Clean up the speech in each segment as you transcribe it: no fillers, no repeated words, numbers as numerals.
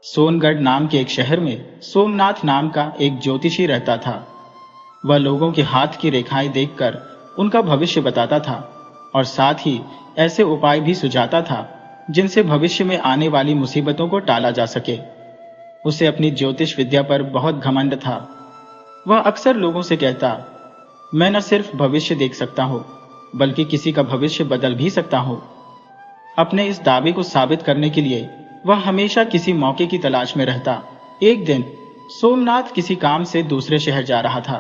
सोनगढ़ नाम के एक शहर में सोमनाथ नाम का एक ज्योतिषी रहता था। वह लोगों के हाथ की रेखाएं देखकर उनका भविष्य बताता था और साथ ही ऐसे उपाय भी सुझाता था जिनसे भविष्य में आने वाली मुसीबतों को टाला जा सके। उसे अपनी ज्योतिष विद्या पर बहुत घमंड था। वह अक्सर लोगों से कहता, मैं न सिर्फ भविष्य देख सकता हूं बल्कि किसी का भविष्य बदल भी सकता हूं। अपने इस दावे को साबित करने के लिए वह हमेशा किसी मौके की तलाश में रहता। एक दिन सोमनाथ किसी काम से दूसरे शहर जा रहा था।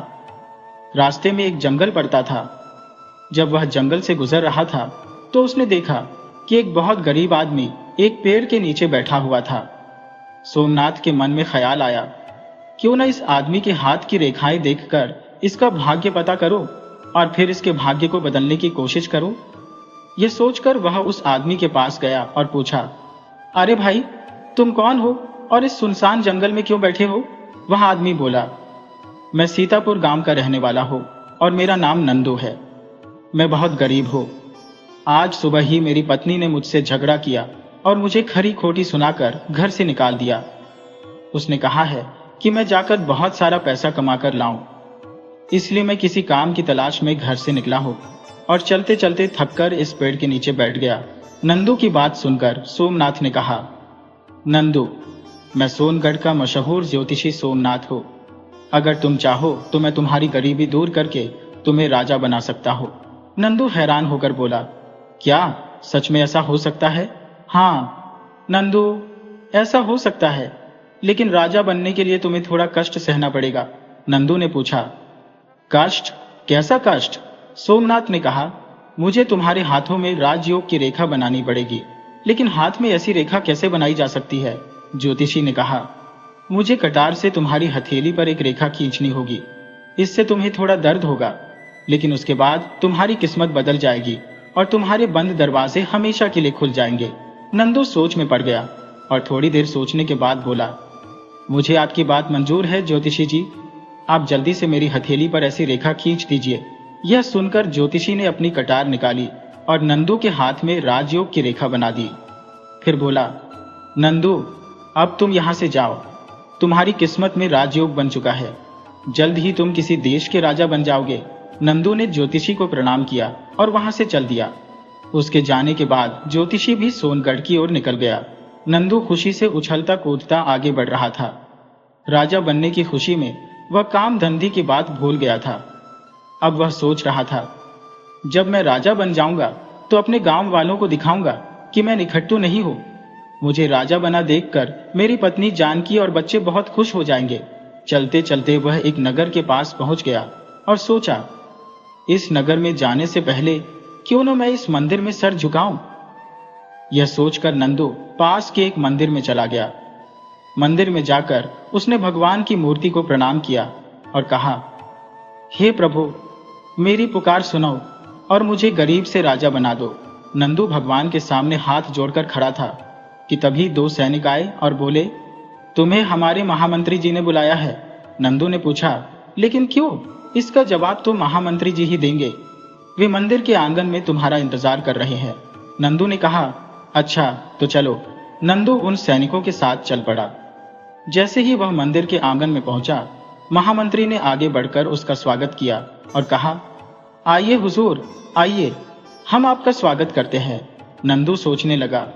रास्ते में एक जंगल पड़ता था। जब वह जंगल से गुजर रहा था तो उसने देखा कि एक बहुत गरीब आदमी एक पेड़ के नीचे बैठा हुआ था। सोमनाथ के मन में ख्याल आया, क्यों न इस आदमी के हाथ की रेखाएं देखकर इसका भाग्य पता करो और फिर इसके भाग्य को बदलने की कोशिश करो। यह सोचकर वह उस आदमी के पास गया और पूछा, अरे भाई, तुम कौन हो और इस सुनसान जंगल में क्यों बैठे हो? वह आदमी बोला, मैं सीतापुर गांव का रहने वाला हूं और मेरा नाम नंदू है। मैं बहुत गरीब हूं। आज सुबह ही मेरी पत्नी ने मुझसे झगड़ा किया और मुझे खरी खोटी सुनाकर घर से निकाल दिया। उसने कहा है कि मैं जाकर बहुत सारा पैसा कमाकर लाऊं, इसलिए मैं किसी काम की तलाश में घर से निकला हूं और चलते चलते थककर इस पेड़ के नीचे बैठ गया। नंदू की बात सुनकर सोमनाथ ने कहा, नंदू, मैं सोनगढ़ का मशहूर ज्योतिषी सोमनाथ हूं। अगर तुम चाहो तो मैं तुम्हारी गरीबी दूर करके तुम्हें राजा बना सकता हूं। नंदू हैरान होकर बोला, क्या सच में ऐसा हो सकता है? हाँ नंदू, ऐसा हो सकता है, लेकिन राजा बनने के लिए तुम्हें थोड़ा कष्ट सहना पड़ेगा। नंदू ने पूछा, कष्ट? कैसा कष्ट? सोमनाथ ने कहा, मुझे तुम्हारे हाथों में राजयोग की रेखा बनानी पड़ेगी। लेकिन हाथ में ऐसी रेखा कैसे बनाई जा सकती है? ज्योतिषी ने कहा, मुझे कटार से तुम्हारी हथेली पर एक रेखा खींचनी होगी। इससे तुम्हें थोड़ा दर्द होगा, लेकिन उसके बाद तुम्हारी किस्मत बदल जाएगी और तुम्हारे बंद दरवाजे हमेशा के लिए खुल जाएंगे। नंदू सोच में पड़ गया और थोड़ी देर सोचने के बाद बोला, मुझे आपकी बात मंजूर है ज्योतिषी जी। आप जल्दी से मेरी हथेली पर ऐसी रेखा खींच दीजिए। यह सुनकर ज्योतिषी ने अपनी कटार निकाली और नंदू के हाथ में राजयोग की रेखा बना दी। फिर बोला, नंदू, अब तुम यहां से जाओ। तुम्हारी किस्मत में राजयोग बन चुका है। जल्द ही तुम किसी देश के राजा बन जाओगे। नंदू ने ज्योतिषी को प्रणाम किया और वहां से चल दिया। उसके जाने के बाद ज्योतिषी भी सोनगढ़ की ओर निकल गया। नंदू खुशी से उछलता कूदता आगे बढ़ रहा था। राजा बनने की खुशी में वह काम धंधे की बात भूल गया था। अब वह सोच रहा था, जब मैं राजा बन जाऊंगा तो अपने गांव वालों को दिखाऊंगा कि मैं निखट्टू नहीं हूं। मुझे राजा बना देखकर मेरी पत्नी जानकी और बच्चे बहुत खुश हो जाएंगे। चलते चलते वह एक नगर के पास पहुंच गया और सोचा, इस नगर में जाने से पहले क्यों न मैं इस मंदिर में सर झुकाऊं। यह सोचकर नंदू पास के एक मंदिर में चला गया। मंदिर में जाकर उसने भगवान की मूर्ति को प्रणाम किया और कहा, हे प्रभु, मेरी पुकार सुनो और मुझे गरीब से राजा बना दो। नंदू भगवान के सामने हाथ जोड़कर खड़ा था कि तभी दो सैनिक आए और बोले, तुम्हें हमारे महामंत्री जी ने बुलाया है। नंदू ने पूछा, लेकिन क्यों? इसका जवाब तो महामंत्री जी ही देंगे। वे मंदिर के आंगन में तुम्हारा इंतजार कर रहे हैं। नंदू ने कहा, अच्छा तो चलो। नंदू उन सैनिकों के साथ चल पड़ा। जैसे ही वह मंदिर के आंगन में पहुंचा, महामंत्री ने आगे बढ़कर उसका स्वागत किया और कहा, आइए हुजूर, आइए, हम आपका स्वागत करते हैं। नंदू सोचने लगा,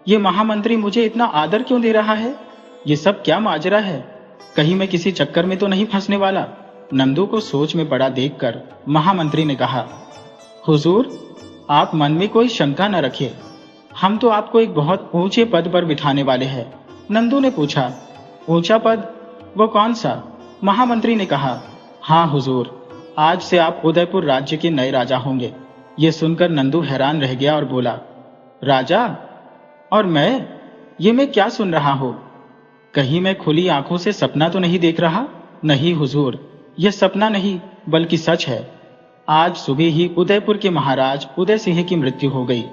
ये महामंत्री मुझे इतना आदर क्यों दे रहा है? ये सब क्या माजरा है? कहीं मैं किसी चक्कर में तो नहीं फंसने वाला? नंदू को सोच में पड़ा देखकर महामंत्री ने कहा, हुजूर, आप मन में कोई शंका न रखिए, हम तो आपको एक बहुत ऊंचे पद पर बिठाने वाले हैं। नंदू ने पूछा, ऊंचा पद? वो कौन सा? महामंत्री ने कहा, हाँ हुजूर, आज से आप उदयपुर राज्य के नए राजा होंगे। ये सुनकर नंदू हैरान रह गया और बोला, राजा? और ये मैं क्या सुन रहा हूं? कहीं मैं खुली आंखों से सपना तो नहीं देख रहा? नहीं हुजूर, यह सपना नहीं बल्कि सच है। आज सुबह ही उदयपुर के महाराज उदय सिंह की मृत्यु हो गई।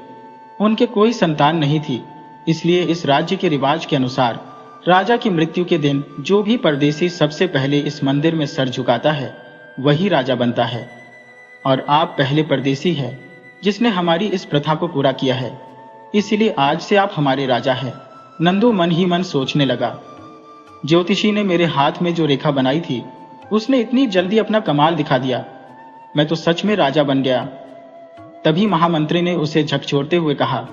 उनके कोई संतान नहीं थी, इसलिए इस राज्य के रिवाज के अनुसार राजा की मृत्यु के दिन जो भी परदेसी सबसे पहले इस मंदिर में सर झुकाता है वही राजा बनता है। और आप पहले परदेसी हैं जिसने हमारी इस प्रथा को पूरा किया है, इसलिए आज से आप हमारे राजा हैं। नंदू मन ही मन सोचने लगा। ज्योतिषी ने मेरे हाथ में जो रेखा बनाई थी, उसने इतनी जल्दी अपना कमाल दिखा दिया। मैं तो सच में राजा बन गया। तभी महामंत्री ने उसे झकझोरते हुए कहा,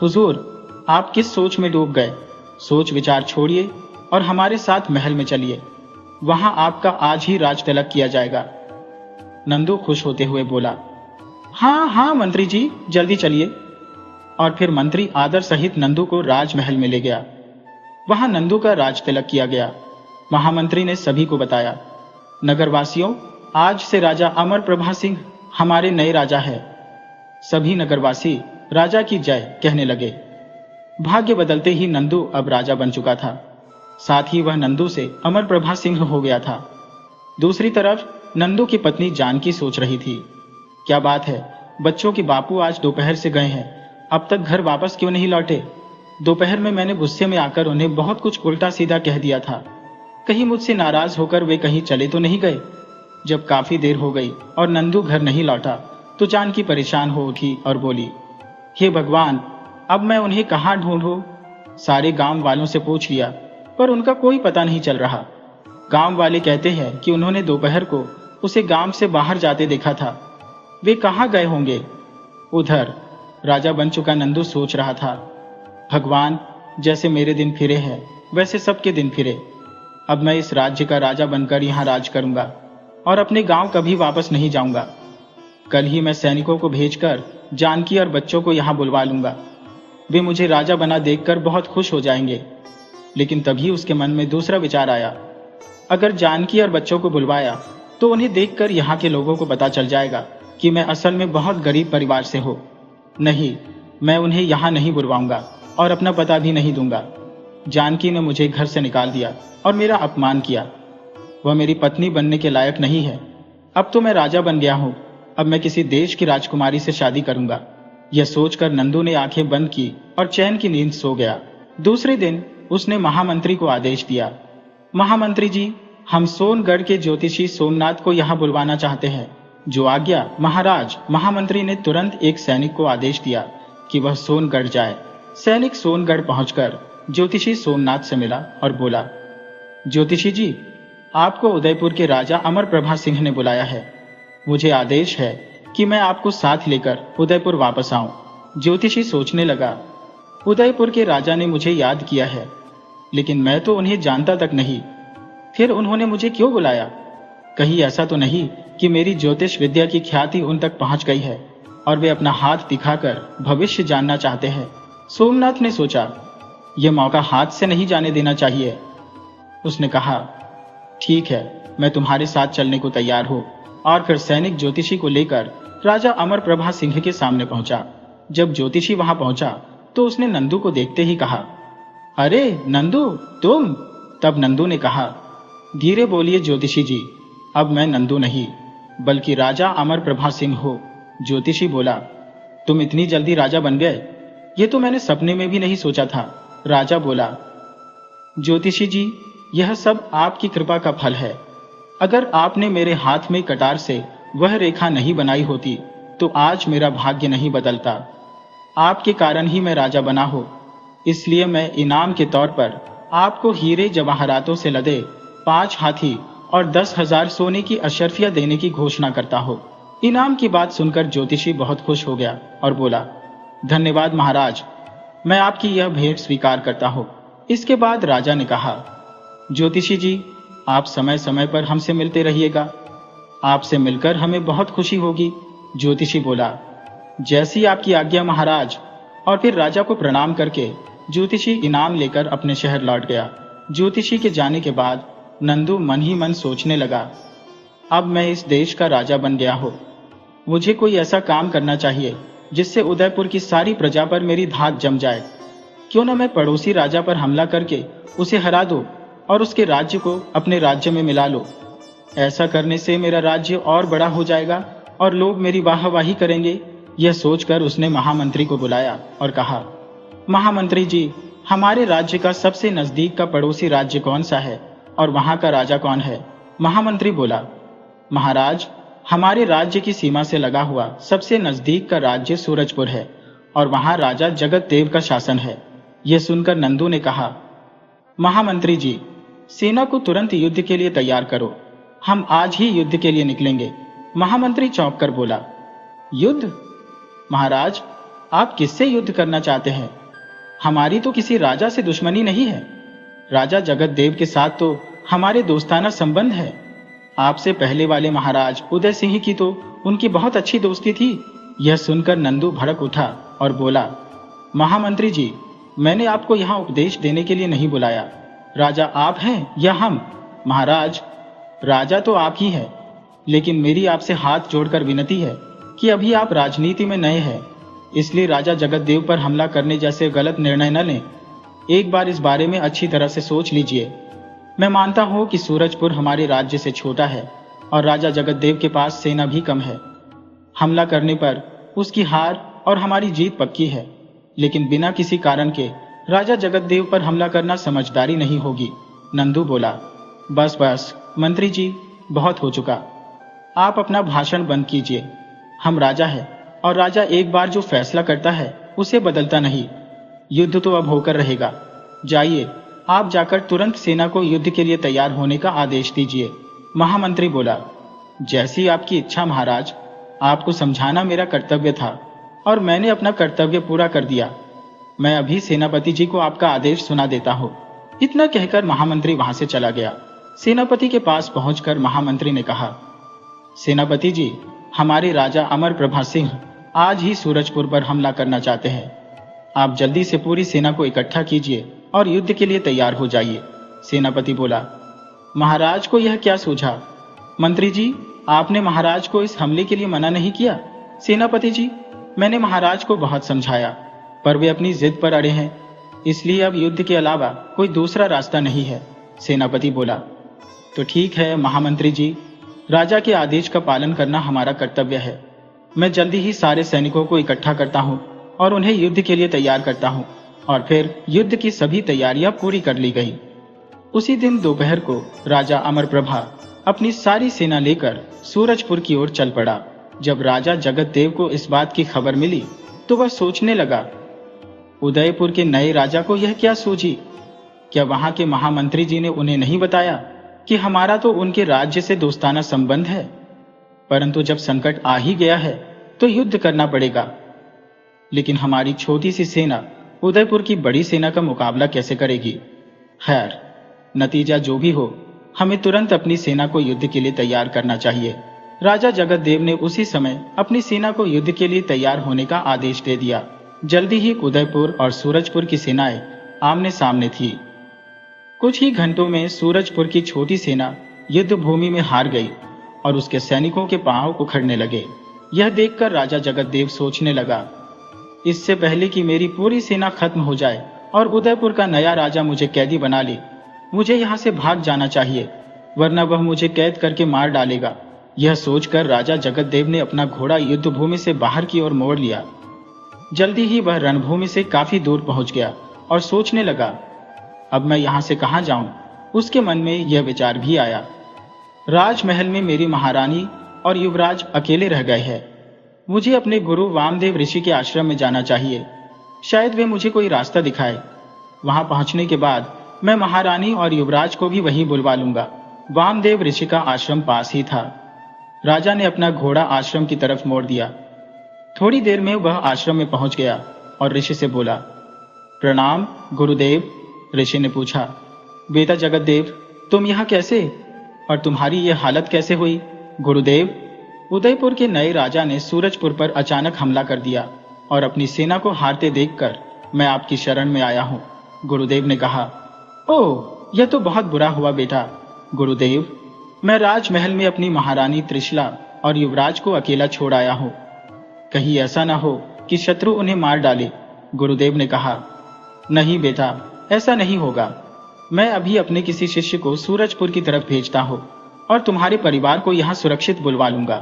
हुजूर, आप किस सोच में डूब गए? सोच विचार छोड़िए और हमारे साथ महल में चलिए। वहां आपका आज ही राज तिलक किया जाएगा। नंदू खुश होते हुए बोला, हाँ हाँ मंत्री जी, जल्दी चलिए। और फिर मंत्री आदर सहित नंदू को राजमहल में ले गया। वहां नंदू का राज तिलक किया गया। महामंत्री ने सभी को बताया, नगरवासियों, आज से राजा अमर प्रभा सिंह हमारे नए राजा है। सभी नगरवासी राजा की जय कहने लगे। भाग्य बदलते ही नंदू अब राजा बन चुका था। साथ ही वह नंदू से अमर प्रभा सिंह हो गया था। दूसरी तरफ नंदू की पत्नी जानकी सोच रही थी, क्या बात है, बच्चों के बापू आज दोपहर से गए हैं, अब तक घर वापस क्यों नहीं लौटे? दोपहर में मैंने गुस्से में आकर उन्हें बहुत कुछ उल्टा सीधा कह दिया था। कहीं मुझसे नाराज होकर वे कहीं चले तो नहीं गए? जब काफी देर हो गई और नंदू घर नहीं लौटा तो जानकी परेशान हो उठी और बोली, हे भगवान, अब मैं उन्हें कहाँ ढूंढूं? सारे गांव वालों से पूछ लिया पर उनका कोई पता नहीं चल रहा। गांव वाले कहते हैं कि उन्होंने दोपहर को उसे गांव से बाहर जाते देखा था। वे कहाँ गए होंगे? उधर राजा बन चुका नंदू सोच रहा था, भगवान, जैसे मेरे दिन फिरे हैं वैसे सबके दिन फिरे। अब मैं इस राज्य का राजा बनकर यहाँ राज करूंगा और अपने गांव कभी वापस नहीं जाऊंगा। कल ही मैं सैनिकों को भेजकर जानकी और बच्चों को यहाँ बुलवा लूंगा। वे मुझे राजा बना देखकर बहुत खुश हो जाएंगे। लेकिन तभी उसके मन में दूसरा विचार आया, अगर जानकी और बच्चों को बुलवाया तो उन्हें देखकर यहाँ के लोगों को पता चल जाएगा कि मैं असल में बहुत गरीब परिवार से हूँ। नहीं, मैं उन्हें यहाँ नहीं बुलवाऊंगा और अपना पता भी नहीं दूंगा। जानकी ने मुझे घर से निकाल दिया और मेरा अपमान किया। वह मेरी पत्नी बनने के लायक नहीं है। अब तो मैं राजा बन गया हूँ, अब मैं किसी देश की राजकुमारी से शादी करूंगा। यह सोचकर नंदू ने आंखें बंद की और चैन की नींद सो गया। दूसरे दिन उसने महामंत्री को आदेश दिया, महामंत्री जी, हम सोनगढ़ के ज्योतिषी सोमनाथ को यहाँ बुलवाना चाहते हैं। जो आज्ञा महाराज। महामंत्री ने तुरंत एक सैनिक को आदेश दिया कि वह सोनगढ़ जाए। सैनिक सोनगढ़ पहुंचकर ज्योतिषी सोमनाथ से मिला और बोला, ज्योतिषी जी, आपको उदयपुर के राजा अमर प्रभा सिंह ने बुलाया है। मुझे आदेश है कि मैं आपको साथ लेकर उदयपुर वापस आऊं। ज्योतिषी सोचने लगा, उदयपुर के राजा ने मुझे याद किया है, लेकिन मैं तो उन्हें जानता तक नहीं। फिर उन्होंने मुझे क्यों बुलाया? कहीं ऐसा तो नहीं कि मेरी ज्योतिष विद्या की ख्याति उन तक पहुंच गई है और वे अपना हाथ दिखाकर भविष्य जानना चाहते हैं। सोमनाथ ने सोचा, यह मौका हाथ से नहीं जाने देना चाहिए। उसने कहा, ठीक है, मैं तुम्हारे साथ चलने को तैयार हूं। और फिर सैनिक ज्योतिषी को लेकर राजा अमर प्रभा सिंह के सामने पहुंचा। जब ज्योतिषी वहां पहुंचा तो उसने नंदू को देखते ही कहा, अरे नंदू, तुम? तब नंदू ने कहा, धीरे बोलिए ज्योतिषी जी, अब मैं नंदू नहीं बल्कि राजा अमर प्रभा सिंह हूं। ज्योतिषी बोला, तुम इतनी जल्दी राजा बन गए? ये तो मैंने सपने में भी नहीं सोचा था। राजा बोला, ज्योतिषी जी, यह सब आपकी कृपा का फल है। अगर आपने मेरे हाथ में कटार से वह रेखा नहीं बनाई होती तो आज मेरा भाग्य नहीं बदलता। आपके कारण ही मैं राजा बना हूं। इसलिए मैं इनाम के तौर पर आपको हीरे जवाहरातों से लदे 5 हाथी और 10,000 सोने की अशर्फियां देने की घोषणा करता हूं। इनाम की बात सुनकर ज्योतिषी बहुत खुश हो गया और बोला, धन्यवाद महाराज, मैं आपकी यह भेंट स्वीकार करता हूं। इसके बाद राजा ने कहा, ज्योतिषी जी, आप समय समय पर हमसे मिलते रहिएगा। आपसे मिलकर हमें बहुत खुशी होगी। ज्योतिषी बोला, जैसी आपकी आज्ञा महाराज। और फिर राजा को प्रणाम करके ज्योतिषी इनाम लेकर अपने शहर लौट गया। ज्योतिषी के जाने के बाद नंदू मन ही मन सोचने लगा, अब मैं इस देश का राजा बन गया हूं। मुझे कोई ऐसा काम करना चाहिए जिससे उदयपुर की सारी प्रजा पर मेरी धाक जम जाए। क्यों न मैं पड़ोसी राजा पर हमला करके उसे हरा दूं और उसके राज्य को अपने राज्य में मिला लो। ऐसा करने से मेरा राज्य और बड़ा हो जाएगा और लोग मेरी वाहवाही करेंगे। यह सोचकर उसने महामंत्री को बुलाया और कहा, महामंत्री जी, हमारे राज्य का सबसे नजदीक का पड़ोसी राज्य कौन सा है और वहां का राजा कौन है? महामंत्री बोला, महाराज, हमारे राज्य की सीमा से लगा हुआ सबसे नजदीक का राज्य सूरजपुर है और वहां राजा जगत देव का शासन है। यह सुनकर नंदू ने कहा, महामंत्री जी, सेना को तुरंत युद्ध के लिए तैयार करो। हम आज ही युद्ध के लिए निकलेंगे। महामंत्री चौंक कर बोला, युद्ध? महाराज, आप किससे युद्ध करना चाहते हैं? हमारी तो किसी राजा से दुश्मनी नहीं है। राजा जगत देव के साथ तो हमारे दोस्ताना संबंध है। आपसे पहले वाले महाराज उदय सिंह की तो उनकी बहुत अच्छी दोस्ती थी। यह सुनकर नंदू भड़क उठा और बोला, महामंत्री जी, मैंने आपको यहाँ उपदेश देने के लिए नहीं बुलाया। राजा आप हैं या हम? महाराज, राजा तो आप ही हैं, लेकिन मेरी आपसे हाथ जोड़कर विनती है कि अभी आप राजनीति में नए हैं, इसलिए राजा जगत देव पर हमला करने जैसे गलत निर्णय न लें। एक बार इस बारे में अच्छी तरह से सोच लीजिए। मैं मानता हूं कि सूरजपुर हमारे राज्य से छोटा है और राजा जगत देव के पास सेना भी कम है। हमला करने पर उसकी हार और हमारी जीत पक्की है, लेकिन बिना किसी कारण के राजा जगत देव पर हमला करना समझदारी नहीं होगी। नंदू बोला, बस बस मंत्री जी, बहुत हो चुका। आप अपना भाषण बंद कीजिए। हम राजा हैं और राजा एक बार जो फैसला करता है उसे बदलता नहीं। युद्ध तो अब होकर रहेगा। जाइए, आप जाकर तुरंत सेना को युद्ध के लिए तैयार होने का आदेश दीजिए। महामंत्री बोला, जैसी आपकी इच्छा महाराज। आपको समझाना मेरा कर्तव्य था और मैंने अपना कर्तव्य पूरा कर दिया। मैं अभी सेनापति जी को आपका आदेश सुना देता हूँ। इतना कहकर महामंत्री वहां से चला गया। सेनापति के पास पहुंचकर महामंत्री ने कहा, सेनापति जी, हमारे राजा अमर प्रभा सिंह आज ही सूरजपुर पर हमला करना चाहते हैं। आप जल्दी से पूरी सेना को इकट्ठा कीजिए और युद्ध के लिए तैयार हो जाइए। सेनापति बोला, महाराज को यह क्या सूझा? मंत्री जी, आपने महाराज को इस हमले के लिए मना नहीं किया। सेनापति जी, मैंने महाराज को बहुत समझाया, पर वे अपनी जिद पर अड़े हैं, इसलिए अब युद्ध के अलावा कोई दूसरा रास्ता नहीं है। सेनापति बोला, तो ठीक है महामंत्री जी, राजा के आदेश का पालन करना हमारा कर्तव्य है। मैं जल्दी ही सारे सैनिकों को इकट्ठा करता हूँ और उन्हें युद्ध के लिए तैयार करता हूँ। और फिर युद्ध की सभी तैयारियां पूरी कर ली गई। उसी दिन दोपहर को राजा अमरप्रभा अपनी सारी सेना लेकर सूरजपुर की ओर चल पड़ा। जब राजा जगत देव को इस बात की खबर मिली तो वह सोचने लगा, उदयपुर के नए राजा को यह क्या सूझी? क्या वहां के महामंत्री जी ने उन्हें नहीं बताया कि हमारा तो उनके राज्य से दोस्ताना संबंध है, परंतु जब संकट आ ही गया है तो युद्ध करना पड़ेगा। लेकिन हमारी छोटी सी सेना उदयपुर की बड़ी सेना का मुकाबला कैसे करेगी? खैर, नतीजा जो भी हो, हमें तुरंत अपनी सेना को युद्ध के लिए तैयार करना चाहिए। राजा जगत देव ने उसी समय अपनी सेना को युद्ध के लिए तैयार होने का आदेश दे दिया। जल्दी ही उदयपुर और सूरजपुर की सेनाएं आमने सामने थी। कुछ ही घंटों में सूरजपुर की छोटी सेना युद्ध भूमि में हार गई और उसके सैनिकों के पांव उखड़ने लगे। यह देखकर राजा जगत देव सोचने लगा, इससे पहले कि मेरी पूरी सेना खत्म हो जाए और उदयपुर का नया राजा मुझे कैदी बना ले, मुझे यहाँ से भाग जाना चाहिए, वरना वह मुझे कैद करके मार डालेगा। यह सोचकर राजा जगत देव ने अपना घोड़ा युद्ध भूमि से बाहर की ओर मोड़ लिया। जल्दी ही वह रणभूमि से काफी दूर पहुंच गया और सोचने लगा, अब मैं यहाँ से कहाँ जाऊं? उसके मन में यह विचार भी आया, राजमहल में मेरी महारानी और युवराज अकेले रह गए हैं। मुझे अपने गुरु वामदेव ऋषि के आश्रम में जाना चाहिए, शायद वे मुझे कोई रास्ता दिखाए। वहां पहुंचने के बाद मैं महारानी और युवराज को भी वहीं बुलवा लूंगा। वामदेव ऋषि का आश्रम पास ही था। राजा ने अपना घोड़ा आश्रम की तरफ मोड़ दिया। थोड़ी देर में वह आश्रम में पहुंच गया और ऋषि से बोला, प्रणाम गुरुदेव। ऋषि ने पूछा, बेटा जगत देव, तुम यहाँ कैसे और तुम्हारी ये हालत कैसे हुई? गुरुदेव, उदयपुर के नए राजा ने सूरजपुर पर अचानक हमला कर दिया और अपनी सेना को हारते देखकर मैं आपकी शरण में आया हूँ। गुरुदेव ने कहा, ओह, यह तो बहुत बुरा हुआ बेटा। गुरुदेव, मैं राजमहल में अपनी महारानी त्रिशला और युवराज को अकेला छोड़ आया हूँ। कहीं ऐसा न हो कि शत्रु उन्हें मार डाले। गुरुदेव ने कहा, नहीं बेटा, ऐसा नहीं होगा। मैं अभी अपने किसी शिष्य को सूरजपुर की तरफ भेजता हूँ और तुम्हारे परिवार को यहाँ सुरक्षित बुलवा लूंगा।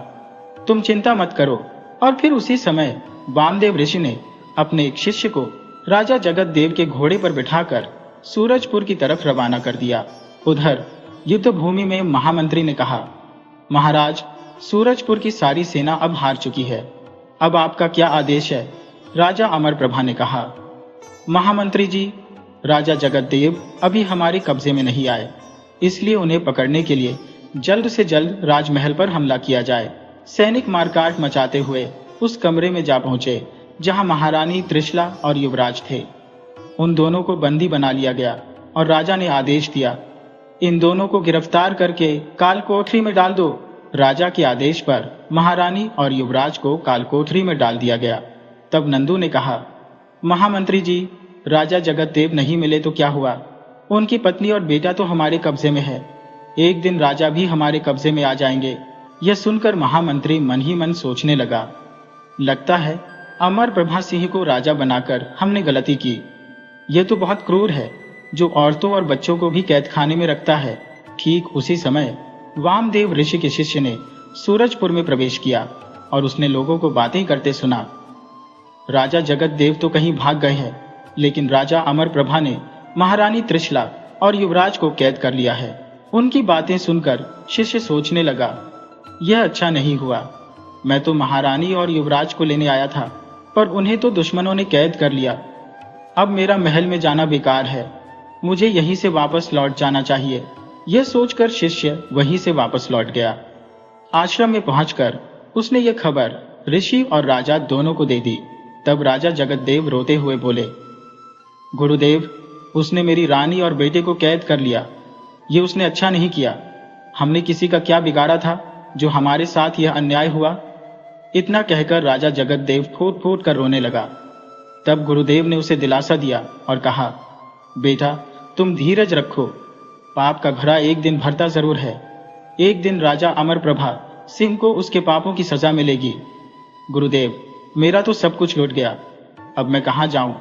तुम चिंता मत करो। और फिर उसी समय वामदेव ऋषि ने अपने एक शिष्य को राजा जगत देव के घोड़े पर बिठाकर सूरजपुर की तरफ रवाना कर दिया। उधर युद्ध भूमि में महामंत्री ने कहा, महाराज, सूरजपुर की सारी सेना अब हार चुकी है। अब आपका क्या आदेश है? राजा अमरप्रभा ने कहा, महामंत्री जी, राजा जगतदेव अभी हमारे कब्जे में नहीं आए, इसलिए उन्हें पकड़ने के लिए जल्द से जल्द राजमहल पर हमला किया जाए। सैनिक मारकाट मचाते हुए उस कमरे में जा पहुंचे जहां महारानी त्रिशला और युवराज थे। उन दोनों को बंदी बना लिया गया और राजा ने आदेश दिया, इन दोनों को गिरफ्तार करके कालकोठरी में डाल दो। राजा के आदेश पर महारानी और युवराज को कालकोठरी में डाल दिया गया। तब नंदू ने कहा, महामंत्री जी, राजा जगतदेव नहीं मिले तो क्या हुआ? उनकी पत्नी और बेटा तो हमारे कब्जे में है। एक दिन राजा भी हमारे कब्जे में आ जाएंगे। यह सुनकर महामंत्री मन ही मन सोचने लगा, लगता है अमर प्रभा सिंह को राजा बनाकर हमने गलती की। यह तो बहुत क्रूर है, जो औरतों और बच्चों को भी कैद खाने में रखता है। ठीक उसी समय वामदेव ऋषि के शिष्य ने सूरजपुर में प्रवेश किया और उसने लोगों को बातें करते सुना। राजा जगतदेव तो कहीं भाग गए हैं, लेकिन राजा अमर प्रभा ने महारानी त्रिशला और युवराज को कैद कर लिया है। उनकी बातें सुनकर शिष्य सोचने लगा, यह अच्छा नहीं हुआ। मैं तो महारानी और युवराज को लेने आया था, पर उन्हें तो दुश्मनों ने कैद कर लिया। अब मेरा महल में जाना बेकार है, मुझे यहीं से वापस लौट जाना चाहिए। यह सोचकर शिष्य वहीं से वापस लौट गया। आश्रम में पहुंचकर उसने यह खबर ऋषि और राजा दोनों को दे दी। तब राजा जगतदेव रोते हुए बोले, गुरुदेव, उसने मेरी रानी और बेटे को कैद कर लिया। ये उसने अच्छा नहीं किया। हमने किसी का क्या बिगाड़ा था जो हमारे साथ यह अन्याय हुआ? इतना कहकर राजा जगतदेव फूट फूट कर रोने लगा। तब गुरुदेव ने उसे दिलासा दिया और कहा, बेटा, तुम धीरज रखो, पाप का घड़ा एक दिन भरता जरूर है। एक दिन राजा अमर प्रभा सिंह को उसके पापों की सजा मिलेगी। गुरुदेव, मेरा तो सब कुछ लौट गया, अब मैं कहाँ जाऊं?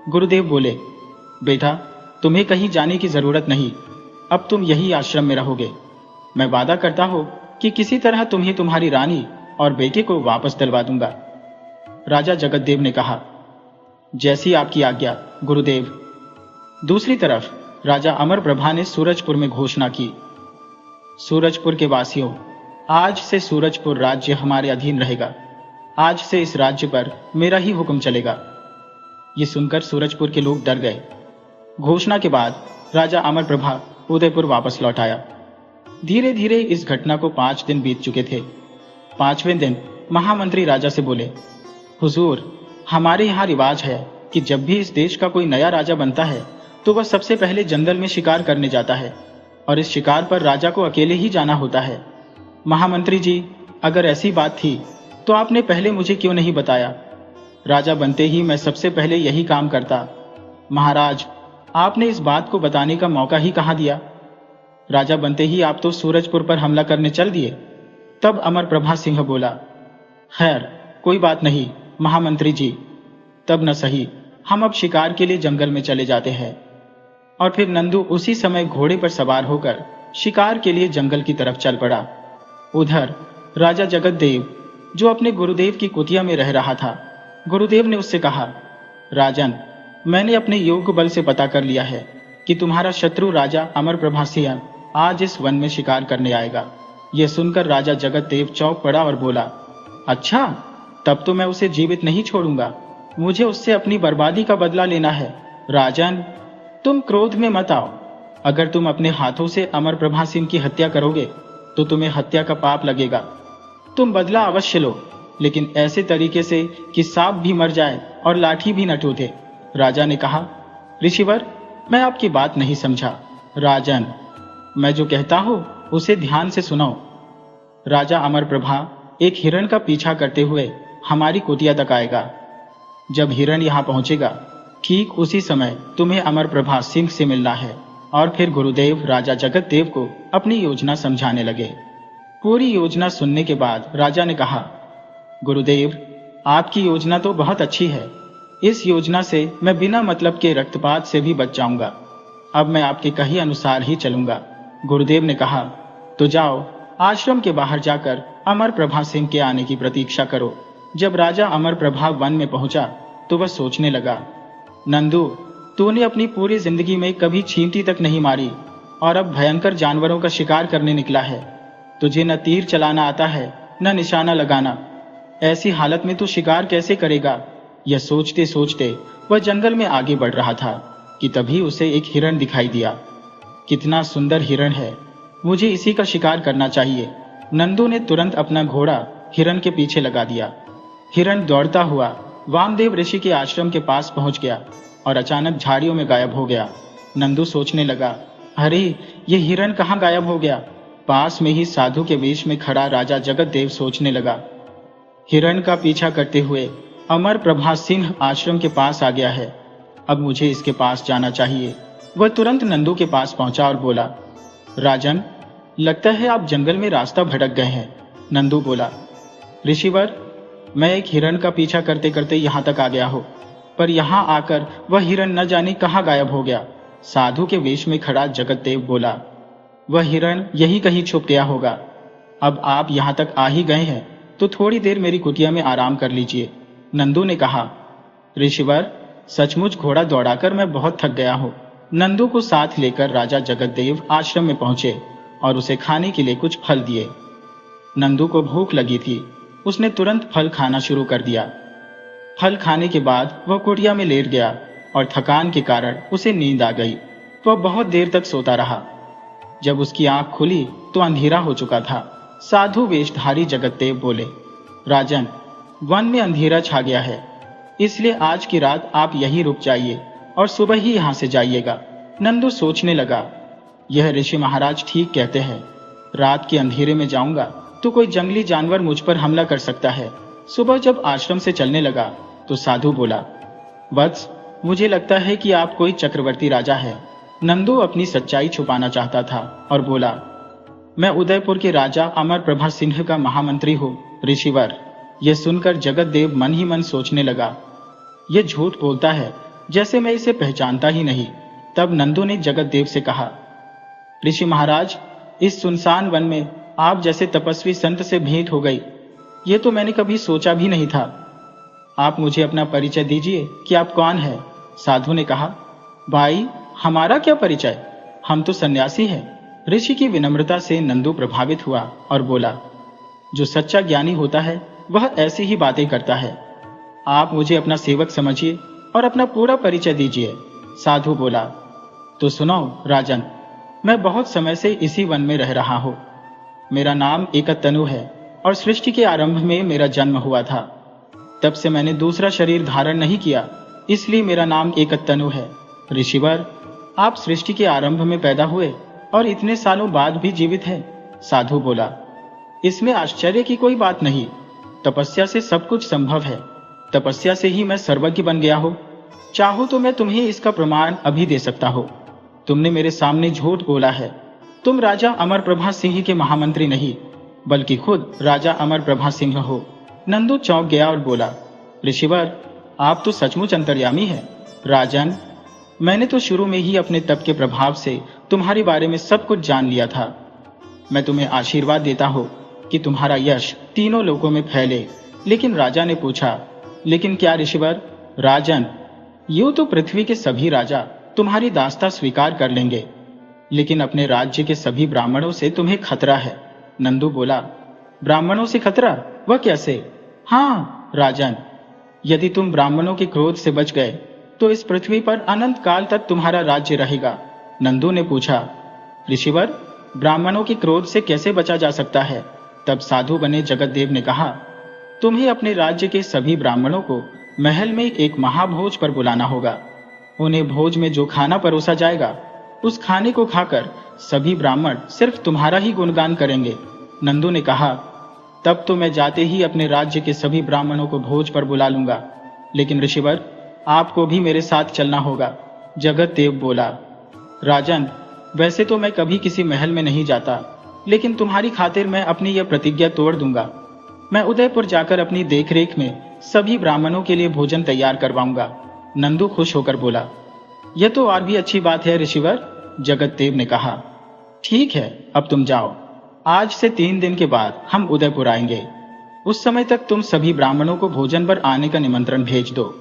गुरुदेव बोले, बेटा, तुम्हें कहीं जाने की जरूरत नहीं, अब तुम यही आश्रम में रहोगे। मैं वादा करता हूं कि किसी तरह तुम्हें तुम्हारी रानी और बेटे को वापस दिलवा दूंगा। राजा जगतदेव ने कहा, जैसी आपकी आज्ञा गुरुदेव। दूसरी तरफ राजा अमर प्रभा ने सूरजपुर में घोषणा की, सूरजपुर के वासियों, आज से सूरजपुर राज्य हमारे अधीन रहेगा। आज से इस राज्य पर मेरा ही हुक्म चलेगा। ये सुनकर सूरजपुर के लोग डर गए। घोषणा के बाद राजा अमर प्रभा उदयपुर वापस लौट आया। धीरे धीरे इस घटना को 5 दिन बीत चुके थे। 5वें दिन महामंत्री राजा से बोले, हुजूर, हमारे यहाँ रिवाज है कि जब भी इस देश का कोई नया राजा बनता है तो वह सबसे पहले जंगल में शिकार करने जाता है और इस शिकार पर राजा को अकेले ही जाना होता है। महामंत्री जी, अगर ऐसी बात थी तो आपने पहले मुझे क्यों नहीं बताया? राजा बनते ही मैं सबसे पहले यही काम करता। महाराज, आपने इस बात को बताने का मौका ही कहाँ दिया? राजा बनते ही आप तो सूरजपुर पर हमला करने चल दिए। तब अमर प्रभा सिंह बोला, खैर कोई बात नहीं महामंत्री जी, तब न सही, हम अब शिकार के लिए जंगल में चले जाते हैं। और फिर नंदू उसी समय घोड़े पर सवार होकर शिकार के लिए जंगल की तरफ चल पड़ा। उधर राजा जगतदेव, जो अपने गुरुदेव की कुटिया में रह रहा था, गुरुदेव ने उससे कहा, राजन, मैंने अपने योग बल से पता कर लिया है कि तुम्हारा शत्रु राजा अमर प्रभा सिंह आज इस वन में शिकार करने आएगा। यह सुनकर राजा जगतदेव चौंक पड़ा और बोला, अच्छा, तब तो मैं उसे जीवित नहीं छोड़ूंगा। मुझे उससे अपनी बर्बादी का बदला लेना है। राजन, तुम क्रोध में मत आओ। अगर तुम अपने हाथों से अमर प्रभा सिंह की हत्या करोगे तो तुम्हें हत्या का पाप लगेगा। तुम बदला अवश्य लो, लेकिन ऐसे तरीके से कि सांप भी मर जाए और लाठी भी न टूटे। राजा ने कहा, ऋषिवर, मैं आपकी बात नहीं समझा। राजन, मैं जो कहता हूं उसे ध्यान से सुनो। राजा अमर प्रभा एक हिरण का पीछा करते हुए हमारी कुटिया तक आएगा। जब हिरण यहां पहुंचेगा, ठीक उसी समय तुम्हें अमर प्रभा सिंह से मिलना है। और फिर गुरुदेव राजा जगतदेव को अपनी योजना समझाने लगे। पूरी योजना सुनने के बाद राजा ने कहा, गुरुदेव, आपकी योजना तो बहुत अच्छी है। इस योजना से मैं बिना मतलब के रक्तपात से भी बच जाऊंगा। अब मैं आपके कहे अनुसार ही चलूंगा। गुरुदेव ने कहा, तो जाओ, आश्रम के बाहर जाकर अमर प्रभा सिंह के आने की प्रतीक्षा करो। जब राजा अमर प्रभा वन में पहुंचा तो वह सोचने लगा, नंदू, तूने अपनी पूरी जिंदगी में कभी चींटी तक नहीं मारी और अब भयंकर जानवरों का शिकार करने निकला है। तुझे न तीर चलाना आता है न निशाना लगाना। ऐसी हालत में तू शिकार कैसे करेगा? यह सोचते सोचते वह जंगल में आगे बढ़ रहा था कि तभी उसे एक हिरण दिखाई दिया। कितना सुंदर हिरण है, मुझे इसी का शिकार करना चाहिए। नंदू ने तुरंत अपना घोड़ा हिरण के पीछे लगा दिया। हिरण दौड़ता हुआ वामदेव ऋषि के आश्रम के पास पहुंच गया और अचानक झाड़ियों में गायब हो गया। नंदू सोचने लगा, अरे ये हिरण कहाँ गायब हो गया। पास में ही साधु के वेश में खड़ा राजा जगत देव सोचने लगा, हिरण का पीछा करते हुए अमर प्रभा सिंह आश्रम के पास आ गया है, अब मुझे इसके पास जाना चाहिए। वह तुरंत नंदू के पास पहुंचा और बोला, राजन, लगता है आप जंगल में रास्ता भटक गए हैं। नंदू बोला, ऋषिवर, मैं एक हिरण का पीछा करते करते यहाँ तक आ गया हूँ, पर यहाँ आकर वह हिरण न जाने कहाँ गायब हो गया। साधु के वेश में खड़ा जगत देव बोला, वह हिरण यही कहीं छुप गया होगा। अब आप यहाँ तक आ ही गए हैं तो थोड़ी देर मेरी कुटिया में आराम कर लीजिए। नंदू ने कहा, ऋषिवर, सचमुच घोड़ा दौड़ाकर मैं बहुत थक गया हूँ। नंदू को साथ लेकर राजा जगतदेव आश्रम में पहुंचे और उसे खाने के लिए कुछ फल दिए। नंदू को भूख लगी थी, उसने तुरंत फल खाना शुरू कर दिया। फल खाने के बाद वह कुटिया में लेट गया और थकान के कारण उसे नींद आ गई। वह बहुत देर तक सोता रहा। जब उसकी आंख खुली तो अंधेरा हो चुका था। साधु वेशधारी जगतदेव बोले, राजन, वन में अंधेरा छा गया है, इसलिए आज की रात आप यहीं रुक जाइए और सुबह ही यहां से जाइएगा। नंदू सोचने लगा, यह ऋषि महाराज ठीक कहते हैं, रात के अंधेरे में जाऊंगा तो कोई जंगली जानवर मुझ पर हमला कर सकता है। सुबह जब आश्रम से चलने लगा तो साधु बोला, वत्स, मुझे लगता है कि आप कोई चक्रवर्ती राजा है। नंदू अपनी सच्चाई छुपाना चाहता था और बोला, मैं उदयपुर के राजा अमर प्रभा सिंह का महामंत्री हूँ ऋषिवर। यह सुनकर जगतदेव मन ही मन सोचने लगा, यह झूठ बोलता है, जैसे मैं इसे पहचानता ही नहीं। तब नंदू ने जगतदेव से कहा, ऋषि महाराज, इस सुनसान वन में आप जैसे तपस्वी संत से भेंट हो गई, ये तो मैंने कभी सोचा भी नहीं था। आप मुझे अपना परिचय दीजिए कि आप कौन है। साधु ने कहा, भाई, हमारा क्या परिचय, हम तो सन्यासी हैं। ऋषि की विनम्रता से नंदू प्रभावित हुआ और बोला, जो सच्चा ज्ञानी होता है वह ऐसी ही बातें करता है। आप मुझे अपना सेवक समझिए और अपना पूरा परिचय दीजिए। साधु बोला, तो सुनो राजन, मैं बहुत समय से इसी वन में रह रहा हूँ। मेरा नाम एकतनु है और सृष्टि के आरंभ में मेरा जन्म हुआ था। तब से मैंने दूसरा शरीर धारण नहीं किया, इसलिए मेरा नाम एकतनु है। ऋषिवर, आप सृष्टि के आरंभ में पैदा हुए और इतने सालों बाद भी जीवित हैं। साधु बोला, इसमें आश्चर्य की कोई बात नहीं, तपस्या से सब कुछ संभव है। तपस्या से ही मैं सर्वज्ञ बन गया हूँ। चाहो तो मैं तुम्हें इसका प्रमाण अभी दे सकता हूँ। तुमने मेरे सामने झूठ बोला है। तुम राजा अमर प्रभा सिंह के महामंत्री नहीं, बल्कि खुद राजा अमर प्रभा सिंह हो। नंदू चौंक गया और बोला, ऋषिवर, आप तो सचमुच अंतर्यामी हैं। राजन, मैंने तो शुरू में ही अपने तप के प्रभाव से तुम्हारे बारे में सब कुछ जान लिया था। मैं तुम्हें आशीर्वाद देता हूँ कि तुम्हारा यश तीनों लोकों में फैले। लेकिन राजा ने पूछा, लेकिन क्या ऋषिवर? राजन, यूं तो पृथ्वी के सभी राजा तुम्हारी दास्ता स्वीकार कर लेंगे, लेकिन अपने राज्य के सभी ब्राह्मणों से तुम्हें खतरा है। नंदू बोला, ब्राह्मणों से खतरा? वह कैसे? हाँ राजन, यदि तुम ब्राह्मणों के क्रोध से बच गए तो इस पृथ्वी पर अनंत काल तक तुम्हारा राज्य रहेगा। नंदू ने पूछा, ऋषिवर, ब्राह्मणों के क्रोध से कैसे बचा जा सकता है? तब साधु बने जगतदेव ने कहा, तुम्हें अपने राज्य के सभी ब्राह्मणों को महल में एक महाभोज पर बुलाना होगा। उन्हें भोज में जो खाना परोसा जाएगा, उस खाने को खाकर सभी ब्राह्मण सिर्फ तुम्हारा ही गुणगान करेंगे। नंदू ने कहा, तब तो मैं जाते ही अपने राज्य के सभी ब्राह्मणों को भोज पर बुला लूंगा, लेकिन ऋषिवर, आपको भी मेरे साथ चलना होगा। जगतदेव बोला, राजन, वैसे तो मैं कभी किसी महल में नहीं जाता, लेकिन तुम्हारी खातिर मैं अपनी यह प्रतिज्ञा तोड़ दूंगा। मैं उदयपुर जाकर अपनी देखरेख में सभी ब्राह्मणों के लिए भोजन तैयार करवाऊंगा। नंदू खुश होकर बोला, यह तो और भी अच्छी बात है ऋषिवर। जगतदेव ने कहा, ठीक है, अब तुम जाओ। आज से 3 दिन के बाद हम उदयपुर आएंगे। उस समय तक तुम सभी ब्राह्मणों को भोजन पर आने का निमंत्रण भेज दो।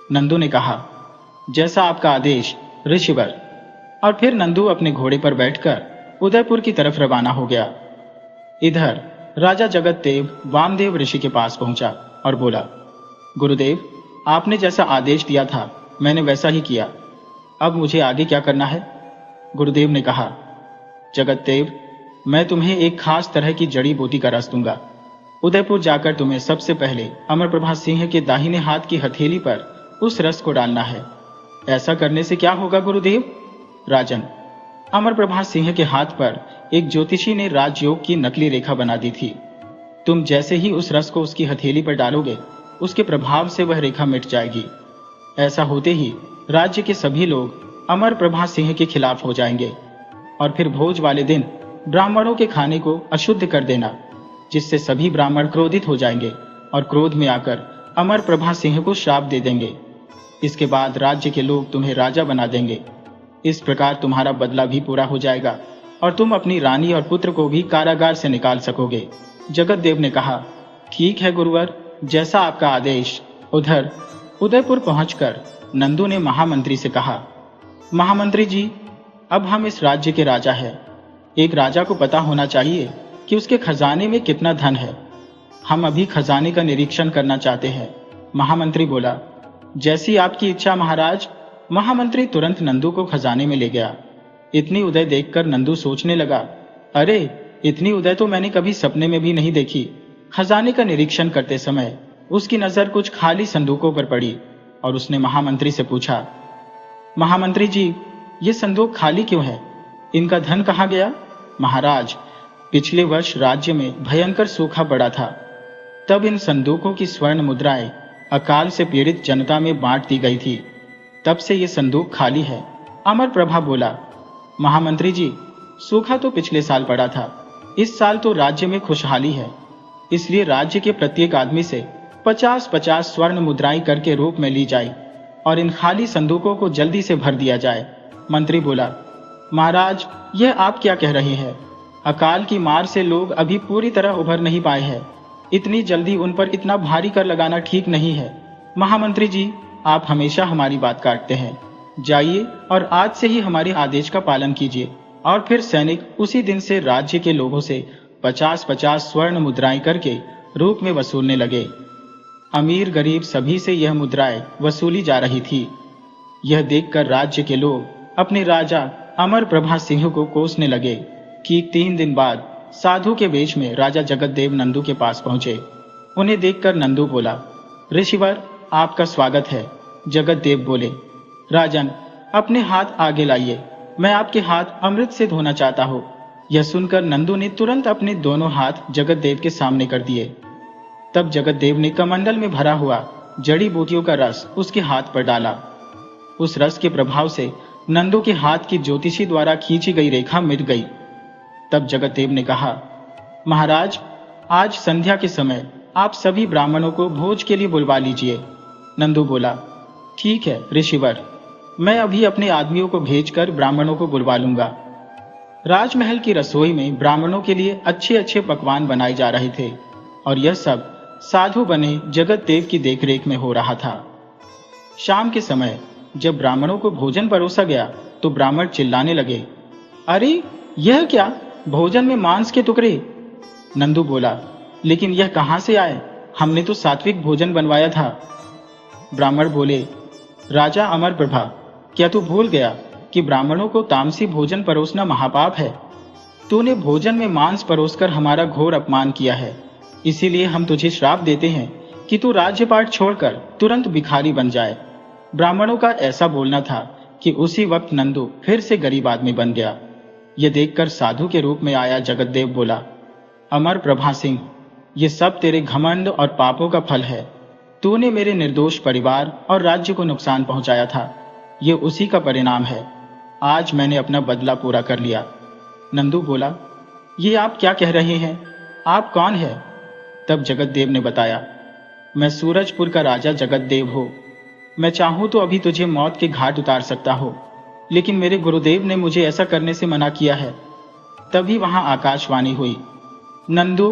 नंदू ने कहा, जैसा आपका आदेश ऋषिवर। और फिर नंदू अपने घोड़े पर बैठकर उदयपुर की तरफ रवाना हो गया। इधर राजा जगतदेव वामदेव ऋषि के पास पहुंचा और बोला, गुरुदेव, आपने जैसा आदेश दिया था मैंने वैसा ही किया। अब मुझे आगे क्या करना है? गुरुदेव ने कहा, जगत देव, मैं तुम्हें एक खास तरह की जड़ी बूटी का रस दूंगा। उदयपुर जाकर तुम्हें सबसे पहले अमरप्रभा सिंह के दाहिने हाथ की हथेली पर उस रस को डालना है। ऐसा करने से क्या होगा गुरुदेव? राजन, अमरप्रभा सिंह के हाथ पर एक ज्योतिषी ने राजयोग की नकली रेखा बना दी थी। तुम जैसे ही उस रस को उसकी हथेली पर डालोगे, उसके प्रभाव से वह रेखा मिट जाएगी। ऐसा होते ही राज्य के सभी लोग अमरप्रभा सिंह के खिलाफ हो जाएंगे और फिर भोज वाले दिन ब्राह्मणों के खाने को अशुद्ध कर देना, जिससे सभी ब्राह्मण क्रोधित हो जाएंगे और क्रोध में आकर अमरप्रभा सिंह को श्राप दे देंगे। इसके बाद राज्य के लोग तुम्हें राजा बना देंगे। इस प्रकार तुम्हारा बदला भी पूरा हो जाएगा और तुम अपनी रानी और पुत्र को भी कारागार से निकाल सकोगे। जगत देव ने कहा, ठीक है गुरुवर, जैसा आपका आदेश। उधर उदयपुर पहुंचकर नंदू ने महामंत्री से कहा, महामंत्री जी, अब हम इस राज्य के राजा हैं। एक राजा को पता होना चाहिए कि उसके खजाने में कितना धन है। हम अभी खजाने का निरीक्षण करना चाहते हैं। महामंत्री बोला, जैसी आपकी इच्छा महाराज। महामंत्री तुरंत नंदू को खजाने में ले गया। इतनी उदय देखकर नंदू सोचने लगा, अरे इतनी उदय तो मैंने कभी सपने में भी नहीं देखी। खजाने का निरीक्षण करते समय उसकी नजर कुछ खाली संदूकों पर पड़ी और उसने महामंत्री से पूछा, महामंत्री जी, ये संदूक खाली क्यों है? इनका धन कहाँ गया? महाराज, पिछले वर्ष राज्य में भयंकर सूखा पड़ा था। तब इन संदूकों की स्वर्ण मुद्राएं अकाल से पीड़ित जनता में बांट दी गई थी। तब से ये संदूक खाली है। अमरप्रभा बोला, महामंत्री जी, सूखा तो पिछले साल पड़ा था। इस साल तो राज्य में खुशहाली है, इसलिए राज्य के प्रत्येक आदमी से 50-50 स्वर्ण मुद्राएं करके रूप में ली जाए और इन खाली संदूकों को जल्दी से भर दिया जाए। मंत्री बोला, महाराज, यह आप क्या कह रहे हैं? अकाल की मार से लोग अभी पूरी तरह उभर नहीं पाए हैं। इतनी जल्दी उन पर इतना भारी कर लगाना ठीक नहीं है। महामंत्री जी, आप हमेशा हमारी बात काटते हैं। जाइए और आज से ही हमारे आदेश का पालन कीजिए। और फिर सैनिक उसी दिन से राज्य के लोगों से 50-50 स्वर्ण मुद्राएं करके रूप में वसूलने लगे। अमीर गरीब सभी से यह मुद्राएं वसूली जा रही थी। यह देखकर राज्य के लोग अपने राजा अमरप्रभा सिंह को कोसने लगे कि 3 दिन बाद साधु के वेश में राजा जगतदेव नंदू के पास पहुंचे। उन्हें देखकर नंदू बोला, ऋषिवर, आपका स्वागत है। जगतदेव बोले, राजन, अपने हाथ आगे लाइए, मैं आपके हाथ अमृत से धोना चाहता हूँ। यह सुनकर नंदू ने तुरंत अपने दोनों हाथ जगतदेव के सामने कर दिए। तब जगतदेव ने कमंडल में भरा हुआ जड़ी बूटियों का रस उसके हाथ पर डाला। उस रस के प्रभाव से नंदू के हाथ की ज्योतिषी द्वारा खींची गई रेखा मिट गई। तब जगतदेव ने कहा, महाराज, आज संध्या के समय आप सभी ब्राह्मणों को भोज के लिए बुलवा लीजिए। नंदू बोला, ठीक है ऋषिवर, मैं अभी अपने आदमियों को भेजकर ब्राह्मणों को बुलवा लूंगा। राजमहल की रसोई में ब्राह्मणों के लिए अच्छे अच्छे पकवान बनाए जा रहे थे और यह सब साधु बने जगतदेव की देखरेख में हो रहा था। शाम के समय जब ब्राह्मणों को भोजन परोसा गया तो ब्राह्मण चिल्लाने लगे, अरे यह क्या, भोजन में मांस के टुकड़े। नंदू बोला, लेकिन यह कहां से आए? हमने तो सात्विक भोजन बनवाया था। ब्राह्मण बोले, राजा अमरप्रभा, क्या तू भूल गया कि ब्राह्मणों को तामसी भोजन परोसना महापाप है? तूने भोजन में मांस परोसकर हमारा घोर अपमान किया है। इसीलिए हम तुझे श्राप देते हैं कि तू राज्यपाट छोड़कर तुरंत भिखारी बन जाए। ब्राह्मणों का ऐसा बोलना था कि उसी वक्त नंदू फिर से गरीब आदमी बन गया। यह देखकर साधु के रूप में आया जगतदेव बोला, अमरप्रभा सिंह, ये सब तेरे घमंड और पापों का फल है। तूने मेरे निर्दोष परिवार और राज्य को नुकसान पहुंचाया था, ये उसी का परिणाम है। आज मैंने अपना बदला पूरा कर लिया। नंदू बोला, ये आप क्या कह रहे हैं? आप कौन है? तब जगतदेव ने बताया, मैं सूरजपुर का राजा जगतदेव हूँ। मैं चाहूं तो अभी तुझे मौत के घाट उतार सकता हूँ, लेकिन मेरे गुरुदेव ने मुझे ऐसा करने से मना किया है। तभी वहां आकाशवाणी हुई, नंदू,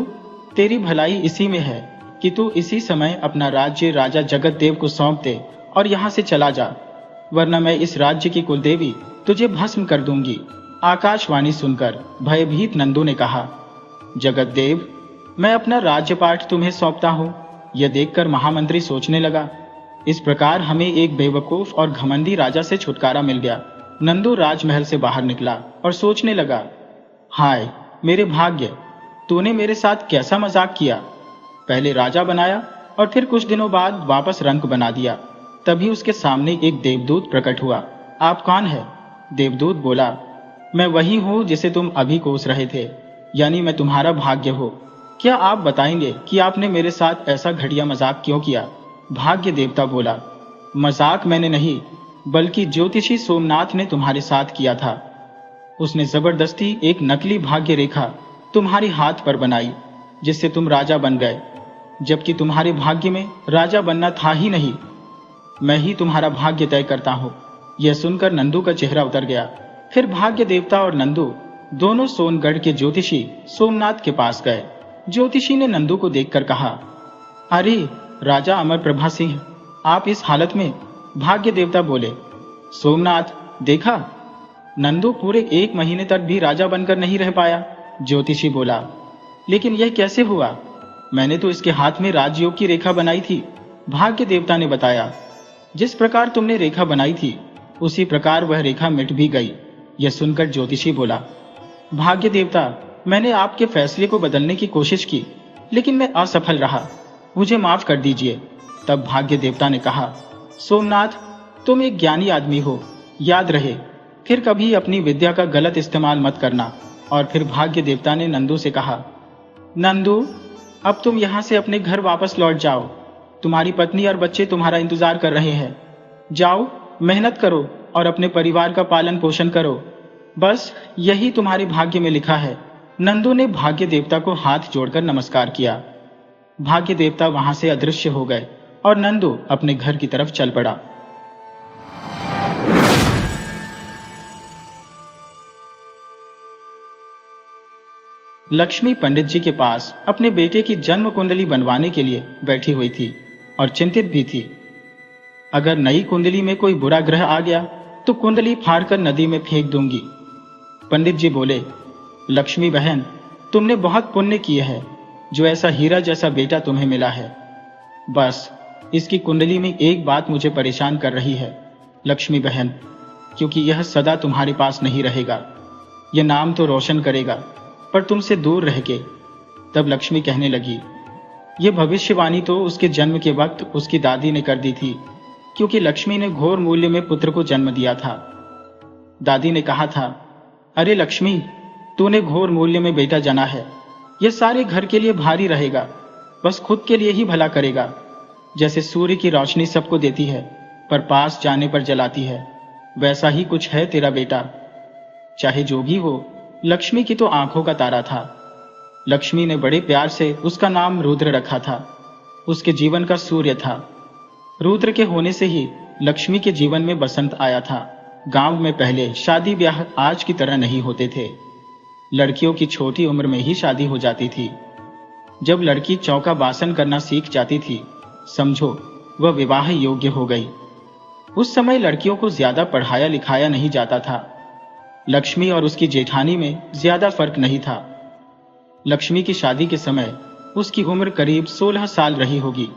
तेरी भलाई इसी में है कि तू इसी समय अपना राज्य राजा जगतदेव को सौंप दे और यहाँ से चला जा, वरना मैं इस राज्य की कुलदेवी तुझे भस्म कर दूंगी। आकाशवाणी सुनकर भयभीत नंदू ने कहा, जगतदेव, मैं अपना राज्यपाठ तुम्हें सौंपता हूँ। यह देखकर महामंत्री सोचने लगा, इस प्रकार हमें एक बेवकूफ और घमंडी राजा से छुटकारा मिल गया। नंदू राजमहल से बाहर निकला और सोचने लगा, हाय मेरे भाग्य, तूने मेरे साथ कैसा मजाक किया। पहले राजा बनाया और फिर कुछ दिनों बाद वापस रंक बना दिया। तभी उसके सामने एक देवदूत प्रकट हुआ। आप कौन है? देवदूत बोला, मैं वही हूँ जिसे तुम अभी कोस रहे थे, यानी मैं तुम्हारा भाग्य हो। क्या आप बताएंगे कि आपने मेरे साथ ऐसा घटिया मजाक क्यों किया? भाग्य देवता बोला, मजाक मैंने नहीं, बल्कि ज्योतिषी सोमनाथ ने तुम्हारे साथ किया था। उसने जबरदस्ती एक नकली भाग्य रेखा तुम्हारे हाथ पर बनाई, जिससे तुम राजा बन गए, जबकि तुम्हारे भाग्य में राजा बनना था ही नहीं। मैं ही तुम्हारा भाग्य तय करता हूँ। यह सुनकर नंदू का चेहरा उतर गया। फिर भाग्य देवता और नंदू दोनों सोनगढ़ के ज्योतिषी सोमनाथ के पास गए। ज्योतिषी ने नंदू को देखकर कहा, अरे राजा अमर प्रभा सिंह, आप इस हालत में? भाग्य देवता बोले, सोमनाथ देखा, नंदू पूरे 1 महीने तक भी राजा बनकर नहीं रह पाया। ज्योतिषी बोला, लेकिन यह कैसे हुआ? मैंने तो इसके हाथ में राजयोग की रेखा बनाई थी। भाग्य देवता ने बताया, जिस प्रकार तुमने रेखा बनाई थी उसी प्रकार वह रेखा मिट भी गई। यह सुनकर ज्योतिषी बोला, भाग्य देवता, मैंने आपके फैसले को बदलने की कोशिश की, लेकिन मैं असफल रहा, मुझे माफ कर दीजिए। तब भाग्य देवता ने कहा, सोमनाथ तुम एक ज्ञानी आदमी हो, याद रहे, फिर कभी अपनी विद्या का गलत इस्तेमाल मत करना। और फिर भाग्य देवता ने नंदू से कहा, नंदू अब तुम यहाँ से अपने घर वापस लौट जाओ, तुम्हारी पत्नी और बच्चे तुम्हारा इंतजार कर रहे हैं। जाओ, मेहनत करो और अपने परिवार का पालन पोषण करो, बस यही तुम्हारे भाग्य में लिखा है। नंदू ने भाग्य देवता को हाथ जोड़कर नमस्कार किया। भाग्य देवता वहां से अदृश्य हो गए और नंदू अपने घर की तरफ चल पड़ा। लक्ष्मी पंडित जी के पास अपने बेटे की जन्म कुंडली बनवाने के लिए बैठी हुई थी और चिंतित भी थी। अगर नई कुंडली में कोई बुरा ग्रह आ गया तो कुंडली फाड़कर नदी में फेंक दूंगी। पंडित जी बोले, लक्ष्मी बहन, तुमने बहुत पुण्य किए हैं जो ऐसा हीरा जैसा बेटा तुम्हें मिला है। बस इसकी कुंडली में एक बात मुझे परेशान कर रही है लक्ष्मी बहन, क्योंकि यह सदा तुम्हारे पास नहीं रहेगा। यह नाम तो रोशन करेगा पर तुमसे दूर रह के। तब लक्ष्मी कहने लगी, यह भविष्यवाणी तो उसके जन्म के वक्त उसकी दादी ने कर दी थी, क्योंकि लक्ष्मी ने घोर मूल्य में पुत्र को जन्म दिया था। दादी ने कहा था, अरे लक्ष्मी, तूने घोर मूल्य में बेटा जना है, यह सारे घर के लिए भारी रहेगा, बस खुद के लिए ही भला करेगा। जैसे सूर्य की रोशनी सबको देती है पर पास जाने पर जलाती है, वैसा ही कुछ है तेरा बेटा। चाहे जो भी हो, लक्ष्मी की तो आंखों का तारा था। लक्ष्मी ने बड़े प्यार से उसका नाम रुद्र रखा था, उसके जीवन का सूर्य था। रुद्र के होने से ही लक्ष्मी के जीवन में बसंत आया था। गांव में पहले शादी ब्याह आज की तरह नहीं होते थे। लड़कियों की छोटी उम्र में ही शादी हो जाती थी। जब लड़की चौका बासन करना सीख जाती थी, समझो वह विवाह योग्य हो गई। उस समय लड़कियों को ज्यादा पढ़ाया लिखाया नहीं जाता था। लक्ष्मी और उसकी जेठानी में ज्यादा फर्क नहीं था। लक्ष्मी की शादी के समय उसकी उम्र करीब 16 साल रही होगी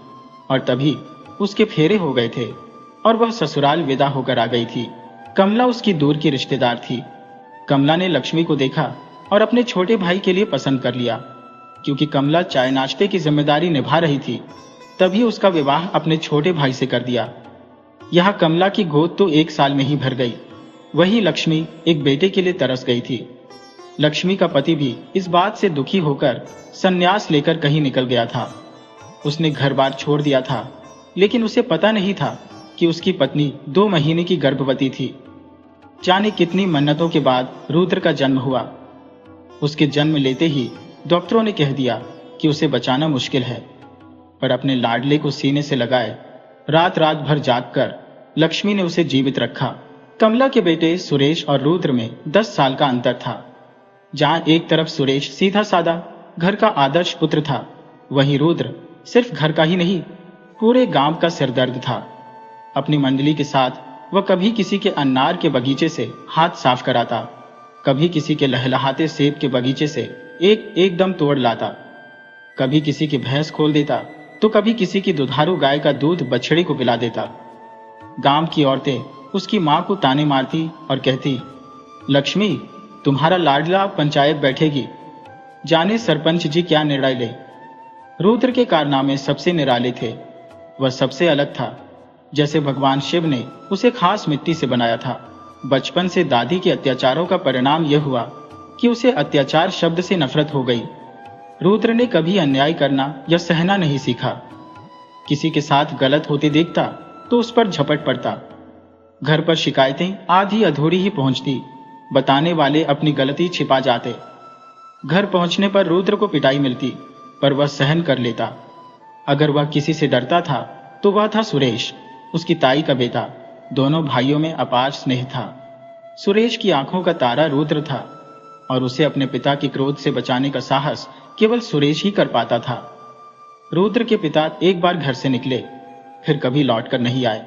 और तभी उसके फेरे हो गए थे और वह ससुराल विदा होकर आ गई थी। कमला उसकी दूर की रिश्तेदार थी। कमला ने लक्ष्मी को देखा और अपने छोटे भाई के लिए पसंद कर लिया। क्योंकि कमला चाय नाश्ते की जिम्मेदारी निभा रही थी, तभी उसका विवाह अपने छोटे भाई से कर दिया। यहाँ कमला की गोद तो 1 साल में ही भर गई। वही लक्ष्मी एक बेटे के लिए तरस गई थी। लक्ष्मी का पति भी इस बात से दुखी होकर संन्यास लेकर कहीं निकल गया था। उसने घर बार छोड़ दिया था, लेकिन उसे पता नहीं था कि उसकी पत्नी 2 महीने की गर्भवती थी। जाने कितनी मन्नतों के बाद रुद्र का जन्म हुआ। उसके जन्म लेते ही डॉक्टरों ने कह दिया कि उसे बचाना मुश्किल है, पर अपने लाडले को सीने से लगाए रात रात भर जागकर लक्ष्मी ने उसे जीवित रखा। कमला के बेटे सुरेश और रुद्र में 10 साल का अंतर था। जहां एक तरफ सुरेश सीधा साधा घर का आदर्श पुत्र था, वहीं रुद्र सिर्फ घर का ही नहीं, पूरे गांव का सिरदर्द था। अपनी मंडली के साथ वह कभी किसी के अनार के बगीचे से हाथ साफ कराता, कभी किसी के लहलहाते सेब के बगीचे से एक एकदम तोड़ लाता, कभी किसी की भैंस खोल देता तो कभी किसी की दुधारू गाय का दूध बछड़े को पिला देता। गांव की औरतें उसकी मां को ताने मारती और कहती, लक्ष्मी, तुम्हारा लाडला पंचायत बैठेगी, जाने सरपंच जी क्या निर्णय ले। रुद्र के कारनामे सबसे निराले थे। वह सबसे अलग था, जैसे भगवान शिव ने उसे खास मिट्टी से बनाया था। बचपन से दादी के अत्याचारों का परिणाम यह हुआ कि उसे अत्याचार शब्द से नफरत हो गई। रुद्र ने कभी अन्याय करना या सहना नहीं सीखा। किसी के साथ गलत होते देखता तो उस पर झपट पड़ता। घर पर शिकायतें आधी अधूरी ही पहुंचती, बताने वाले अपनी गलती छिपा जाते। घर पहुंचने पर रुद्र को पिटाई मिलती, पर वह सहन कर लेता। अगर वह किसी से डरता था तो वह था सुरेश, उसकी ताई का बेटा। दोनों भाइयों में अपार स्नेह था। सुरेश की आंखों का तारा रुद्र था और उसे अपने पिता के क्रोध से बचाने का साहस केवल सुरेश ही कर पाता था। रुद्र के पिता एक बार घर से निकले, फिर कभी लौटकर नहीं आए।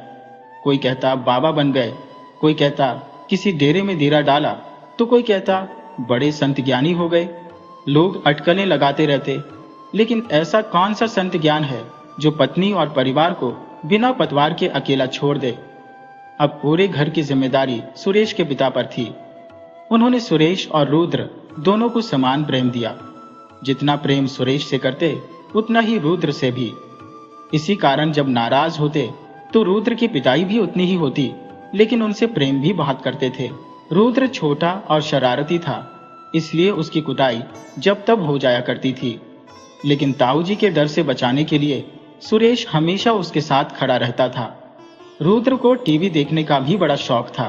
कोई कहता बाबा बन गए, कोई कहता किसी डेरे में डेरा डाला, तो कोई कहता बड़े संत ज्ञानी हो गए। लोग अटकलें लगाते रहते, लेकिन ऐसा कौन सा संत ज्ञान है जो पत्नी और परिवार को बिना पतवार के अकेला छोड़ दे। अब पूरे घर की जिम्मेदारी सुरेश के पिता पर थी। उन्होंने सुरेश और रुद्र दोनों को समान प्रेम दिया। जितना प्रेम सुरेश से करते, उतना ही रुद्र से भी। इसी कारण जब नाराज होते तो रुद्र की पिटाई भी उतनी ही होती, लेकिन उनसे प्रेम भी बहुत करते थे। रुद्र छोटा और शरारती था, इसलिए उसकी कुटाई जब तब हो जाया करती थी। लेकिन ताऊ जी के डर से बचाने के लिए सुरेश हमेशा उसके साथ खड़ा रहता था। रुद्र को टीवी देखने का भी बड़ा शौक था।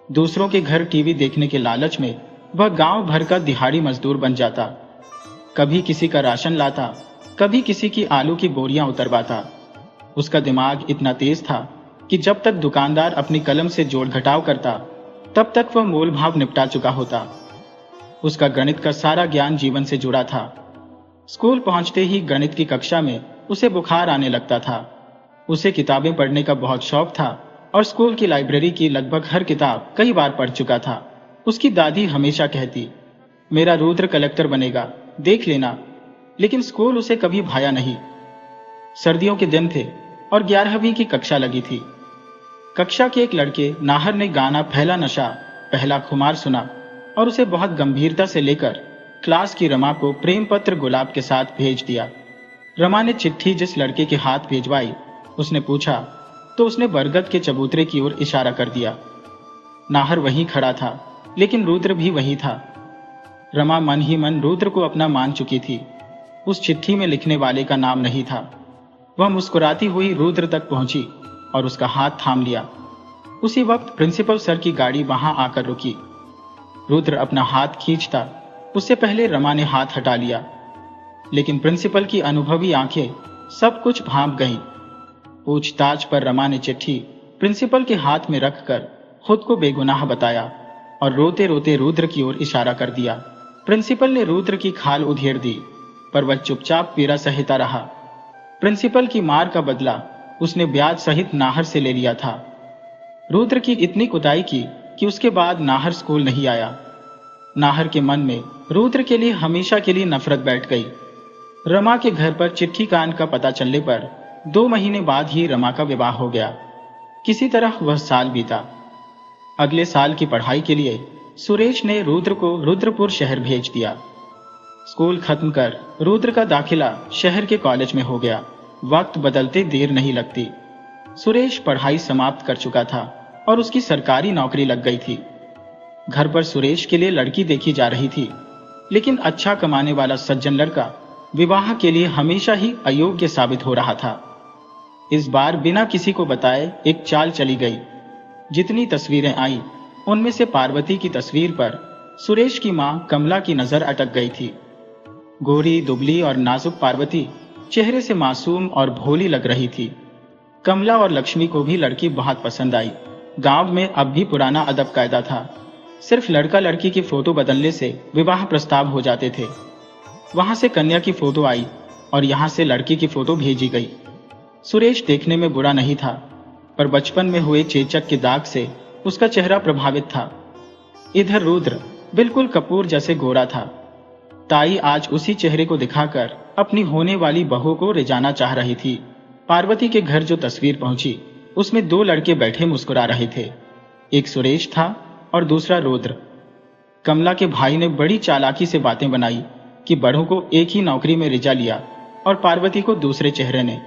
दूसरों के घर टीवी देखने के लालच में वह गांव भर का दिहाड़ी मजदूर बन जाता। कभी किसी का राशन लाता, कभी किसी की आलू की बोरियां उतरवाता। उसका दिमाग इतना तेज था कि जब तक दुकानदार अपनी कलम से जोड़ घटाव करता, तब तक वह मोल भाव निपटा चुका होता। उसका गणित का सारा ज्ञान जीवन से जुड़ा था। स्कूल पहुंचते ही गणित की कक्षा में उसे बुखार आने लगता था। उसे किताबें पढ़ने का बहुत शौक था और स्कूल की लाइब्रेरी की लगभग हर किताब कई बार पढ़ चुका था। उसकी दादी हमेशा कहती, मेरा रुद्र कलेक्टर बनेगा, देख लेना। लेकिन स्कूल उसे कभी भाया नहीं। सर्दियों के दिन थे और 11वीं की कक्षा लगी थी। कक्षा के एक लड़के नाहर ने गाना पहला नशा पहला खुमार सुना और उसे बहुत गंभीरता से लेकर क्लास की रमा को प्रेम पत्र गुलाब के साथ भेज दिया। रमा ने चिट्ठी जिस लड़के के हाथ भेजवाई, उसने पूछा तो उसने बरगद के चबूतरे की ओर इशारा कर दिया। नाहर वहीं खड़ा था, लेकिन रुद्र भी वहीं था। रमा मन ही मन रुद्र को अपना मान चुकी थी। उस चिट्ठी में लिखने वाले का नाम नहीं था। वह मुस्कुराती हुई रुद्र तक पहुंची और उसका हाथ थाम लिया। उसी वक्त प्रिंसिपल सर की गाड़ी वहां आकर रुकी। रुद्र अपना हाथ खींचता, उससे पहले रमा ने हाथ हटा लिया, लेकिन प्रिंसिपल की अनुभवी आंखें सब कुछ भांप गईं। पूछताछ पर रमा ने चिट्ठी प्रिंसिपल के हाथ में रखकर खुद को बेगुनाह बताया और रोते रोते रुद्र की ओर इशारा कर दिया। प्रिंसिपल ने रुद्र की खाल उधेड़ दी, पर वह चुपचाप पीड़ा सहता रहा। प्रिंसिपल की मार का बदला उसने ब्याज सहित नाहर से ले लिया था। रुद्र की इतनी कुटाई की कि उसके बाद नाहर स्कूल नहीं आया। नाहर के मन में रुद्र के लिए हमेशा के लिए नफरत बैठ गई। रमा के घर पर चिट्ठी कांड का पता चलने पर 2 महीने बाद ही रमा का विवाह हो गया। किसी तरह वह साल बीता। अगले साल की पढ़ाई के लिए सुरेश ने रुद्र को रुद्रपुर शहर भेज दिया। स्कूल खत्म कर रुद्र का दाखिला शहर के कॉलेज में हो गया। वक्त बदलते देर नहीं लगती। सुरेश पढ़ाई समाप्त कर चुका था और उसकी सरकारी नौकरी लग गई थी। घर पर सुरेश के लिए लड़की देखी जा रही थी, लेकिन अच्छा कमाने वाला सज्जन लड़का विवाह के लिए हमेशा ही अयोग्य साबित हो रहा था। इस बार बिना किसी को बताए एक चाल चली गई। जितनी तस्वीरें आई, उनमें से पार्वती की तस्वीर पर सुरेश की मां कमला की नजर अटक गई थी। गोरी दुबली और नाजुक पार्वती चेहरे से मासूम और भोली लग रही थी। कमला और लक्ष्मी को भी लड़की बहुत पसंद आई। गांव में अब भी पुराना अदब कायदा था। सिर्फ लड़का लड़की की फोटो बदलने से विवाह प्रस्ताव हो जाते थे। वहां से कन्या की फोटो आई और यहां से लड़की की फोटो भेजी गई। सुरेश देखने में बुरा नहीं था, पर बचपन में हुए चेचक के दाग से उसका चेहरा प्रभावित था। इधर रुद्र बिल्कुल कपूर जैसे गोरा था। ताई आज उसी चेहरे को दिखाकर अपनी होने वाली बहू को रिझाना चाह रही थी। पार्वती के घर जो तस्वीर पहुंची उसमें दो लड़के बैठे मुस्कुरा रहे थे। एक सुरेश था और दूसरा रुद्र। कमला के भाई ने बड़ी चालाकी से बातें बनाई कि बड़ों को एक ही नौकरी में रिझा लिया और पार्वती को दूसरे चेहरे ने।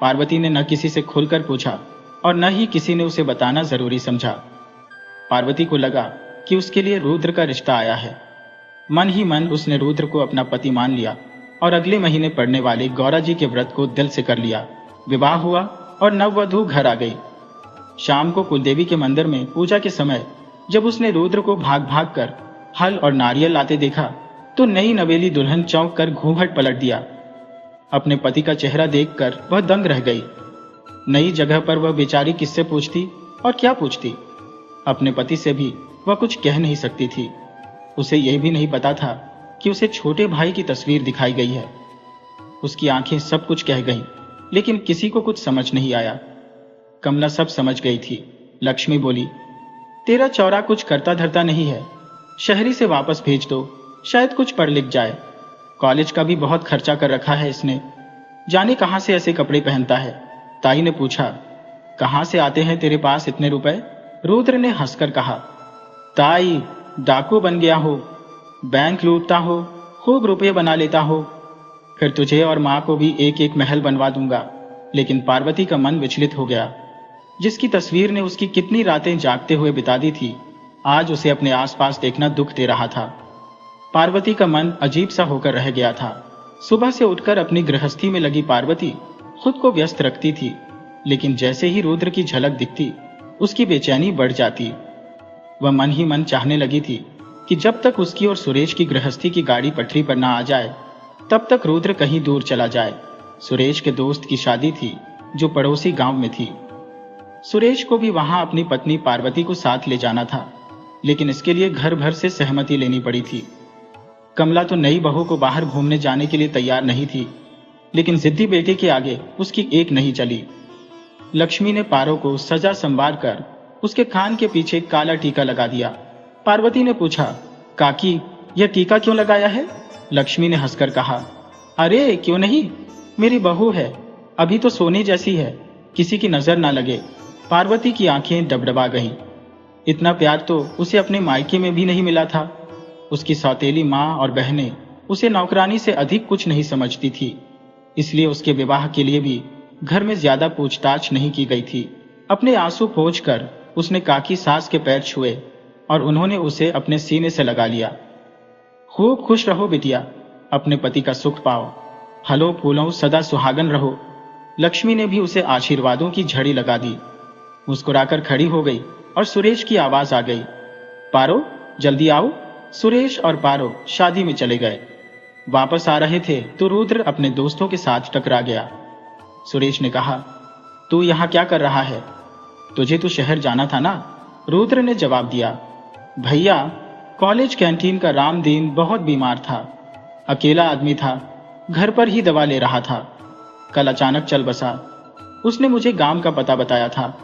पार्वती ने न किसी से खुलकर पूछा और न ही किसी ने उसे बताना जरूरी समझा। पार्वती को लगा कि उसके लिए रुद्र का रिश्ता आया है। मन ही मन उसने रुद्र को अपना पति मान लिया और अगले महीने पड़ने वाले गौरा जी के व्रत को दिल से कर लिया। विवाह हुआ और नववधू घर आ गई। शाम को कुलदेवी के मंदिर में पूजा के समय जब उसने रुद्र को भाग भाग कर हल और नारियल लाते देखा तो नई नवेली दुल्हन चौंक कर घूंघट पलट दिया। अपने पति का चेहरा देखकर वह दंग रह गई। नई जगह पर वह बेचारी किससे पूछती और क्या पूछती। अपने पति से भी वह कुछ कह नहीं सकती थी। उसे यह भी नहीं पता था कि उसे छोटे भाई की तस्वीर दिखाई गई है। उसकी आंखें सब कुछ कह गईं, लेकिन किसी को कुछ समझ नहीं आया। कमला सब समझ गई थी। लक्ष्मी बोली, तेरा चौरा कुछ करता धरता नहीं है, शहरी से वापस भेज दो, शायद कुछ पढ़ लिख जाए। कॉलेज का भी बहुत खर्चा कर रखा है इसने, जाने कहां से ऐसे कपड़े पहनता है। ताई ने पूछा, कहां से आते हैं तेरे पास इतने रुपए? रुद्र ने हंसकर कहा, ताई डाकू बन गया हो, बैंक लूटता हो, खूब रुपये बना लेता हो, फिर तुझे और मां को भी एक एक महल बनवा दूंगा। लेकिन पार्वती का मन विचलित हो गया। जिसकी तस्वीर ने उसकी कितनी रातें जागते हुए बिता दी थी, आज उसे अपने आसपास देखना दुख दे रहा था। पार्वती का मन अजीब सा होकर रह गया था। सुबह से उठकर अपनी गृहस्थी में लगी पार्वती खुद को व्यस्त रखती थी, लेकिन जैसे ही रुद्र की झलक दिखती उसकी बेचैनी बढ़ जाती। वह मन ही मन चाहने लगी थी कि जब तक उसकी और सुरेश की गृहस्थी की गाड़ी पटरी पर ना आ जाए तब तक रुद्र कहीं दूर चला जाए। सुरेश के दोस्त की शादी थी जो पड़ोसी गांव में थी। सुरेश को भी वहां अपनी पत्नी पार्वती को साथ ले जाना था, लेकिन इसके लिए घर भर से सहमति लेनी पड़ी थी। कमला तो नई बहू को बाहर घूमने जाने के लिए तैयार नहीं थी, लेकिन जिद्दी बेटे के आगे उसकी एक नहीं चली। लक्ष्मी ने पारो को सजा संवार कर उसके कान के पीछे काला टीका लगा दिया। पार्वती ने पूछा, काकी यह टीका क्यों लगाया है? लक्ष्मी ने हंसकर कहा, अरे क्यों नहीं, मेरी बहू है, अभी तो सोने जैसी है, किसी की नजर ना लगे। पार्वती की आंखें डबडबा गईं। इतना प्यार तो उसे अपने मायके में भी नहीं मिला था। उसकी सौतेली माँ और बहनें उसे नौकरानी से अधिक कुछ नहीं समझती थी, इसलिए उसके विवाह के लिए भी घर में ज्यादा पूछताछ नहीं की गई थी। अपने आंसू पोंछकर उसने काकी सास के पैर छुए और उन्होंने उसे अपने सीने से लगा लिया। खूब खुश रहो बिटिया, अपने पति का सुख पाओ, फलों फूलों सदा सुहागन रहो। लक्ष्मी ने भी उसे आशीर्वादों की झड़ी लगा दी। मुस्कुराकर खड़ी हो गई और सुरेश की आवाज आ गई, पारो जल्दी आओ। सुरेश और पारो शादी में चले गए। वापस आ रहे थे तो रुद्र अपने दोस्तों के साथ टकरा गया। सुरेश ने कहा, तू यहाँ क्या कर रहा है? तुझे तो शहर जाना था ना? रुद्र ने जवाब दिया, भैया कॉलेज कैंटीन का रामदीन बहुत बीमार था, अकेला आदमी था, घर पर ही दवा ले रहा था, कल अचानक चल बसा। उसने मुझे गांव का पता बताया था,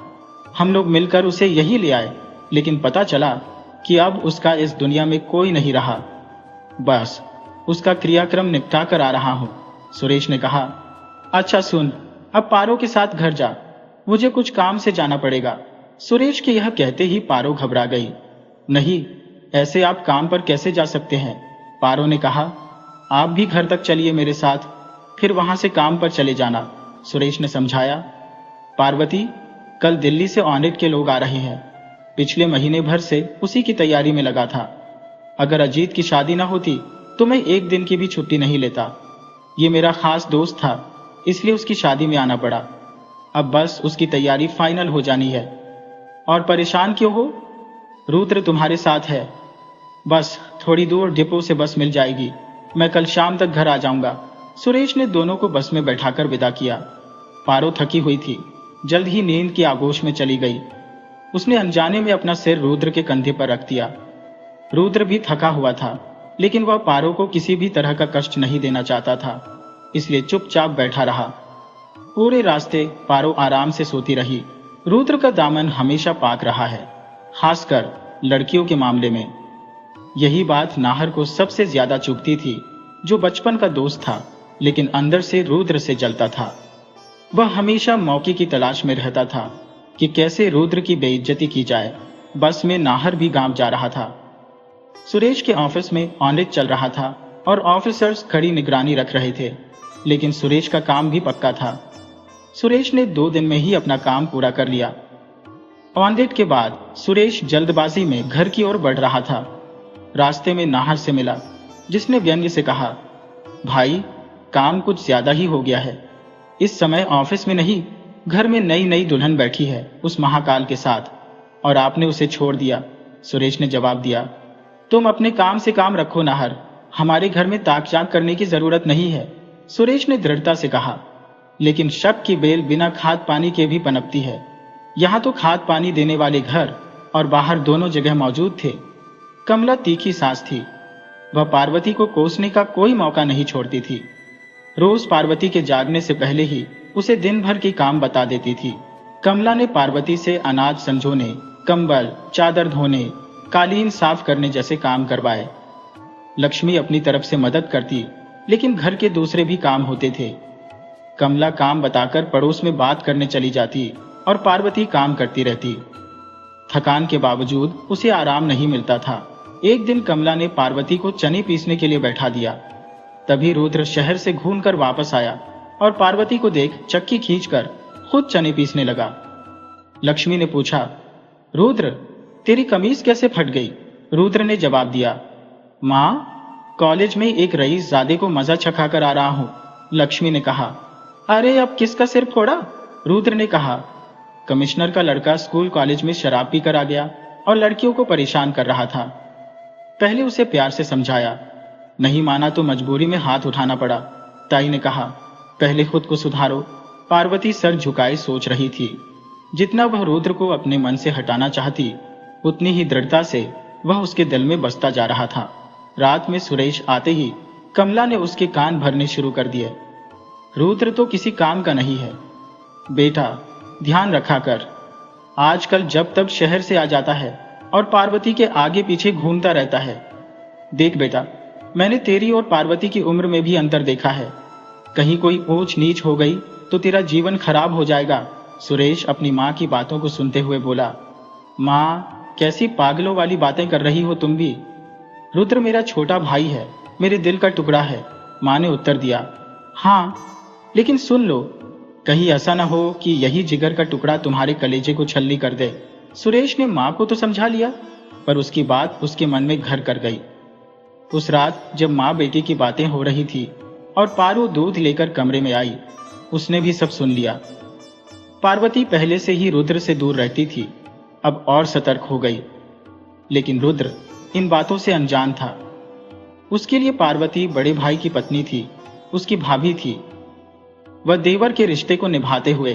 हम लोग मिलकर उसे यहीं ले आए, लेकिन पता चला कि अब उसका इस दुनिया में कोई नहीं रहा। बस उसका क्रियाक्रम निपटा कर आ रहा हूं। सुरेश ने कहा, अच्छा सुन, अब पारो के साथ घर जा, मुझे कुछ काम से जाना पड़ेगा। सुरेश के यह कहते ही पारो घबरा गई। नहीं, ऐसे आप काम पर कैसे जा सकते हैं? पारो ने कहा, आप भी घर तक चलिए मेरे साथ, फिर वहां से काम पर चले जाना। सुरेश ने समझाया, पार्वती कल दिल्ली से ऑडिट के लोग आ रहे हैं, पिछले महीने भर से उसी की तैयारी में लगा था। अगर अजीत की शादी ना होती तो मैं एक दिन की भी छुट्टी नहीं लेता। ये मेरा खास दोस्त था, इसलिए उसकी शादी में आना पड़ा। अब बस उसकी तैयारी फाइनल हो जानी है। और परेशान क्यों हो? रुद्र तुम्हारे साथ है, बस थोड़ी दूर डिपो से बस मिल जाएगी, मैं कल शाम तक घर आ जाऊंगा। सुरेश ने दोनों को बस में बैठाकर विदा किया। पारो थकी हुई थी, जल्द ही नींद की आगोश में चली गई। उसने अनजाने में अपना सिर रुद्र के कंधे पर रख दिया। रुद्र भी थका हुआ था, लेकिन वह पारो को किसी भी तरह का कष्ट नहीं देना चाहता था, इसलिए चुपचाप बैठा रहा। पूरे रास्ते पारो आराम से सोती रही। रुद्र का दामन हमेशा पाक रहा है, खासकर लड़कियों के मामले में। यही बात नाहर को सबसे ज्यादा चुभती थी, जो बचपन का दोस्त था लेकिन अंदर से रुद्र से जलता था। वह हमेशा मौके की तलाश में रहता था कि कैसे रुद्र की बेइज्जती की जाए। बस में नाहर भी गांव जा रहा था। सुरेश के ऑफिस में ऑडिट चल रहा था और ऑफिसर्स कड़ी निगरानी रख रहे थे, लेकिन सुरेश का काम भी पक्का था। सुरेश ने 2 दिन में ही अपना काम पूरा कर लिया। ऑडिट के बाद सुरेश जल्दबाजी में घर की ओर बढ़ रहा था। रास्ते में नाहर से मिला, जिसने व्यंग्य से कहा, भाई काम कुछ ज्यादा ही हो गया है। इस समय ऑफिस में नहीं, घर में नई नई दुल्हन बैठी है उस महाकाल के साथ, और आपने उसे छोड़ दिया। सुरेश ने जवाब दिया, तुम अपने काम से काम रखो नाहर, हमारे घर में ताक झांक करने की जरूरत नहीं है। सुरेश ने दृढ़ता से कहा, लेकिन शक की बेल बिना खाद पानी के भी पनपती है। यहाँ तो खाद पानी देने वाले घर और बाहर दोनों जगह मौजूद थे। कमला तीखी सांस थी। वह पार्वती को कोसने का कोई मौका नहीं छोड़ती थी। रोज पार्वती के जागने से पहले ही उसे दिन भर की काम बता देती थी। कमला ने पार्वती से अनाज संजोने, कंबल, चादर धोने, कालीन साफ करने जैसे काम करवाए। लक्ष्मी अपनी तरफ से मदद करती, लेकिन घर के दूसरे भी काम होते थे। कमला काम बताकर पड़ोस में बात करने चली जाती और पार्वती काम करती रहती। थकान के बावजूद उसे आराम नहीं मिलता था। एक दिन कमला ने पार्वती को चने पीसने के लिए बैठा दिया। तभी रुद्र शहर से घूमकर वापस आया और पार्वती को देख चक्की खींचकर खुद चने पीसने लगा। लक्ष्मी ने पूछा, रुद्र तेरी कमीज कैसे फट गई? रुद्र ने जवाब दिया, माँ कॉलेज में एक रईस ज़ादे को मजा चखा कर आ रहा हूं। लक्ष्मी ने कहा, अरे अब किसका सिर फोड़ा? रुद्र ने कहा, कमिश्नर का लड़का स्कूल कॉलेज में शराब पीकर आ गया और लड़कियों को परेशान कर रहा था। पहले उसे प्यार से समझाया, नहीं माना तो मजबूरी में हाथ उठाना पड़ा। ताई ने कहा, पहले खुद को सुधारो। पार्वती सर झुकाए सोच रही थी। जितना वह रुद्र को अपने मन से हटाना चाहती, उतनी ही दृढ़ता से वह उसके दिल में बसता जा रहा था। रात में सुरेश आते ही कमला ने उसके कान भरने शुरू कर दिए। रुद्र तो किसी काम का नहीं है। बेटा ध्यान रखा कर, आजकल जब तब शहर से आ जाता है और पार्वती के आगे पीछे घूमता रहता है। देख बेटा, मैंने तेरी और पार्वती की उम्र में भी अंतर देखा है। कहीं कोई ऊंच नीच हो गई तो तेरा जीवन खराब हो जाएगा। सुरेश अपनी माँ की बातों को सुनते हुए बोला, माँ कैसी पागलों वाली बातें कर रही हो तुम भी? रुद्र मेरा छोटा भाई है, मेरे दिल का टुकड़ा है। माँ ने उत्तर दिया, हाँ लेकिन सुन लो, कहीं ऐसा ना हो कि यही जिगर का टुकड़ा तुम्हारे कलेजे को छलनी कर दे। सुरेश ने माँ को तो समझा लिया, पर उसकी बात उसके मन में घर कर गई। उस रात जब माँ बेटी की बातें हो रही थी और पारू दूध लेकर कमरे में आई, उसने भी सब सुन लिया। पार्वती पहले से ही रुद्र से दूर रहती थी, अब और सतर्क हो गई। लेकिन रुद्र इन बातों से अनजान था। उसके लिए पार्वती बड़े भाई की पत्नी थी, उसकी भाभी थी। वह देवर के रिश्ते को निभाते हुए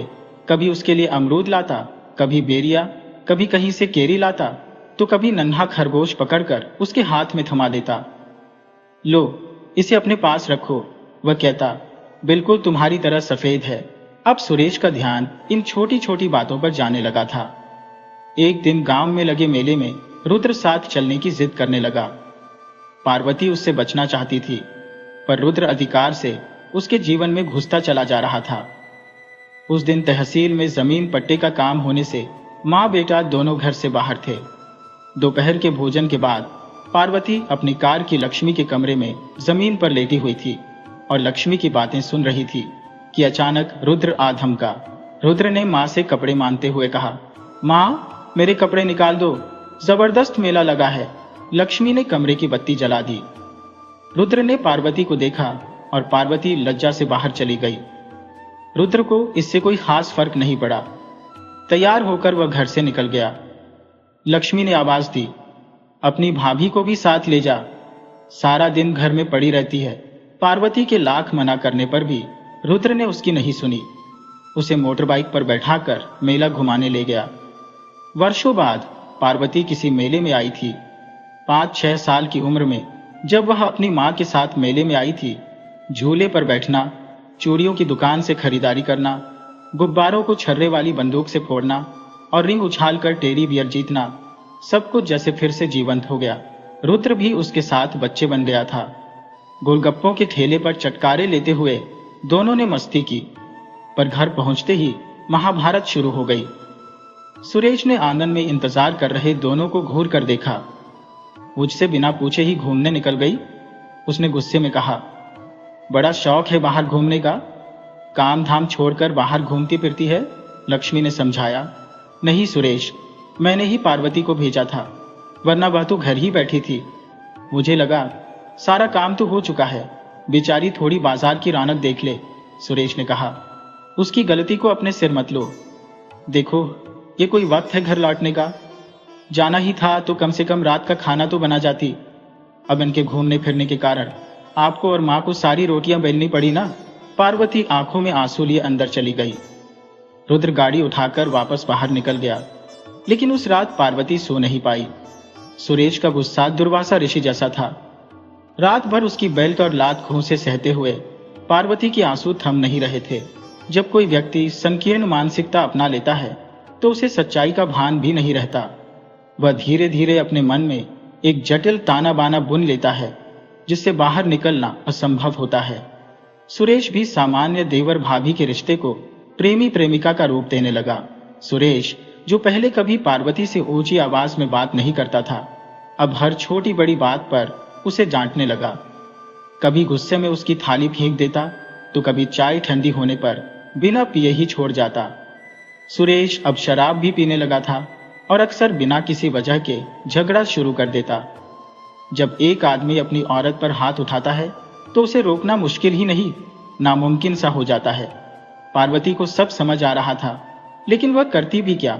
कभी उसके लिए अमरूद लाता, कभी बेरिया, कभी कहीं से केरी लाता, तो कभी नन्हा खरगोश पकड़कर उसके हाथ में थमा देता। लो इसे अपने पास रखो, वह कहता, बिल्कुल तुम्हारी तरह सफेद है। अब सुरेश का ध्यान इन छोटी छोटी बातों पर जाने लगा था। एक दिन गांव में लगे मेले में रुद्र साथ चलने की जिद करने लगा। पार्वती उससे बचना चाहती थी, पर रुद्र अधिकार से उसके जीवन में घुसता चला जा रहा था। उस दिन तहसील में जमीन पट्टे का काम होने से माँ बेटा दोनों घर से बाहर थे। दोपहर के भोजन के बाद पार्वती अपनी कार की लक्ष्मी के कमरे में जमीन पर लेटी हुई थी और लक्ष्मी की बातें सुन रही थी कि अचानक रुद्र आ धमका। रुद्र ने माँ से कपड़े मांगते हुए कहा, माँ मेरे कपड़े निकाल दो, जबरदस्त मेला लगा है। लक्ष्मी ने कमरे की बत्ती जला दी। रुद्र ने पार्वती को देखा और पार्वती लज्जा से बाहर चली गई। रुद्र को इससे कोई खास फर्क नहीं पड़ा। तैयार होकर वह घर से निकल गया। लक्ष्मी ने आवाज दी, अपनी भाभी को भी साथ ले जा, सारा दिन घर में पड़ी रहती है। पार्वती के लाख मना करने पर भी रुद्र ने उसकी नहीं सुनी। उसे मोटरबाइक पर बैठाकर मेला घुमाने ले गया। वर्षों बाद पार्वती किसी मेले में आई थी। 5-6 साल की उम्र में जब वह अपनी माँ के साथ मेले में आई थी, झूले पर बैठना, चूड़ियों की दुकान से खरीदारी करना, गुब्बारों को छर्रे वाली बंदूक से फोड़ना और रिंग उछालकर टेडी बियर जीतना, सब कुछ जैसे फिर से जीवंत हो गया। रुद्र भी उसके साथ बच्चे बन गया था। गोलगप्पों के ठेले पर चटकारे लेते हुए दोनों ने मस्ती की। पर घर पहुंचते ही महाभारत शुरू हो गई। सुरेश ने आंगन में इंतजार कर रहे दोनों को घूर कर देखा। मुझसे बिना पूछे ही घूमने निकल गई, उसने गुस्से में कहा। बड़ा शौक है बाहर घूमने का, काम धाम छोड़कर बाहर घूमती फिरती है, लक्ष्मी ने समझाया। नहीं सुरेश, मैंने ही पार्वती को भेजा था, वरना वह तो घर ही बैठी थी। मुझे लगा सारा काम तो हो चुका है, बेचारी थोड़ी बाजार की रौनक देख ले, सुरेश ने कहा। उसकी गलती को अपने सिर मत लो। देखो, ये कोई वक्त है घर लौटने का? जाना ही था तो कम से कम रात का खाना तो बना जाती। अब इनके घूमने फिरने के कारण आपको और माँ को सारी रोटियां बेलनी पड़ी ना। पार्वती आंखों में आंसू लिए अंदर चली गई। रुद्र गाड़ी उठाकर वापस बाहर निकल गया, लेकिन उस रात पार्वती सो नहीं पाई। सुरेश का गुस्सा दुर्वासा ऋषि जैसा था। रात भर उसकी बेल्ट और लात खून से सहते हुए पार्वती के आंसू थम नहीं रहे थे। जब कोई व्यक्ति संकीर्ण मानसिकता अपना लेता है तो उसे सच्चाई का भान भी नहीं रहता। वह धीरे धीरे अपने मन में एक जटिल ताना बाना बुन लेता है, जिससे बाहर निकलना असंभव होता है। सुरेश भी सामान्य देवर भाभी के रिश्ते को प्रेमी प्रेमिका का रूप देने लगा। सुरेश, जो पहले कभी पार्वती से ऊंची आवाज में बात नहीं करता था, अब हर छोटी बड़ी बात पर उसे डांटने लगा। कभी गुस्से में उसकी थाली फेंक देता तो कभी चाय ठंडी होने पर बिना पिए ही छोड़ जाता। सुरेश अब शराब भी पीने लगा था और अक्सर बिना किसी वजह के झगड़ा शुरू कर देता। जब एक आदमी अपनी औरत पर हाथ उठाता है तो उसे रोकना मुश्किल ही नहीं, नामुमकिन सा हो जाता है। पार्वती को सब समझ आ रहा था, लेकिन वह करती भी क्या?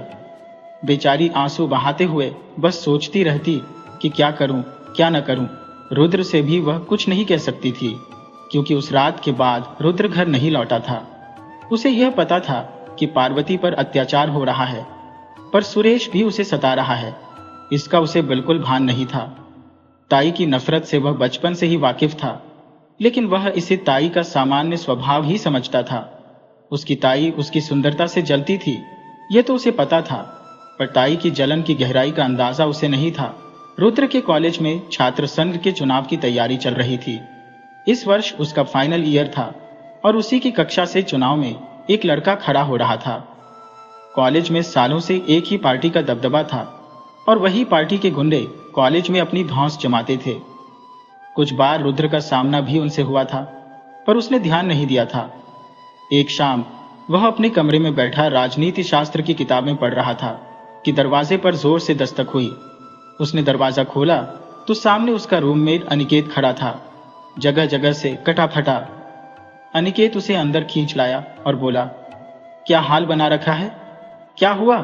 बेचारी आंसू बहाते हुए बस सोचती रहती कि क्या करूं, क्या न करूं। रुद्र से भी वह कुछ नहीं कह सकती थी, क्योंकि उस रात के बाद रुद्र घर नहीं लौटा था। उसे यह पता था कि पार्वती पर अत्याचार हो रहा है, पर सुरेश भी उसे सता रहा है, इसका उसे बिल्कुल भान नहीं था। ताई की नफरत से वह बचपन से ही वाकिफ था, लेकिन वह इसे ताई का सामान्य स्वभाव ही समझता था। उसकी ताई उसकी सुंदरता से जलती थी, यह तो उसे पता था, पर ताई की जलन की गहराई का अंदाजा उसे नहीं था। रुद्र के कॉलेज में छात्र संघ के चुनाव की तैयारी चल रही थी। इस वर्ष उसका फाइनल ईयर था और उसी की कक्षा से चुनाव में एक लड़का खड़ा हो रहा था। कॉलेज में सालों से एक ही पार्टी का दबदबा था और वही पार्टी के गुंडे कॉलेज में अपनी धौंस जमाते थे। कुछ बार रुद्र का सामना भी उनसे हुआ था, पर उसने ध्यान नहीं दिया था। एक शाम वह अपने कमरे में बैठा राजनीति शास्त्र की किताबें पढ़ रहा था कि दरवाजे पर जोर से दस्तक हुई। उसने दरवाजा खोला तो सामने उसका रूममेट अनिकेत खड़ा था, जगह जगह से कटा फटा। अनिकेत उसे अंदर खींच लाया और बोला, क्या हाल बना रखा है? क्या हुआ?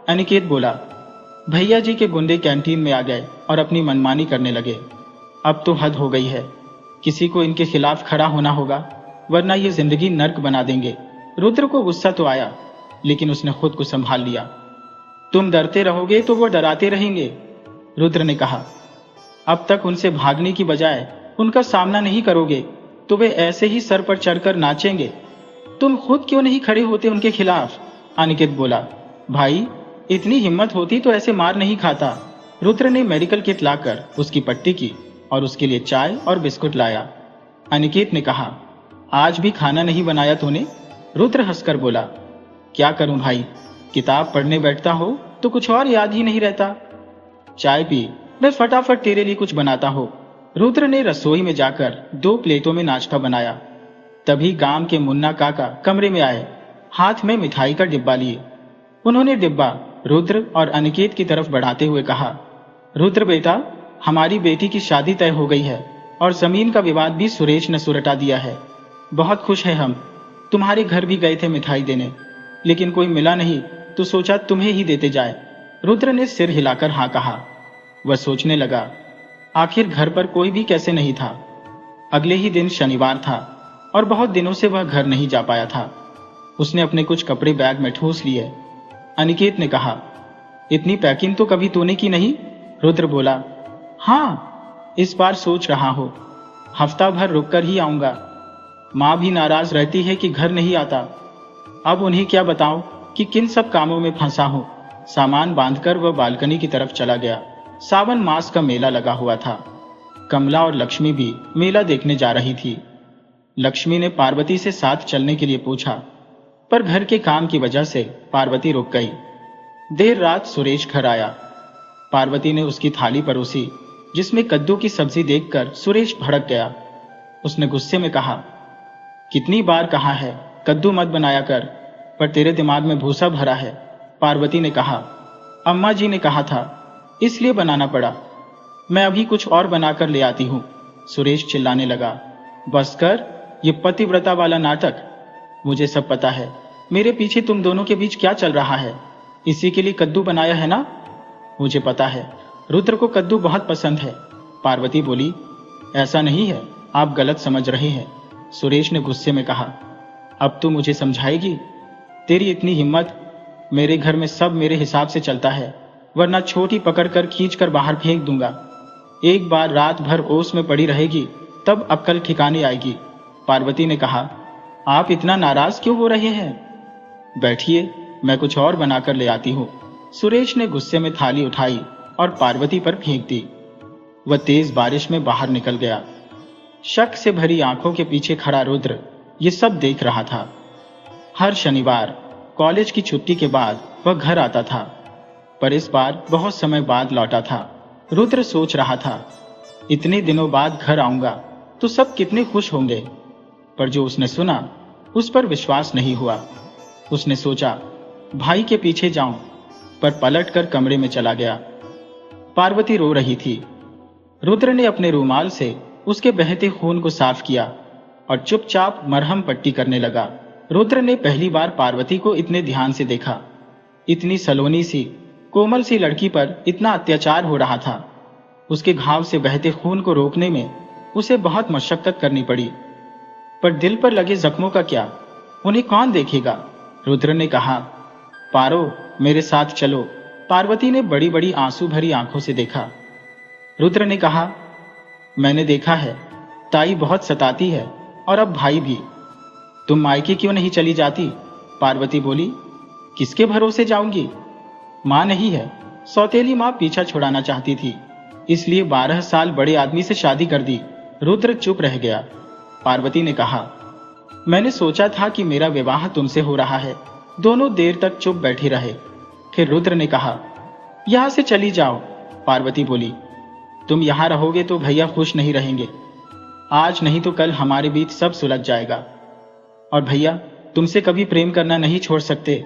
अनिकेत बोला, भैया जी के गुंडे कैंटीन में आ गए और अपनी मनमानी करने लगे। अब तो हद हो गई है, किसी को इनके खिलाफ खड़ा होना होगा, वरना ये जिंदगी नर्क बना देंगे। रुद्र को गुस्सा तो आया, लेकिन उसने खुद को संभाल लिया। तुम डरते रहोगे तो वो डराते रहेंगे, रुद्र ने कहा। अब तक उनसे भागने की बजाय उनका सामना नहीं करोगे तो वे ऐसे ही सर पर चढ़कर नाचेंगे। तुम खुद क्यों नहीं खड़े होते उनके खिलाफ? अनिकेत बोला, भाई इतनी हिम्मत होती तो ऐसे मार नहीं खाता। रुद्र ने मेडिकल किट लाकर उसकी पट्टी की और उसके लिए चाय और बिस्कुट लाया। अनिकेत ने कहा, आज भी खाना नहीं बनाया तूने? रुद्र हंसकर बोला, क्या करूं भाई, किताब पढ़ने बैठता हो तो कुछ और याद ही नहीं रहता। चाय पी, मैं फटाफट तेरे लिए कुछ बनाता हूं। रुद्र ने रसोई में जाकर 2 प्लेटों में नाश्ता बनाया। तभी गांव के मुन्ना काका कमरे में आए, हाथ में मिठाई का डिब्बा लिए। उन्होंने डिब्बा रुद्र और अनिकेत की तरफ बढ़ाते हुए कहा, रुद्र बेटा, हमारी बेटी की शादी तय हो गई है और जमीन का विवाद भी सुरेश ने सुलटा दिया है। बहुत खुश हैं हम। तुम्हारे घर भी गए थे मिठाई देने, लेकिन कोई मिला नहीं तो सोचा तुम्हें ही देते जाए। रुद्र ने सिर हिलाकर हाँ कहा। वह सोचने लगा, आखिर घर पर कोई भी कैसे नहीं था। अगले ही दिन शनिवार था और बहुत दिनों से वह घर नहीं जा पाया था। उसने अपने कुछ कपड़े बैग में ठूस लिए। अनिकेत ने कहा, इतनी पैकिंग तो कभी तूने की नहीं? रुद्र बोला, हाँ, इस बार सोच रहा हूं, हफ्ता भर रुककर ही आऊंगा। माँ भी नाराज रहती है कि घर नहीं आता। अब उन्हें क्या बताऊं कि किन सब कामों में फंसा हूं। सामान बांधकर वह बालकनी की तरफ चला गया। सावन मास का मेला लगा हुआ था। कमला और लक्ष्मी भी मेला देखने जा रही थी। लक्ष्मी ने पार्वती से साथ चलने के लिए पूछा, पर घर के काम की वजह से पार्वती रुक गई। देर रात सुरेश घर आया। पार्वती ने उसकी थाली परोसी, जिसमें कद्दू की सब्जी देखकर सुरेश भड़क गया। उसने गुस्से में कहा, कितनी बार कहा है कद्दू मत बनाया कर, पर तेरे दिमाग में भूसा भरा है। पार्वती ने कहा, अम्मा जी ने कहा था इसलिए बनाना पड़ा। मैं अभी कुछ और बनाकर ले आती हूं। सुरेश चिल्लाने लगा, बस कर, ये पतिव्रता वाला नाटक। मुझे सब पता है, मेरे पीछे तुम दोनों के बीच क्या चल रहा है। इसी के लिए कद्दू बनाया है ना? मुझे पता है, रुद्र को कद्दू बहुत पसंद है। पार्वती बोली, ऐसा नहीं है, आप गलत समझ रहे हैं। सुरेश ने गुस्से में कहा, अब तू मुझे समझाएगी? तेरी इतनी हिम्मत? मेरे घर में सब मेरे हिसाब से चलता है, वरना छोटी पकड़कर खींचकर बाहर फेंक दूंगा। एक बार रात भर ओस में पड़ी रहेगी, तब अक्ल ठिकाने आएगी। पार्वती ने कहा, आप इतना नाराज क्यों हो रहे हैं? बैठिए, मैं कुछ और बनाकर ले आती हूँ। सुरेश ने गुस्से में थाली उठाई और पार्वती पर फेंक दी। वह तेज बारिश में बाहर निकल गया। शक से भरी आंखों के पीछे खड़ा रुद्र ये सब देख रहा था। हर शनिवार कॉलेज की छुट्टी के बाद वह घर आता था, पर इस बार बहुत समय बाद लौटा था। रुद्र सोच रहा था, इतने दिनों बाद घर आऊंगा तो सब कितने खुश होंगे, पर जो उसने सुना उस पर विश्वास नहीं हुआ। उसने सोचा, भाई के पीछे जाऊं, पर पलटकर कमरे में चला गया। पार्वती रो रही थी। रुद्र ने अपने रूमाल से उसके बहते खून को साफ किया और चुपचाप मरहम पट्टी करने लगा। रुद्र ने पहली बार पार्वती को इतने ध्यान से देखा। इतनी सलोनी सी, कोमल सी लड़की पर इतना अत्याचार हो रहा था। उसके घाव से बहते खून को रोकने में उसे बहुत मशक्कत करनी पड़ी, पर दिल पर लगे जख्मों का क्या, उन्हें कौन देखेगा? रुद्र ने कहा, पारो, मेरे साथ चलो। पार्वती ने बड़ी बड़ी आंसू भरी आंखों से देखा। रुद्र ने कहा, मैंने देखा है, ताई बहुत सताती है और अब भाई भी। तुम मायके क्यों नहीं चली जाती? पार्वती बोली, किसके भरोसे जाऊंगी? मां नहीं है। सौतेली मां पीछा छुड़ाना चाहती थी, इसलिए 12 साल बड़े आदमी से शादी कर दी। रुद्र चुप रह गया। पार्वती ने कहा, मैंने सोचा था कि मेरा विवाह तुमसे हो रहा है। दोनों देर तक चुप बैठे रहे। फिर रुद्र ने कहा, यहां से चली जाओ। पार्वती बोली, तुम यहां रहोगे तो भैया खुश नहीं रहेंगे। आज नहीं तो कल हमारे बीच सब सुलझ जाएगा, और भैया तुमसे कभी प्रेम करना नहीं छोड़ सकते।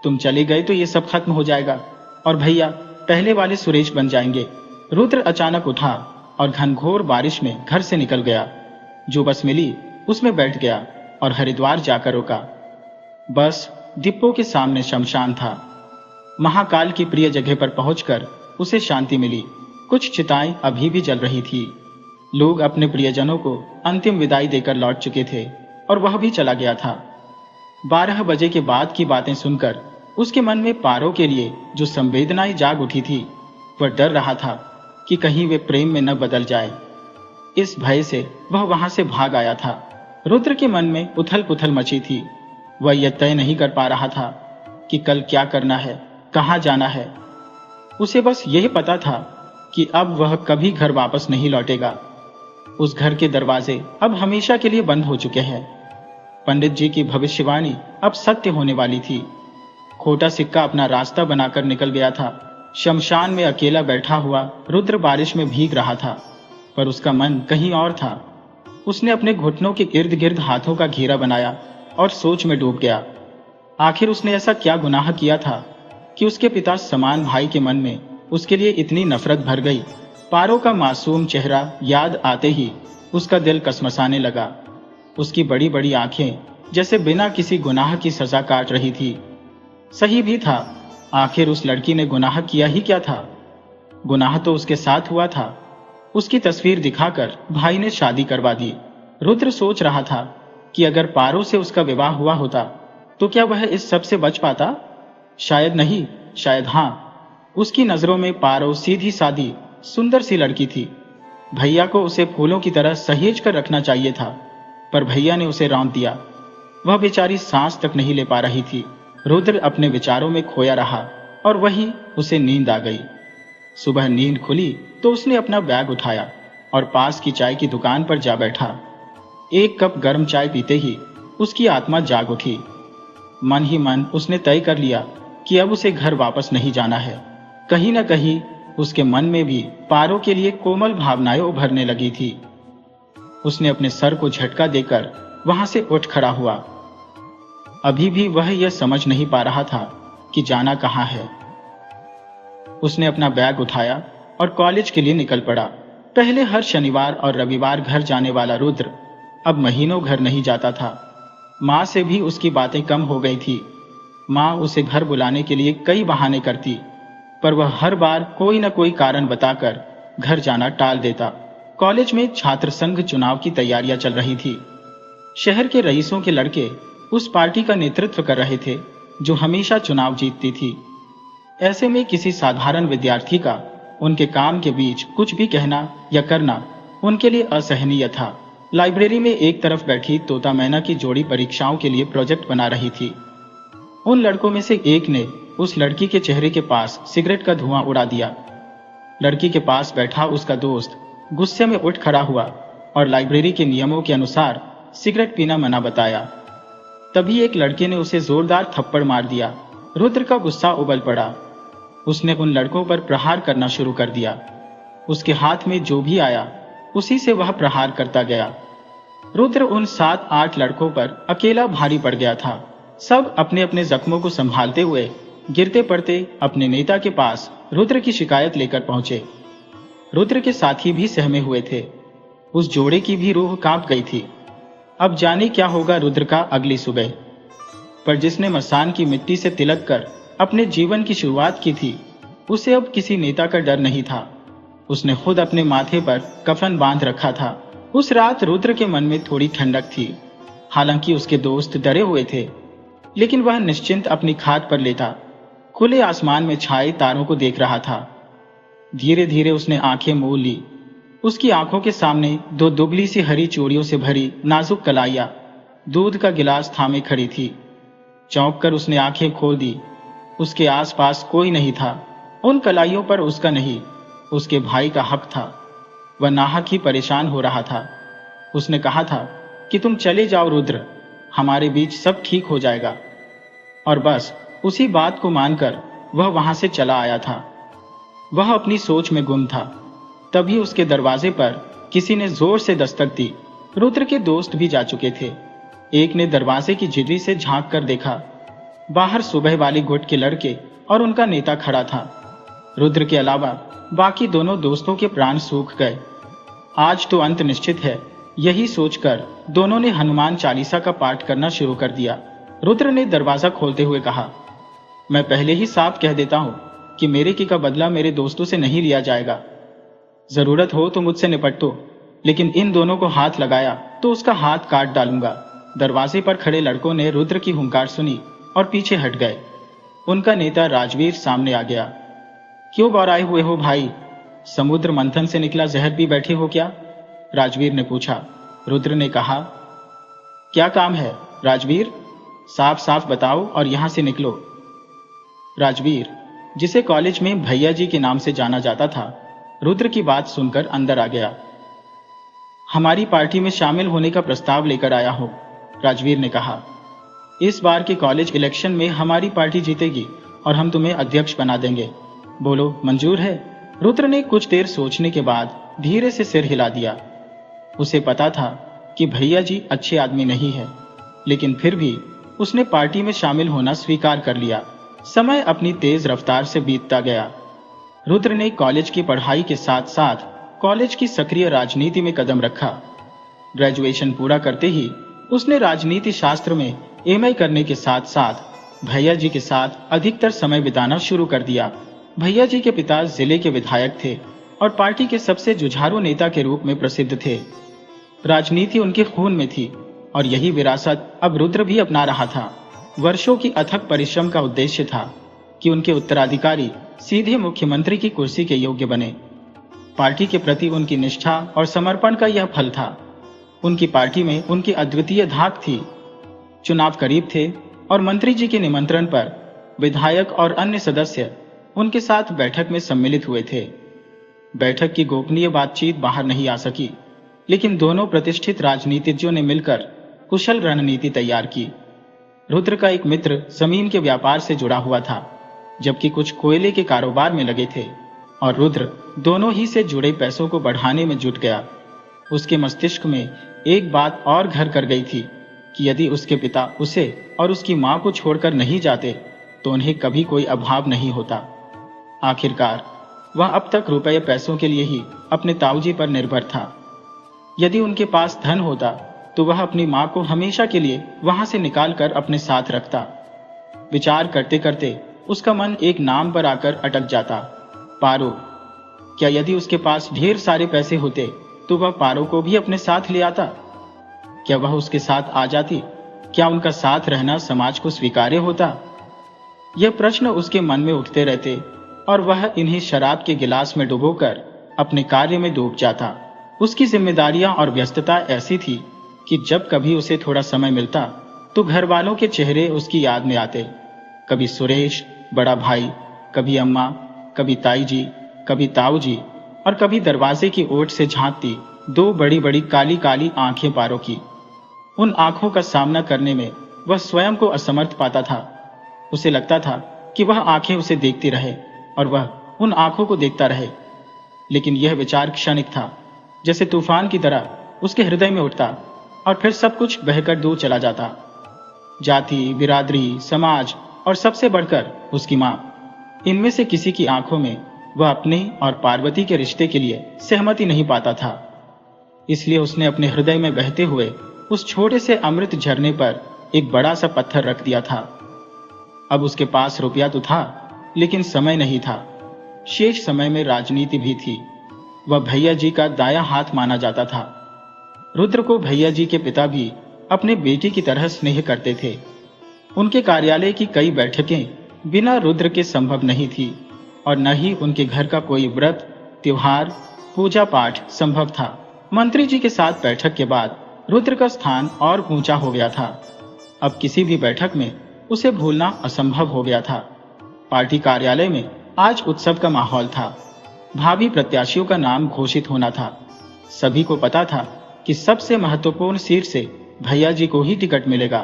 तुम चले गए तो ये सब खत्म हो जाएगा और भैया पहले वाले सुरेश बन जाएंगे। रुद्र अचानक उठा और घनघोर बारिश में घर से निकल गया। जो बस मिली उसमें बैठ गया और हरिद्वार जाकर रुका। बस डिपो के सामने शमशान था। महाकाल की प्रिय जगह पर पहुंचकर उसे शांति मिली। कुछ चिताएं अभी भी जल रही थी। लोग अपने प्रियजनों को अंतिम विदाई देकर लौट चुके थे और वह भी चला गया था। 12 बजे के बाद की बातें सुनकर उसके मन में पारो के लिए जो संवेदनाएं जाग उठी थी, वह डर रहा था कि कहीं वे प्रेम में न बदल जाए। इस भय से वह वहां से भाग आया था। रुद्र के मन में उथल पुथल मची थी। वह यह तय नहीं कर पा रहा था कि कल क्या करना है, कहां जाना है। उसे बस यही पता था कि अब वह कभी घर वापस नहीं लौटेगा। उस घर के दरवाजे अब हमेशा के लिए बंद हो चुके हैं। पंडित जी की भविष्यवाणी अब सत्य होने वाली थी। खोटा सिक्का अपना रास्ता बनाकर निकल गया था। शमशान में अकेला बैठा हुआ रुद्र बारिश में भीग रहा था, पर उसका मन कहीं और था। उसने अपने घुटनों के इर्द गिर्द हाथों का घेरा बनाया और सोच में डूब गया। आखिर उसने ऐसा क्या गुनाह किया था कि उसके पिता समान भाई के मन में उसके लिए इतनी नफरत भर गई। पारो का मासूम चेहरा याद आते ही उसका दिल कसमसाने लगा। उसकी बड़ी बड़ी आंखें जैसे बिना किसी गुनाह की सजा काट रही थी। सही भी था, आखिर उस लड़की ने गुनाह किया ही क्या था? गुनाह तो उसके साथ हुआ था। उसकी तस्वीर दिखाकर भाई ने शादी करवा दी। रुद्र सोच रहा था कि अगर पारो से उसका विवाह हुआ होता तो क्या वह इस सब से बच पाता? शायद नहीं, शायद हां। उसकी नजरों में पारो सीधी सादी सुंदर सी लड़की थी। भैया को उसे फूलों की तरह सहेज कर रखना चाहिए था, पर भैया ने उसे रौंद दिया। वह बेचारी सांस तक नहीं ले पा रही थी। रुद्र अपने विचारों में खोया रहा और वहीं उसे नींद आ गई। सुबह नींद खुली तो उसने अपना बैग उठाया और पास की चाय की दुकान पर जा बैठा। एक कप गर्म चाय पीते ही उसकी आत्मा जाग उठी। मन ही मन उसने तय कर लिया कि अब उसे घर वापस नहीं जाना है। कहीं न कहीं उसके मन में भी पारो के लिए कोमल भावनाएं उभरने लगी थी। उसने अपने सर को झटका देकर वहां से उठ खड़ा हुआ। अभी भी वह यह समझ नहीं पा रहा था कि जाना कहां है। उसने अपना बैग उठाया और कॉलेज के लिए निकल पड़ा। पहले हर शनिवार और रविवार घर जाने वाला रुद्र अब महीनों घर नहीं जाता था। माँ से भी उसकी बातें कम हो गई थी। माँ उसे घर बुलाने के लिए कई बहाने करती, पर वह हर बार कोई न कोई कारण बताकर घर जाना टाल देता। कॉलेज में छात्र संघ चुनाव की तैयारियां चल रही थी। शहर के रईसों के लड़के उस पार्टी का नेतृत्व कर रहे थे जो हमेशा चुनाव जीतती थी। ऐसे में किसी साधारण विद्यार्थी का उनके काम के बीच कुछ भी कहना या करना उनके लिए असहनीय था। लाइब्रेरी में एक तरफ बैठी तोता मैना की जोड़ी परीक्षाओं के लिए प्रोजेक्ट बना रही थी। उन लड़कों में से एक ने उस लड़की के चेहरे के पास सिगरेट का धुआं उड़ा दिया। लड़की के पास बैठा उसका दोस्त गुस्से में उठ खड़ा हुआ और लाइब्रेरी के नियमों के अनुसार सिगरेट पीना मना बताया। तभी एक लड़के ने उसे जोरदार थप्पड़ मार दिया। रुद्र का गुस्सा उबल पड़ा। उसने उन लड़कों पर प्रहार करना शुरू कर दिया। उसके हाथ में जो भी आया उसी से वह प्रहार करता गया। रुद्र उन 7-8 लड़कों पर अकेला भारी पड़ गया था। सब अपने अपने जख्मों को संभालते हुए गिरते पड़ते अपने नेता के पास रुद्र की शिकायत लेकर पहुंचे। रुद्र के साथी भी सहमे हुए थे। उस जोड़े की भी रूह कांप गई थी। अब जाने क्या होगा रुद्र का अगली सुबह। पर जिसने मसान की मिट्टी से तिलक कर अपने जीवन की शुरुआत की थी, उसे अब किसी नेता का डर नहीं था। उसने खुद अपने माथे पर कफन बांध रखा था। उस रात रुद्र के मन में थोड़ी ठंडक थी। हालांकि उसके दोस्त डरे हुए थे, लेकिन वह निश्चिंत अपनी खाट पर लेटा खुले आसमान में छाए तारों को देख रहा था। धीरे धीरे उसने आंखें मूंद ली। उसकी आंखों के सामने दो दुबली सी हरी चूड़ियों से भरी नाजुक कलाइयां दूध का गिलास थामे खड़ी थी। चौंक कर उसने आंखें खोल दी। उसके आसपास कोई नहीं था। उन कलाइयों पर उसका नहीं, उसके भाई का हक था। वह नाहक ही परेशान हो रहा था। उसने कहा था कि तुम चले जाओ रुद्र, हमारे बीच सब ठीक हो जाएगा। और बस उसी बात को मानकर वह वहां से चला आया था। वह अपनी सोच में गुम था। तभी उसके दरवाजे पर किसी ने जोर से दस्तक दी। रुद्र के दोस्त भी जा चुके थे। एक ने दरवाजे की झिर्री से झांक कर देखा। बाहर सुबह वाली गुट के लड़के और उनका नेता खड़ा था। रुद्र के अलावा बाकी दोनों दोस्तों के प्राण सूख गए। आज तो अंत निश्चित है, यही सोचकर दोनों ने हनुमान चालीसा का पाठ करना शुरू कर दिया। रुद्र ने दरवाजा खोलते हुए कहा, मैं पहले ही साफ कह देता हूं कि मेरे की का बदला मेरे दोस्तों से नहीं लिया जाएगा। जरूरत हो तो मुझसे निपट, लेकिन इन दोनों को हाथ लगाया तो उसका हाथ काट डालूंगा। दरवाजे पर खड़े लड़कों ने रुद्र की हुंकार सुनी और पीछे हट गए। उनका नेता राजवीर सामने आ गया। क्यों बौराए हुए हो भाई? समुद्र मंथन से निकला जहर भी बैठे हो क्या? राजवीर ने पूछा। रुद्र ने कहा, क्या काम है राजवीर? साफ साफ बताओ और यहां से निकलो। राजवीर, जिसे कॉलेज में भैया जी के नाम से जाना जाता था, रुद्र की बात सुनकर अंदर आ गया। हमारी पार्टी में शामिल होने का प्रस्ताव लेकर आया हूं, राजवीर ने कहा। इस बार के कॉलेज इलेक्शन में हमारी पार्टी जीतेगी और हम तुम्हें अध्यक्ष बना देंगे। बोलो, मंजूर है? रुद्र ने कुछ देर सोचने के बाद धीरे से सिर हिला दिया। उसे पता था कि भैया जी अच्छे आदमी नहीं है, लेकिन फिर भी उसने पार्टी में शामिल होना स्वीकार कर लिया। समय अपनी तेज रफ्तार से बीतता गया। रुद्र ने कॉलेज की पढ़ाई के साथ साथ कॉलेज की सक्रिय राजनीति में कदम रखा। ग्रेजुएशन पूरा करते ही उसने राजनीति शास्त्र में एमए करने के साथ साथ भैया जी के साथ अधिकतर समय बिताना शुरू कर दिया। भैया जी के पिता जिले के विधायक थे और पार्टी के सबसे जुझारू नेता के रूप में प्रसिद्ध थे। राजनीति उनके खून में थी और यही विरासत अब रुद्र भी अपना रहा था। वर्षों की अथक परिश्रम का उद्देश्य था कि उनके उत्तराधिकारी सीधे मुख्यमंत्री की कुर्सी के योग्य बने। पार्टी के प्रति उनकी निष्ठा और समर्पण का यह फल था। उनकी पार्टी में उनकी अद्वितीय धाक थी। चुनाव करीब थे और मंत्री जी के निमंत्रण पर विधायक और अन्य सदस्य उनके साथ बैठक में सम्मिलित हुए थे। बैठक की गोपनीय बातचीत बाहर नहीं आ सकी, लेकिन दोनों प्रतिष्ठित राजनीतिज्ञों ने मिलकर कुशल रणनीति तैयार की। रुद्र का एक मित्र जमीन के व्यापार से जुड़ा हुआ था, जबकि कुछ कोयले के कारोबार में लगे थे, और रुद्र दोनों ही से जुड़े पैसों को बढ़ाने में जुट गया। उसके मस्तिष्क में एक बात और घर कर गई थी कि यदि उसके पिता उसे और उसकी मां को छोड़कर नहीं जाते तो उन्हें कभी कोई अभाव नहीं होता। आखिरकार वह अब तक रुपये पैसों के लिए ही अपने ताऊजी पर निर्भर था। यदि उनके पास धन होता तो वह अपनी मां को हमेशा के लिए वहां से निकालकर अपने साथ रखता। विचार करते करते उसका मन एक नाम पर आकर अटक जाता, पारो। क्या यदि उसके पास ढेर सारे पैसे होते तो वह पारो को भी अपने साथ ले आता? क्या वह उसके साथ आ जाती? क्या उनका साथ रहना समाज को स्वीकार्य होता? यह प्रश्न उसके मन में उठते रहते और वह इन्हें शराब के गिलास में डुबोकर अपने कार्य में डूब जाता। उसकी जिम्मेदारियां और व्यस्तता ऐसी थी कि जब कभी उसे थोड़ा समय मिलता तो घर वालों के चेहरे उसकी याद में आते। कभी सुरेश बड़ा भाई, कभी अम्मा, कभी ताई जी, कभी ताऊ जी, और कभी दरवाजे की ओट से झांकती दो बड़ी बड़ी काली काली आंखें पारो की। उन आंखों का सामना करने में वह स्वयं को असमर्थ पाता था। उसे लगता था कि वह आंखें उसे देखती रहे और वह उन आंखों को देखता रहे, लेकिन यह विचार क्षणिक था, जैसे तूफान की तरह उसके हृदय में उठता और फिर सब कुछ बहकर दूर चला जाता। जाति, बिरादरी, समाज और सबसे बढ़कर उसकी मां, इनमें से किसी की आंखों में वह अपने और पार्वती के रिश्ते के लिए सहमति नहीं पाता था। इसलिए उसने अपने हृदय में बहते हुए उस छोटे से अमृत झरने पर एक बड़ा सा पत्थर रख दिया था। अब उसके पास रुपया तो था, लेकिन समय नहीं था। शेष समय में राजनीति भी थी। वह भैया जी का दायां हाथ माना जाता था। रुद्र को भैया जी के पिता भी अपने बेटी की तरह स्नेह करते थे। उनके कार्यालय की कई बैठकें बिना रुद्र के संभव नहीं थी और न ही उनके घर का कोई व्रत, त्योहार, पूजा पाठ संभव था। मंत्री जी के साथ बैठक के बाद रुद्र का स्थान और ऊंचा हो गया था। अब किसी भी बैठक में उसे भूलना असंभव हो गया था। पार्टी कार्यालय में आज उत्सव का माहौल था। भावी प्रत्याशियों का नाम घोषित होना था। सभी को पता था कि सबसे महत्वपूर्ण सीट से भैया जी को ही टिकट मिलेगा।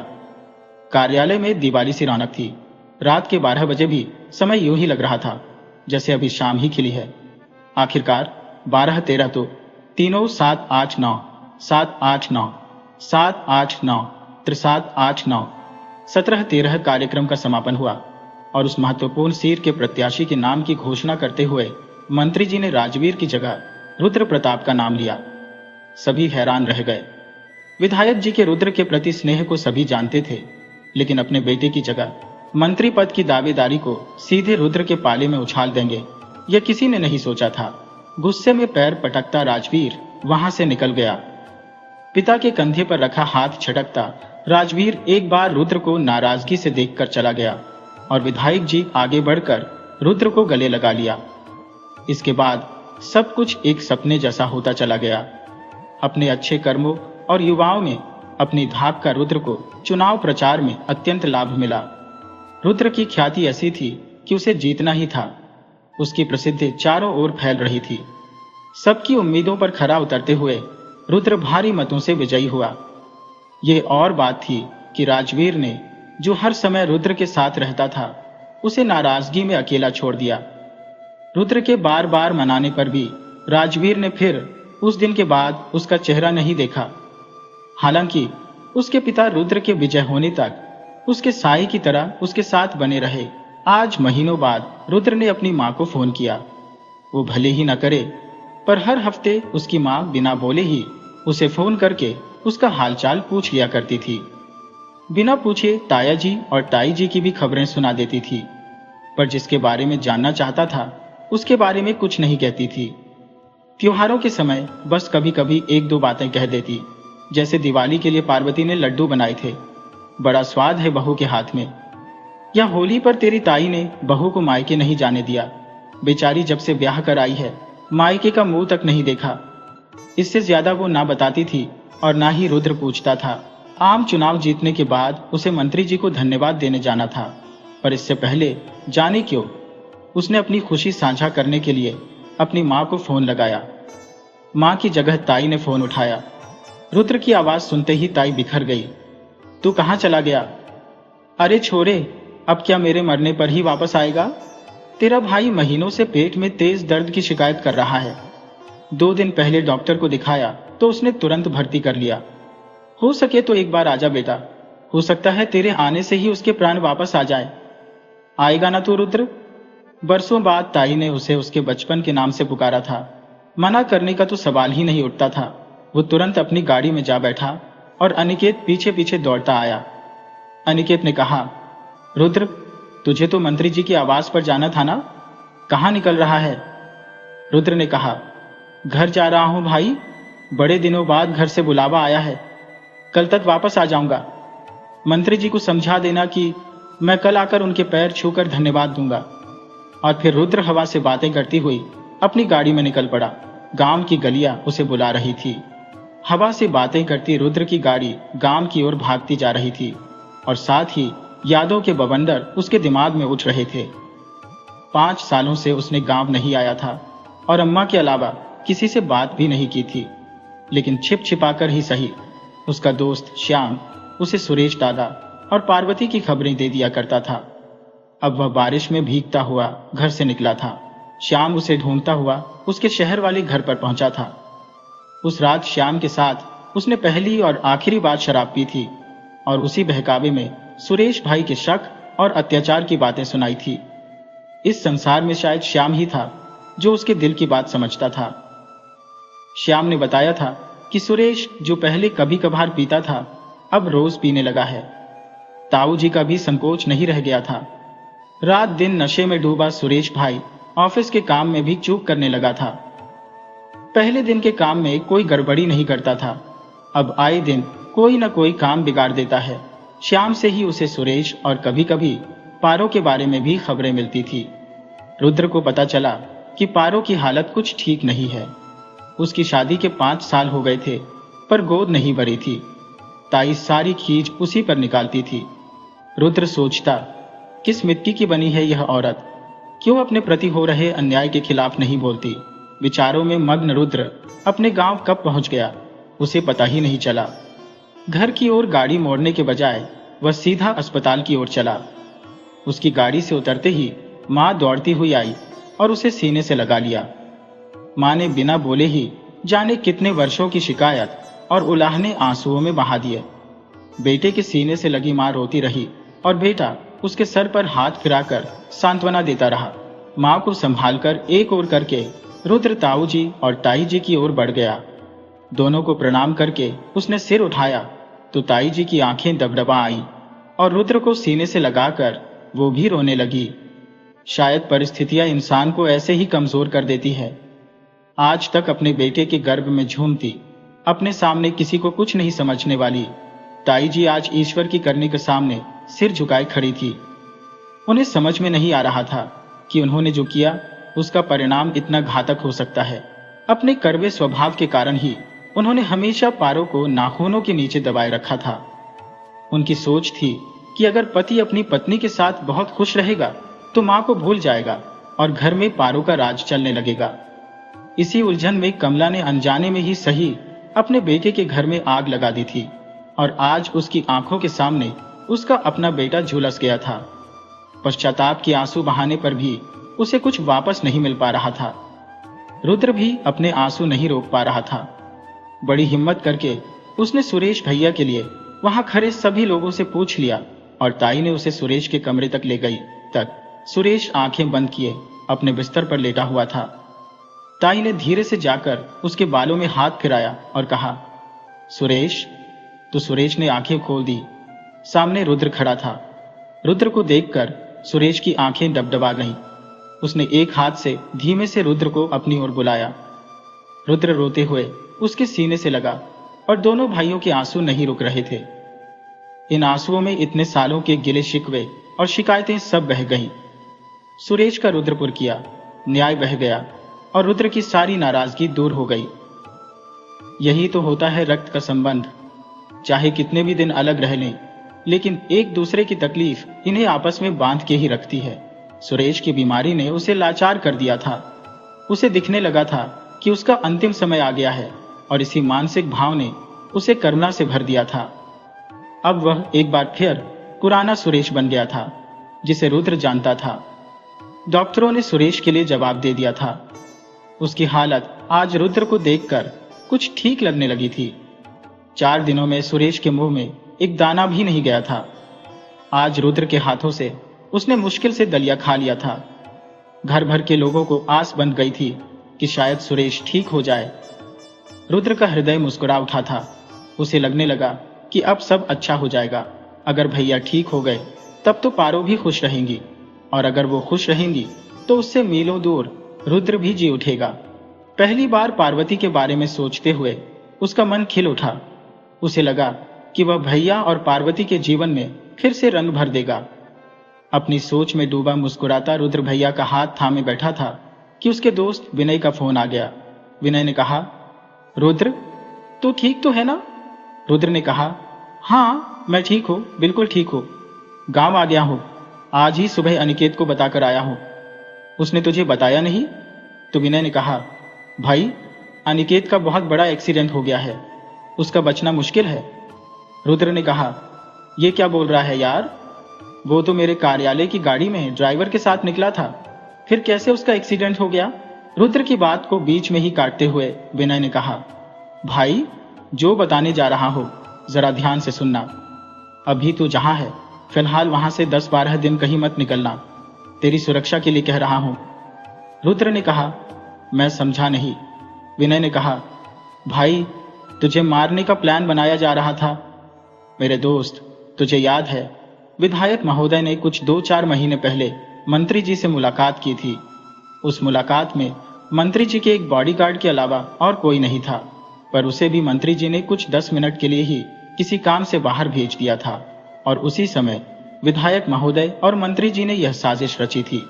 कार्यालय में दिवाली सी रौनक थी। रात के 12 बजे भी समय यूं ही लग रहा था जैसे अभी शाम ही खिली है। आखिरकार 12-13 तो तीनों 7-8-9, 7-8-9, 7-8-9, 7-8-9, 17-13 कार्यक्रम का समापन हुआ और उस महत्वपूर्ण सीट के प्रत्याशी के नाम की घोषणा करते हुए मंत्री जी ने राजवीर की जगह रुद्र प्रताप का नाम लिया। सभी हैरान रह गए। विधायक जी के रुद्र के प्रति स्नेह को सभी जानते थे, लेकिन अपने बेटे की जगह मंत्री पद की दावेदारी को सीधे रुद्र के पाले में उछाल देंगे, यह किसी ने नहीं सोचा था। गुस्से में पैर पटकता राजवीर वहां से निकल गया। पिता के कंधे पर रखा हाथ छटकता राजवीर एक बार रुद्र को नाराजगी से देखकर चला गया और विधायक जी आगे बढ़कर रुद्र को गले लगा लिया। इसके बाद सब कुछ एक सपने जैसा होता चला गया। अपने अच्छे कर्मों और युवाओं में अपनी धाक का रुद्र को चुनाव प्रचार में अत्यंत लाभ मिला। रुद्र की ख्याति ऐसी थी कि उसे जीतना ही था। उसकी प्रसिद्धि चारों ओर फैल रही थी। सबकी उम्मीदों पर खरा उतरते हुए रुद्र भारी मतों से विजयी हुआ। यह और बात थी कि राजवीर ने, जो हर समय रुद्र के साथ रहता था, उसे नाराजगी में अकेला छोड़ दिया। रुद्र के बार बार मनाने पर भी राजवीर ने फिर उस दिन के बाद उसका चेहरा नहीं देखा। हालांकि उसके पिता रुद्र के विजय होने तक उसके साई की तरह उसके साथ बने रहे। आज महीनों बाद रुद्र ने अपनी मां को फोन किया। वो भले ही न करे, पर हर हफ्ते उसकी मां बिना बोले ही उसे फोन करके उसका हालचाल पूछ लिया करती थी। बिना पूछे ताया जी और ताई जी की भी खबरें सुना देती थी, पर जिसके बारे में जानना चाहता था उसके बारे में कुछ नहीं कहती थी। त्योहारों के समय बस कभी कभी एक दो बातें कह देती, जैसे दिवाली के लिए पार्वती ने लड्डू बनाए थे, बड़ा स्वाद है बहू के हाथ में, या होली पर तेरी ताई ने बहू को मायके नहीं जाने दिया, बेचारी जब से ब्याह कर आई है मायके का मुंह तक नहीं देखा। इससे ज्यादा वो ना बताती थी और ना ही रुद्र पूछता था। आम चुनाव जीतने के बाद उसे मंत्री जी को धन्यवाद देने जाना था, पर इससे पहले जाने क्यों उसने अपनी खुशी साझा करने के लिए अपनी माँ को फोन लगाया। माँ की जगह ताई ने फोन उठाया। रुद्र की आवाज सुनते ही ताई बिखर गई। तू कहाँ चला गया? अरे छोरे, अब क्या मेरे मरने पर ही वापस आएगा? तेरा भाई महीनों से पेट में तेज दर्द की शिकायत कर रहा है। 2 दिन पहले डॉक्टर को दिखाया तो उसने तुरंत भर्ती कर लिया। हो सके तो एक बार आजा बेटा, हो सकता है तेरे आने से ही उसके प्राण वापस आ जाए। आएगा ना तू रुद्र? बरसों बाद ताई ने उसे उसके बचपन के नाम से पुकारा था। मना करने का तो सवाल ही नहीं उठता था। वो तुरंत अपनी गाड़ी में जा बैठा और अनिकेत पीछे पीछे दौड़ता आया। अनिकेत ने कहा, रुद्र, तुझे तो मंत्री जी की आवाज पर जाना था ना, कहाँ निकल रहा है? रुद्र ने कहा, घर जा रहा हूं भाई, बड़े दिनों बाद घर से बुलावा आया है, कल तक वापस आ जाऊंगा। मंत्री जी को समझा देना कि मैं कल आकर उनके पैर छूकर धन्यवाद दूंगा। और फिर रुद्र हवा से बातें करती हुई अपनी गाड़ी में निकल पड़ा। गांव की गलियां उसे बुला रही थी। हवा से बातें करती रुद्र की गाड़ी गांव की ओर भागती जा रही थी और साथ ही यादों के बवंडर उसके दिमाग में उठ रहे थे। 5 सालों से उसने गांव नहीं आया था और अम्मा के अलावा किसी से बात भी नहीं की थी, लेकिन छिप छिपाकर ही सही उसका दोस्त श्याम उसे सुरेश दादा और पार्वती की खबरें दे दिया करता था। अब वह बारिश में भीगता हुआ घर से निकला था। श्याम उसे ढूंढता हुआ उसके शहर वाले घर पर पहुंचा था। उस रात श्याम के साथ उसने पहली और आखिरी बार शराब पी थी और उसी बहकावे में सुरेश भाई के शक और अत्याचार की बातें सुनाई थी। इस संसार में शायद श्याम ही था जो उसके दिल की बात समझता था। श्याम ने बताया था कि सुरेश, जो पहले कभी कभार पीता था, अब रोज पीने लगा है। ताऊ जी का भी संकोच नहीं रह गया था। रात दिन नशे में डूबा सुरेश भाई ऑफिस के काम में भी चूक करने लगा था। पहले दिन के काम में कोई गड़बड़ी नहीं करता था, अब आए दिन कोई न कोई काम बिगाड़ देता है। श्याम से ही उसे सुरेश और कभी कभी पारो के बारे में भी खबरें मिलती थी। रुद्र को पता चला कि पारो की हालत कुछ ठीक नहीं है। उसकी शादी के 5 साल हो गए थे पर गोद नहीं भरी थी। ताई सारी खींच उसी पर निकालती थी। रुद्र सोचता, किस मिट्टी की बनी है यह औरत, क्यों अपने प्रति हो रहे अन्याय के खिलाफ नहीं बोलती। विचारों में मग्न रुद्र अपने गांव कब पहुंच गया उसे पता ही नहीं चला। घर की ओर गाड़ी मोड़ने के बजाय वह सीधा अस्पताल की ओर चला। उसकी गाड़ी से उतरते ही मां दौड़ती हुई आई और उसे सीने से लगा लिया। मां ने बिना बोले ही जाने कितने वर्षों की शिकायत और उलाहने आंसुओं में बहा दिए। बेटे के सीने से लगी मां रोती रही और बेटा उसके सर पर हाथ फिराकर सांत्वना देता रहा। मां को संभालकर एक ओर करके रुद्र ताऊ जी और ताई जी की ओर बढ़ गया। दोनों को प्रणाम करके उसने सिर उठाया तो ताई जी की आंखें दबदबा आई और रुद्र को सीने से लगाकर वो भी रोने लगी। शायद परिस्थितियां इंसान को ऐसे ही कमजोर कर देती है। आज तक अपने बेटे के गर्भ में झूमती, अपने सामने किसी को कुछ नहीं समझने वाली ताई जी आज ईश्वर की करनी के सामने सिर झुकाए खड़ी थी। उन्हें समझ में नहीं आ रहा था कि उन्होंने जो किया उसका परिणाम इतना घातक हो सकता है। अपने कड़वे स्वभाव के कारण ही उन्होंने हमेशा पारो को नाखूनों के नीचे दबाए रखा था। उनकी सोच थी कि अगर पति अपनी पत्नी के साथ बहुत खुश रहेगा तो मां को भूल जाएगा और घर में पारो का राज चलने लगेगा। इसी उलझन में कमला ने अनजाने में ही सही अपने बेटे के घर में आग लगा दी थी और आज उसकी आंखों के सामने उसका अपना बेटा झुलस गया था। पश्चाताप के आंसू बहाने पर भी उसे कुछ वापस नहीं मिल पा रहा था। रुद्र भी अपने आंसू नहीं रोक पा रहा था। बड़ी हिम्मत करके उसने सुरेश भैया के लिए वहां खड़े सभी लोगों से पूछ लिया और ताई ने उसे सुरेश के कमरे तक ले गई। तक सुरेश आंखें बंद किए अपने बिस्तर पर लेटा हुआ था। ताई ने धीरे से जाकर उसके बालों में हाथ फिराया और कहा, सुरेश। तो सुरेश ने आंखें खोल दी। सामने रुद्र खड़ा था। रुद्र को देखकर सुरेश की आंखें डबडबा गईं। उसने एक हाथ से धीमे से रुद्र को अपनी ओर बुलाया। रुद्र रोते हुए उसके सीने से लगा और दोनों भाइयों के आंसू नहीं रुक रहे थे। इन आंसुओं में इतने सालों के गिले शिकवे और शिकायतें सब बह गईं। सुरेश का रुद्रपुर किया न्याय बह गया और रुद्र की सारी नाराजगी दूर हो गई। यही तो होता है रक्त का संबंध। चाहे कितने भी दिन अलग रह लें, लेकिन एक दूसरे की तकलीफ इन्हें आपस में बांध के ही रखती है। सुरेश की बीमारी ने उसे लाचार कर दिया था। उसे दिखने लगा था कि उसका अंतिम समय आ गया है और इसी मानसिक भाव ने उसे करुणा से भर दिया था। अब वह एक बार फिर पुराना सुरेश बन गया था, जिसे रुद्र जानता था। डॉक्टरों ने सुरेश के लिए जवाब दे दिया था। उसकी हालत आज रुद्र को देखकर कुछ ठीक लगने लगी थी। 4 दिनों में सुरेश के मुंह में एक दाना भी नहीं गया था। आज रुद्र के हाथों से उसने मुश्किल से दलिया खा लिया था। घर भर के लोगों को आस बंध गई थी कि शायद सुरेश ठीक हो जाए। रुद्र का हृदय मुस्कुरा उठा था। उसे लगने लगा कि अब सब अच्छा हो जाएगा। अगर भैया ठीक हो गए तब तो पारो भी खुश रहेंगी, और अगर वो खुश रहेंगी तो उससे मीलों दूर रुद्र भी जी उठेगा। पहली बार पार्वती के बारे में सोचते हुए उसका मन खिल उठा। उसे लगा कि वह भैया और पार्वती के जीवन में फिर से रंग भर देगा। अपनी सोच में डूबा मुस्कुराता रुद्र भैया का हाथ थामे बैठा था कि उसके दोस्त विनय का फोन आ गया। विनय ने कहा, रुद्र तो ठीक तो है ना? रुद्र ने कहा, हाँ मैं ठीक हूँ, बिल्कुल ठीक हूँ। गांव आ गया हूँ। आज ही सुबह अनिकेत को बताकर आया हूँ। उसने तुझे बताया नहीं? तो विनय ने कहा, भाई अनिकेत का बहुत बड़ा एक्सीडेंट हो गया है, उसका बचना मुश्किल है। रुद्र ने कहा, यह क्या बोल रहा है यार? वो तो मेरे कार्यालय की गाड़ी में ड्राइवर के साथ निकला था, फिर कैसे उसका एक्सीडेंट हो गया? रुद्र की बात को बीच में ही काटते हुए विनय ने कहा, भाई जो बताने जा रहा हो जरा ध्यान से सुनना। अभी तू जहां है फिलहाल वहां से 10-12 दिन कहीं मत निकलना। तेरी सुरक्षा के लिए कह रहा हूं। रुद्र ने कहा, मैं समझा नहीं। विनय ने कहा, भाई तुझे मारने का प्लान बनाया जा रहा था। मेरे दोस्त, तुझे याद है विधायक महोदय ने कुछ 2-4 महीने पहले मंत्री जी से मुलाकात की थी। उस मुलाकात में मंत्री जी के एक बॉडीगार्ड के अलावा और कोई नहीं था, पर उसे भी मंत्री जी ने कुछ 10 मिनट के लिए ही किसी काम से बाहर भेज दिया था, और उसी समय विधायक महोदय और मंत्री जी ने यह साजिश रची थी।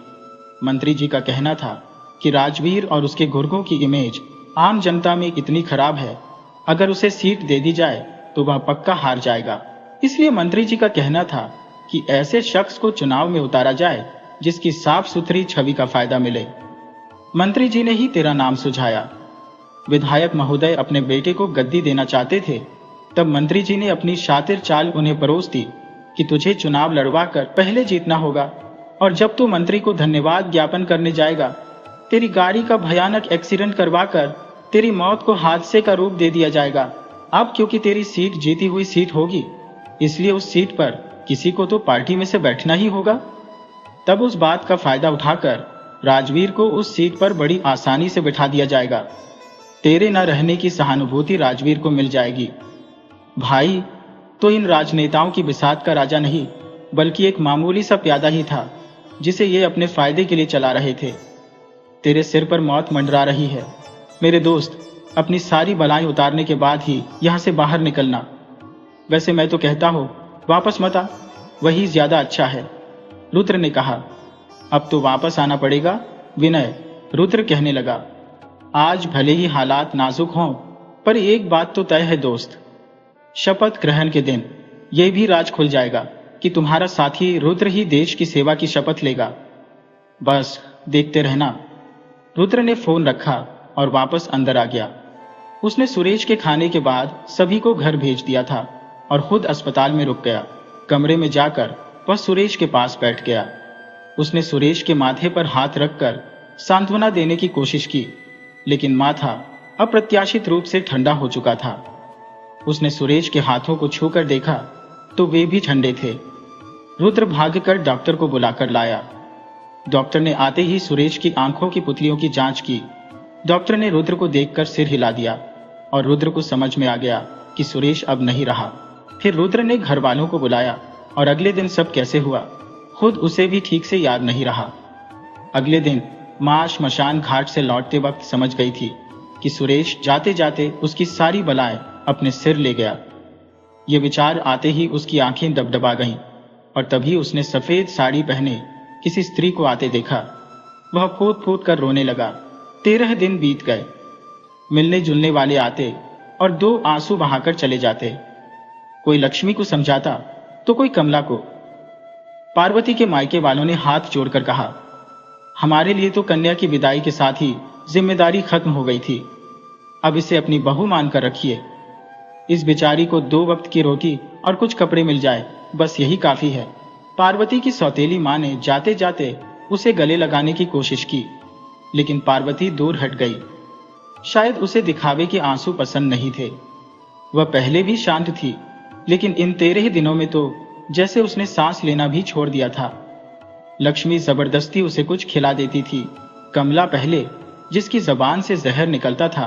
मंत्री जी का कहना था कि राजवीर और उसके गुर्गों की इमेज आम जनता में इतनी खराब है, अगर उसे सीट दे दी जाए तो वह पक्का हार जाएगा। इसलिए मंत्री जी का कहना था कि ऐसे शख्स को चुनाव में उतारा जाए जिसकी साफ सुथरी छवि का फायदा मिले। मंत्री जी ने ही तेरा नाम सुझाया। विधायक महोदय अपने बेटे को गद्दी देना चाहते थे, तब मंत्री जी ने अपनी शातिर चाल उन्हें परोस दी कि तुझे चुनाव लड़वा कर पहले जीतना होगा, और जब तू मंत्री को धन्यवाद ज्ञापन करने जाएगा, तेरी गाड़ी का भयानक एक्सीडेंट करवाकर तेरी मौत को हादसे का रूप दे दिया जाएगा। अब क्योंकि तेरी सीट जीती हुई सीट होगी, इसलिए उस सीट पर किसी को तो पार्टी में से बैठना ही होगा। तब उस बात का फायदा उठाकर राजवीर को उस सीट पर बड़ी आसानी से बिठा दिया जाएगा। तेरे न रहने की सहानुभूति राजवीर को मिल जाएगी। भाई तो इन राजनेताओं की बिसात का राजा नहीं, बल्कि एक मामूली सा प्यादा ही था, जिसे ये अपने फायदे के लिए चला रहे थे। तेरे सिर पर मौत मंडरा रही है। मेरे दोस्त, अपनी सारी बलाएं उतारने के बाद ही यहां से बाहर निकलना। वैसे मैं तो कहता हूं वापस मत आ, वही ज्यादा अच्छा है। रुद्र ने कहा, अब तो वापस आना पड़ेगा विनय। रुद्र कहने लगा, आज भले ही हालात नाजुक हों, पर एक बात तो तय है दोस्त, शपथ ग्रहण के दिन यह भी राज खुल जाएगा कि तुम्हारा साथी रुद्र ही देश की सेवा की शपथ लेगा। बस देखते रहना। रुद्र ने फोन रखा और वापस अंदर आ गया। उसने सुरेश के खाने के बाद सभी को घर भेज दिया था और खुद अस्पताल में रुक गया। कमरे में जाकर वह सुरेश के पास बैठ गया। उसने सुरेश के माथे पर हाथ रखकर सांत्वना देने की कोशिश की, लेकिन माथा अप्रत्याशित रूप से ठंडा हो चुका था। उसने सुरेश के हाथों को छूकर देखा तो वे भी ठंडे थे। रुद्र भागकर डॉक्टर को बुलाकर लाया। डॉक्टर ने आते ही सुरेश की आंखों की पुतलियों की जांच की। डॉक्टर ने रुद्र को देखकर सिर हिला दिया और रुद्र को समझ में आ गया कि सुरेश अब नहीं रहा। फिर रुद्र ने घर वालों को बुलाया और अगले दिन सब कैसे हुआ खुद उसे भी ठीक से याद नहीं रहा। अगले दिन मां श्मशान घाट से लौटते वक्त समझ गई थी कि सुरेश जाते जाते उसकी सारी बलाएं अपने सिर ले गया। ये विचार आते ही उसकी आंखें डबडबा गईं और तभी उसने सफेद साड़ी पहने किसी स्त्री को आते देखा। वह फूट फूट कर रोने लगा। 13 दिन बीत गए। मिलने जुलने वाले आते और 2 आंसू बहाकर चले जाते। कोई लक्ष्मी को समझाता तो कोई कमला को। पार्वती के मायके वालों ने हाथ जोड़कर कहा, हमारे लिए तो कन्या की विदाई के साथ ही जिम्मेदारी खत्म हो गई थी। अब इसे अपनी बहू मानकर रखिए। इस बेचारी को 2 वक्त की रोटी और कुछ कपड़े मिल जाए, बस यही काफी है। पार्वती की सौतेली मां ने जाते जाते उसे गले लगाने की कोशिश की, लेकिन पार्वती दूर हट गई। शायद उसे दिखावे के आंसू पसंद नहीं थे। वह पहले भी शांत थी, लेकिन इन 13 दिनों में तो जैसे उसने सांस लेना भी छोड़ दिया था। लक्ष्मी जबरदस्ती उसे कुछ खिला देती थी। कमला पहले जिसकी जबान से जहर निकलता था,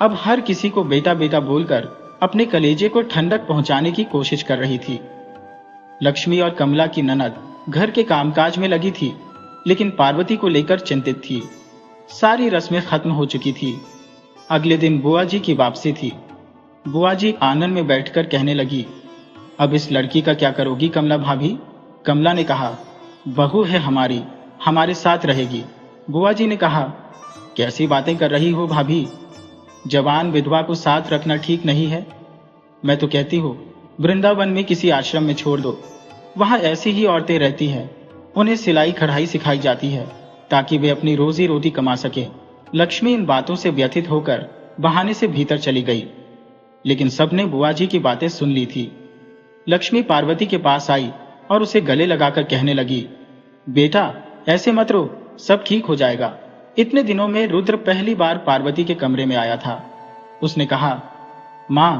अब हर किसी को बेटा बेटा बोलकर अपने कलेजे को ठंडक पहुंचाने की कोशिश कर रही थी। लक्ष्मी और कमला की ननद घर के कामकाज में लगी थी, लेकिन पार्वती को लेकर चिंतित थी। सारी रस्में खत्म हो चुकी थी। अगले दिन बुआ जी की वापसी थी। बुआ जी आंगन में बैठकर कहने लगी, अब इस लड़की का क्या करोगी कमला भाभी? कमला ने कहा, बहू है हमारी, हमारे साथ रहेगी। बुआ जी ने कहा, कैसी बातें कर रही हो भाभी? जवान विधवा को साथ रखना ठीक नहीं है। मैं तो कहती हूँ वृंदावन में किसी आश्रम में छोड़ दो। वहां ऐसी ही औरतें रहती हैं, उन्हें सिलाई कढ़ाई सिखाई जाती है ताकि वे अपनी रोजी रोटी कमा सके। लक्ष्मी इन बातों से व्यथित होकर बहाने से भीतर चली गई, लेकिन सबने बुआ जी की बातें सुन ली थी। लक्ष्मी पार्वती के पास आई और उसे गले लगाकर कहने लगी, बेटा ऐसे मत रो, सब ठीक हो जाएगा। इतने दिनों में रुद्र पहली बार पार्वती के कमरे में आया था। उसने कहा, मां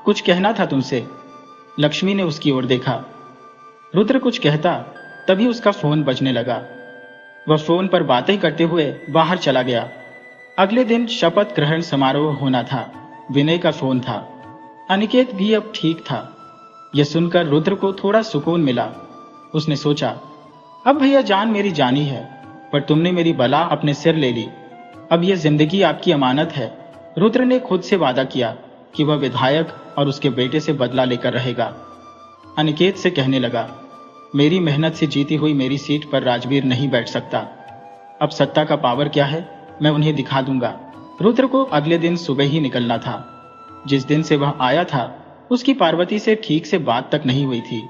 कुछ कहना था तुमसे। लक्ष्मी ने उसकी ओर देखा। रुद्र कुछ कहता तभी उसका फोन बजने लगा। वह फोन पर बातें करते हुए बाहर चला गया। अगले दिन शपथ ग्रहण समारोह होना था। विनय का फोन था। अनिकेत भी अब ठीक था। यह सुनकर रुद्र को थोड़ा सुकून मिला। उसने सोचा, अब भैया जान मेरी जानी है, पर तुमने मेरी बला अपने सिर ले ली। अब यह जिंदगी आपकी अमानत है। रुद्र ने खुद से वादा किया कि वह विधायक और उसके बेटे से बदला लेकर रहेगा। अनिकेत से कहने लगा, मेरी मेहनत से जीती हुई मेरी सीट पर राजवीर नहीं बैठ सकता। अब सत्ता का पावर क्या है मैं उन्हें दिखा दूंगा। रुद्र को अगले दिन सुबह ही निकलना था। जिस दिन से वह आया था उसकी पार्वती से ठीक से बात तक नहीं हुई थी,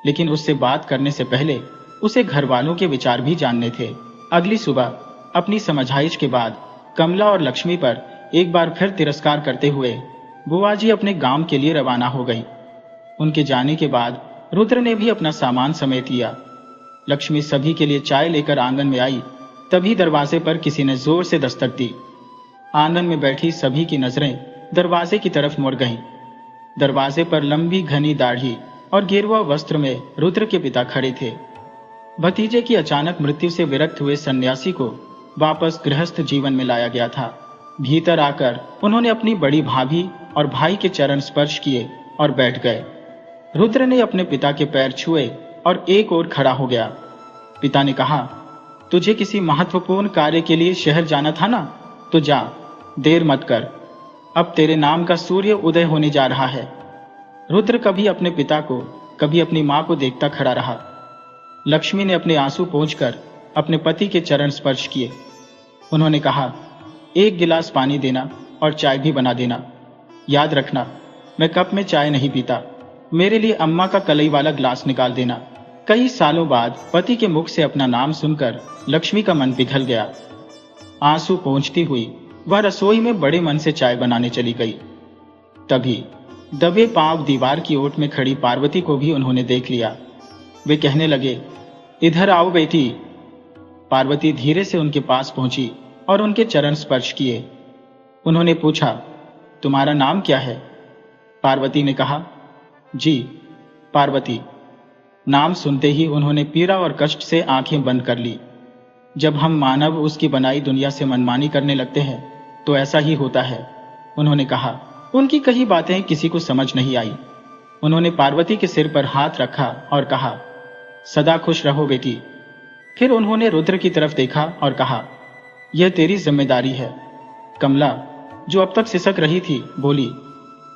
लेकिन उससे बात करने से पहले उसे घर वालों के विचार भी जानने थे। अगली सुबह अपनी समझाइश के बाद कमला और लक्ष्मी पर एक बार फिर तिरस्कार करते हुए बुआ जी अपने गांव के लिए रवाना हो गई। उनके जाने के बाद रुद्र ने भी अपना सामान समेट लिया। लक्ष्मी सभी के लिए चाय लेकर आंगन में आई, तभी दरवाजे पर किसी ने जोर से दस्तक दी। आंगन में बैठी सभी की नजरें दरवाजे की तरफ मुड़ गईं। दरवाजे पर लंबी घनी दाढ़ी और गेरुआ वस्त्र में रुद्र के पिता खड़े थे। भतीजे की अचानक मृत्यु से विरक्त हुए सन्यासी को वापस गृहस्थ जीवन में लाया गया था। भीतर आकर उन्होंने अपनी बड़ी भाभी और भाई के चरण स्पर्श किए और बैठ गए। रुद्र ने अपने पिता के पैर छुए और एक ओर खड़ा हो गया। पिता ने कहा, तुझे किसी महत्वपूर्ण कार्य के लिए शहर जाना था ना, तो जा, देर मत कर। अब तेरे नाम का सूर्य उदय होने जा रहा है। रुद्र कभी अपने पिता को कभी अपनी मां को देखता खड़ा रहा। लक्ष्मी ने अपने आंसू पोंछकर अपने पति के चरण स्पर्श किए। उन्होंने कहा, एक गिलास पानी देना और चाय भी बना देना। याद रखना, मैं कप में चाय नहीं पीता। मेरे लिए अम्मा का कलई वाला ग्लास निकाल देना। कई सालों बाद पति के मुख से अपना नाम सुनकर लक्ष्मी का मन पिघल गया। आंसू पोंछती हुई वह रसोई में बड़े मन से चाय बनाने चली गई। तभी दबे पांव दीवार की ओट में खड़ी पार्वती को भी उन्होंने देख लिया। वे कहने लगे, इधर आओ बेटी। पार्वती धीरे से उनके पास पहुंची और उनके चरण स्पर्श किए। उन्होंने पूछा, तुम्हारा नाम क्या है? पार्वती ने कहा, जी पार्वती। नाम सुनते ही उन्होंने पीड़ा और कष्ट से आंखें बंद कर ली। जब हम मानव उसकी बनाई दुनिया से मनमानी करने लगते हैं तो ऐसा ही होता है, उन्होंने कहा। उनकी कही बातें किसी को समझ नहीं आई। उन्होंने पार्वती के सिर पर हाथ रखा और कहा, सदा खुश रहो बेटी। फिर उन्होंने रुद्र की तरफ देखा और कहा, यह तेरी जिम्मेदारी है। कमला, जो अब तक सिसक रही थी, बोली,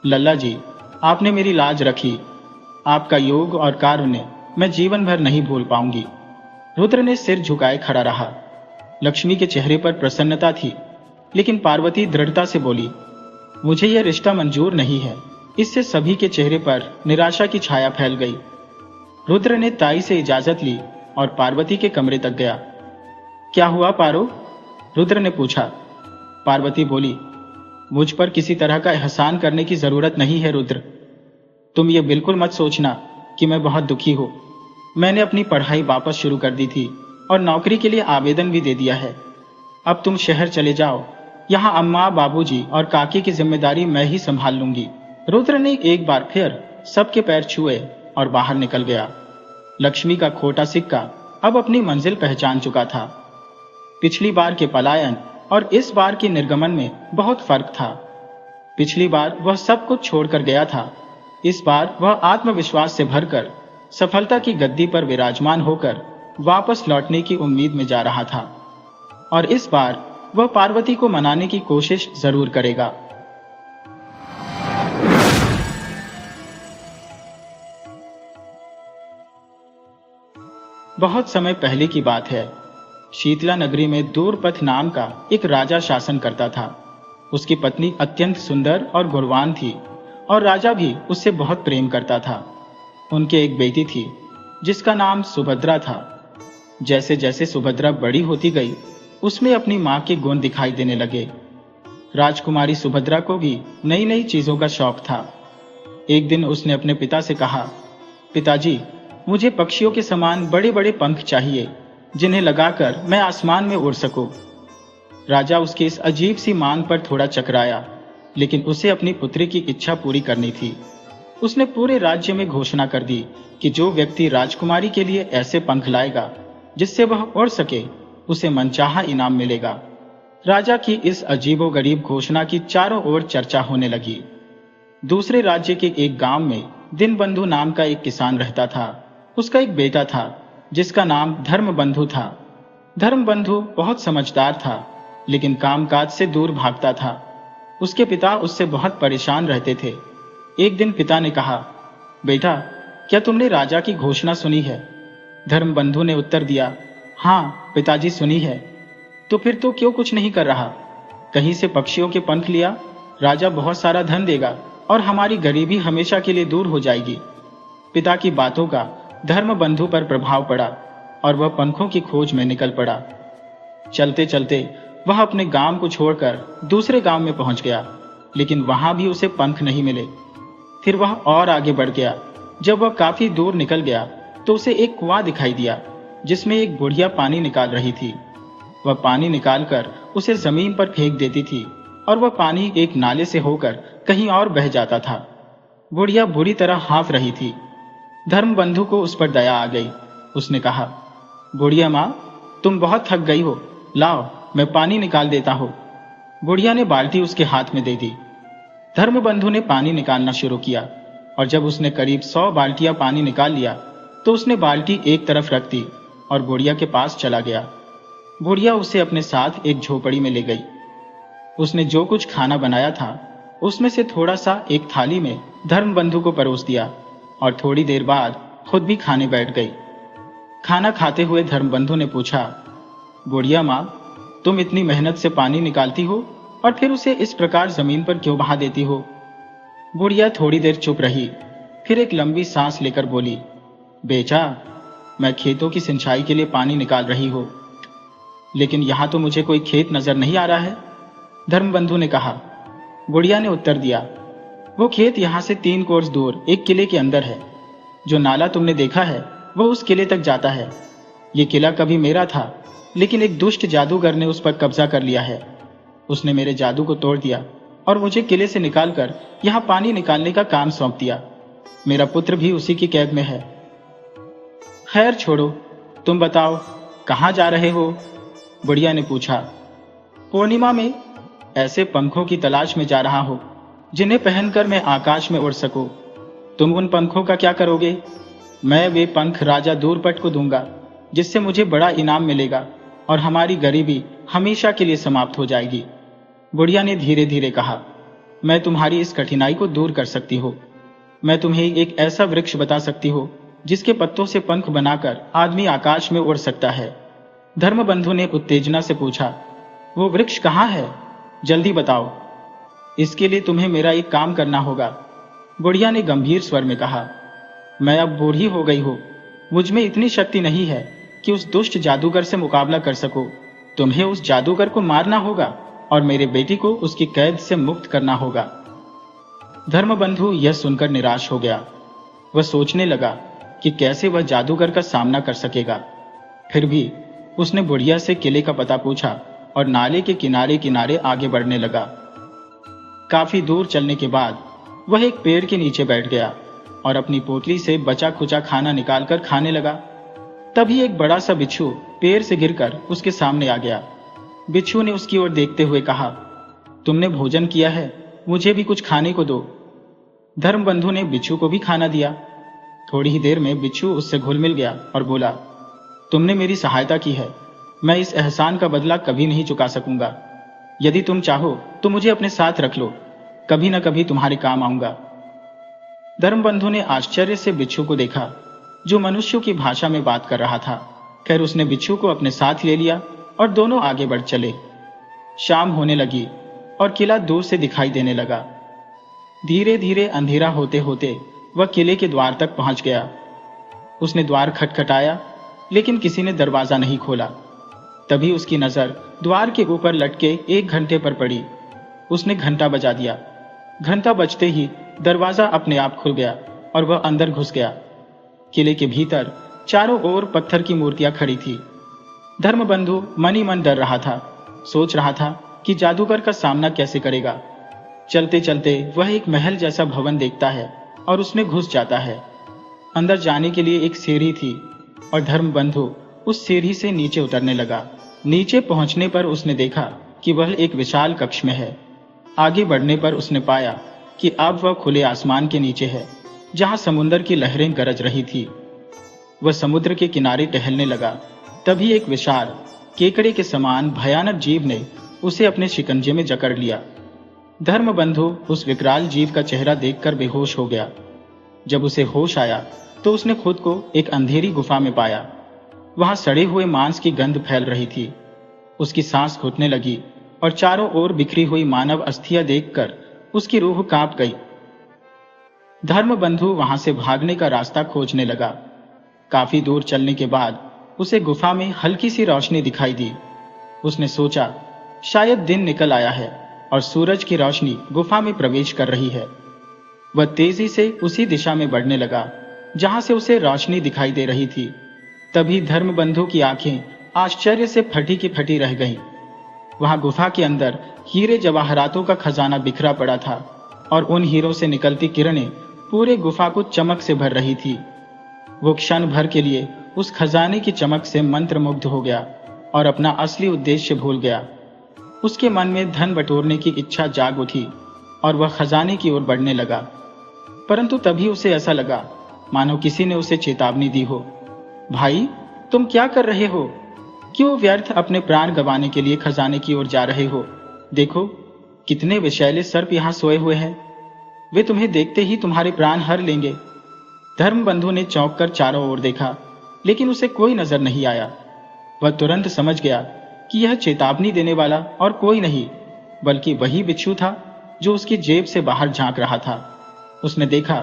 लल्ला जी, आपने मेरी लाज रखी। आपका योग और कारुण्य मैं जीवन भर नहीं भूल पाऊंगी। रुद्र ने सिर झुकाए खड़ा रहा। लक्ष्मी के चेहरे पर प्रसन्नता थी, लेकिन पार्वती दृढ़ता से बोली, मुझे यह रिश्ता मंजूर नहीं है। इससे सभी के चेहरे पर निराशा की छाया फैल गई। रुद्र ने ताई से इजाजत ली और पार्वती के कमरे तक गया। क्या हुआ पारो? रुद्र ने पूछा। पार्वती बोली, मुझ पर किसी तरह का एहसान करने की जरूरत नहीं है रुद्र। तुम ये बिल्कुल मत सोचना कि मैं बहुत दुखी हूं। मैंने अपनी पढ़ाई वापस शुरू कर दी थी और नौकरी के लिए आवेदन भी दे दिया है। अब तुम शहर चले जाओ, यहाँ अम्मा, बाबूजी और काकी की जिम्मेदारी मैं ही संभाल लूंगी। रुद्र ने एक बार फिर सबके पैर छुए और बाहर निकल गया। लक्ष्मी का खोटा सिक्का अब अपनी मंजिल पहचान चुका था। पिछली बार के पलायन और इस बार के निर्गमन में बहुत फर्क था। पिछली बार वह सब कुछ छोड़कर गया था, इस बार वह आत्मविश्वास से भरकर सफलता की गद्दी पर विराजमान होकर वापस लौटने की उम्मीद में जा रहा था। और इस बार वह पार्वती को मनाने की कोशिश जरूर करेगा। बहुत समय पहले की बात है। शीतला नगरी में दूरपथ नाम का एक राजा शासन करता था। उसकी पत्नी अत्यंत सुंदर और गुणवान थी और राजा भी उससे बहुत प्रेम करता था। उनके एक बेटी थी जिसका नाम सुभद्रा था। जैसे जैसे सुभद्रा बड़ी होती गई, उसमें अपनी मां के गुण दिखाई देने लगे। राजकुमारी सुभद्रा को भी नई नई चीजों का शौक था। एक दिन उसने अपने पिता से कहा, पिताजी, मुझे पक्षियों के समान बड़े बड़े पंख चाहिए जिन्हें लगाकर मैं आसमान में उड़ सकूं। राजा उसकी इस अजीब सी मांग पर थोड़ा चकराया, लेकिन उसे अपनी पुत्री की इच्छा पूरी करनी थी। उसने पूरे राज्य में घोषणा कर दी कि जो व्यक्ति राजकुमारी के लिए ऐसे पंख लाएगा जिससे वह उड़ सके, उसे मनचाहा इनाम मिलेगा। राजा की इस अजीबोगरीब घोषणा की चारों ओर चर्चा होने लगी। दूसरे राज्य के एक गांव में दीनबंधु नाम का एक किसान रहता था। उसका एक बेटा था जिसका नाम धर्मबंधु था। धर्मबंधु बहुत समझदार था, लेकिन कामकाज से दूर भागता था। उसके पिता उससे बहुत परेशान रहते थे। एक दिन पिता ने कहा, बेटा, क्या तुमने राजा की घोषणा सुनी है? धर्मबंधु ने उत्तर दिया, हाँ पिताजी, सुनी है। तो फिर तो क्यों कुछ नहीं कर रहा? कहीं से पक्षियों के पंख लिया, राजा बहुत सारा धन देगा और हमारी गरीबी हमेशा के लिए दूर हो जाएगी। पिता की बातों का धर्मबंधु पर प्रभाव पड़ा और वह पंखों की खोज में निकल पड़ा। चलते चलते वह अपने गांव को छोड़कर दूसरे गांव में पहुंच गया, लेकिन वहां भी उसे पंख नहीं मिले। फिर वह और आगे बढ़ गया। जब वह काफी दूर निकल गया तो उसे एक कुआं दिखाई दिया जिसमें एक बुढ़िया पानी निकाल रही थी। वह पानी निकालकर उसे जमीन पर फेंक देती थी और वह पानी एक नाले से होकर कहीं और बह जाता था। बुढ़िया बुरी तरह हाँफ रही थी। धर्मबंधु को उस पर दया आ गई। उसने कहा, बुढ़िया माँ, तुम बहुत थक गई हो, लाओ मैं पानी निकाल देता हूँ। बुढ़िया ने बाल्टी उसके हाथ में दे दी। धर्मबंधु ने पानी निकालना शुरू किया और जब उसने करीब 100 बाल्टियां पानी निकाल लिया तो उसने बाल्टी एक तरफ रख दी और बुढ़िया के पास चला गया। बुढ़िया उसे अपने साथ एक झोपड़ी में ले गई। उसने जो कुछ खाना बनाया था उसमें से थोड़ा सा एक थाली में धर्मबंधु को परोस दिया और थोड़ी देर बाद खुद भी खाने बैठ गई। खाना खाते हुए धर्मबंधु ने पूछा, बुढ़िया माँ, तुम इतनी मेहनत से पानी निकालती हो और फिर उसे इस प्रकार जमीन पर क्यों बहा देती हो? बुढ़िया थोड़ी देर चुप रही, फिर एक लंबी सांस लेकर बोली, बेटा, मैं खेतों की सिंचाई के लिए पानी निकाल रही हूं। लेकिन यहां तो मुझे कोई खेत नजर नहीं आ रहा है, धर्मबंधु ने कहा। बुढ़िया ने उत्तर दिया, वो खेत यहां से 3 कोस दूर एक किले के अंदर है। जो नाला तुमने देखा है वो उस किले तक जाता है। ये किला कभी मेरा था, लेकिन एक दुष्ट जादूगर ने उस पर कब्जा कर लिया है। उसने मेरे जादू को तोड़ दिया और मुझे किले से निकालकर यहाँ पानी निकालने का काम सौंप दिया। मेरा पुत्र भी उसी की कैद में है। खैर छोड़ो, तुम बताओ कहाँ जा रहे हो? बुढ़िया ने पूछा। पूर्णिमा में ऐसे पंखों की तलाश में जा रहा हो जिन्हें पहनकर मैं आकाश में उड़ सकूं। तुम उन पंखों का क्या करोगे? मैं वे पंख राजा दूरपट को दूंगा, जिससे मुझे बड़ा इनाम मिलेगा और हमारी गरीबी हमेशा के लिए समाप्त हो जाएगी। बुढ़िया ने धीरे धीरे कहा, मैं तुम्हारी इस कठिनाई को दूर कर सकती हूँ। मैं तुम्हें एक ऐसा वृक्ष बता सकती हूँ जिसके पत्तों से पंख बनाकर आदमी आकाश में उड़ सकता है। धर्मबंधु ने उत्तेजना से पूछा, वो वृक्ष कहाँ है? जल्दी बताओ। इसके लिए तुम्हें मेरा एक काम करना होगा, बुढ़िया ने गंभीर स्वर में कहा। मैं अब बूढ़ी हो गई हूँ, मुझ में इतनी शक्ति नहीं है कि उस दुष्ट जादूगर से मुकाबला कर सको, तुम्हें उस जादूगर को मारना होगा और मेरे बेटी को उसकी कैद से मुक्त करना होगा। धर्मबंधु यह सुनकर निराश हो गया। वह सोचने लगा कि कैसे वह जादूगर का सामना कर सकेगा। फिर भी उसने बुढ़िया से किले का पता पूछा और नाले के किनारे किनारे आगे बढ़ने लगा। काफी दूर चलने के बाद वह एक पेड़ के नीचे बैठ गया और अपनी पोटली से बचा खुचा खाना निकालकर खाने लगा। तभी एक बड़ा सा बिच्छू पेड़ से गिरकर उसके सामने आ गया। बिच्छू ने उसकी ओर देखते हुए कहा, तुमने भोजन किया है, मुझे भी कुछ खाने को दो। धर्मबंधु ने बिच्छू को भी खाना दिया। थोड़ी ही देर में बिच्छू उससे घुल मिल गया और बोला, तुमने मेरी सहायता की है, मैं इस एहसान का बदला कभी नहीं चुका सकूंगा। यदि तुम चाहो तो मुझे अपने साथ रख लो, कभी न कभी तुम्हारे काम आऊंगा। धर्मबंधु ने आश्चर्य से बिच्छू को देखा, जो मनुष्यों की भाषा में बात कर रहा था। खैर उसने बिच्छू को अपने साथ ले लिया और दोनों आगे बढ़ चले। शाम होने लगी और किला दूर से दिखाई देने लगा। धीरे धीरे अंधेरा होते होते वह किले के द्वार तक पहुंच गया। उसने द्वार खटखटाया, लेकिन किसी ने दरवाजा नहीं खोला। तभी उसकी नजर द्वार के ऊपर लटके एक घंटे पर पड़ी। उसने घंटा बजा दिया। घंटा बजते ही दरवाजा अपने आप खुल गया और वह अंदर घुस गया। किले के भीतर चारों ओर पत्थर की मूर्तियां खड़ी थी। धर्मबंधु मन ही मन डर रहा था, सोच रहा था कि जादूगर का सामना कैसे करेगा। चलते चलते वह एक महल जैसा भवन देखता है और उसमें घुस जाता है। अंदर जाने के लिए एक सीढ़ी थी और धर्मबंधु उस सीढ़ी से नीचे उतरने लगा। नीचे पहुंचने पर उसने देखा कि वह एक विशाल कक्ष में है। आगे बढ़ने पर उसने पाया कि अब वह खुले आसमान के नीचे है, जहां समुद्र की लहरें गरज रही थी। वह समुद्र के किनारे टहलने लगा। तभी एक विशाल केकड़े के समान भयानक जीव ने उसे अपने शिकंजे में जकड़ लिया। धर्मबंधु उस विकराल जीव का चेहरा देखकर बेहोश हो गया। जब उसे होश आया तो उसने खुद को एक अंधेरी गुफा में पाया। वहां सड़े हुए मांस की गंध फैल रही थी। उसकी सांस घुटने लगी और चारों ओर बिखरी हुई मानव अस्थियां देखकर उसकी रूह कांप गई। धर्मबंधु वहां से भागने का रास्ता खोजने लगा। काफी दूर चलने के बाद उसे गुफा में हल्की सी रोशनी दिखाई दी। उसने सोचा शायद दिन निकल आया है और सूरज की रोशनी गुफा में प्रवेश कर रही है। वह तेजी से उसी दिशा में बढ़ने लगा जहां से उसे रोशनी दिखाई दे रही थी। तभी धर्मबंधु की आंखें आश्चर्य से फटी की फटी रह गईं। वहां गुफा के अंदर हीरे जवाहरातों का खजाना बिखरा पड़ा था और उन हीरों से निकलती किरणें पूरे गुफा को चमक से भर रही थी। वो क्षण भर के लिए उस खजाने की चमक से मंत्रमुग्ध हो गया और अपना असली उद्देश्य भूल गया। उसके मन में धन बटोरने की इच्छा जाग उठी और वह खजाने की ओर बढ़ने लगा। परंतु तभी उसे ऐसा लगा मानो किसी ने उसे चेतावनी दी हो, भाई तुम क्या कर रहे हो? क्यों व्यर्थ अपने प्राण गंवाने के लिए खजाने की ओर जा रहे हो? देखो कितने विषैले सर्प यहां सोए हुए हैं, वे तुम्हें देखते ही तुम्हारे प्राण हर लेंगे। धर्मबंधु ने चौंक कर चारों ओर देखा, लेकिन उसे कोई नजर नहीं आया। वह तुरंत समझ गया कि यह चेतावनी देने वाला और कोई नहीं बल्कि वही बिच्छू था जो उसकी जेब से बाहर झांक रहा था। उसने देखा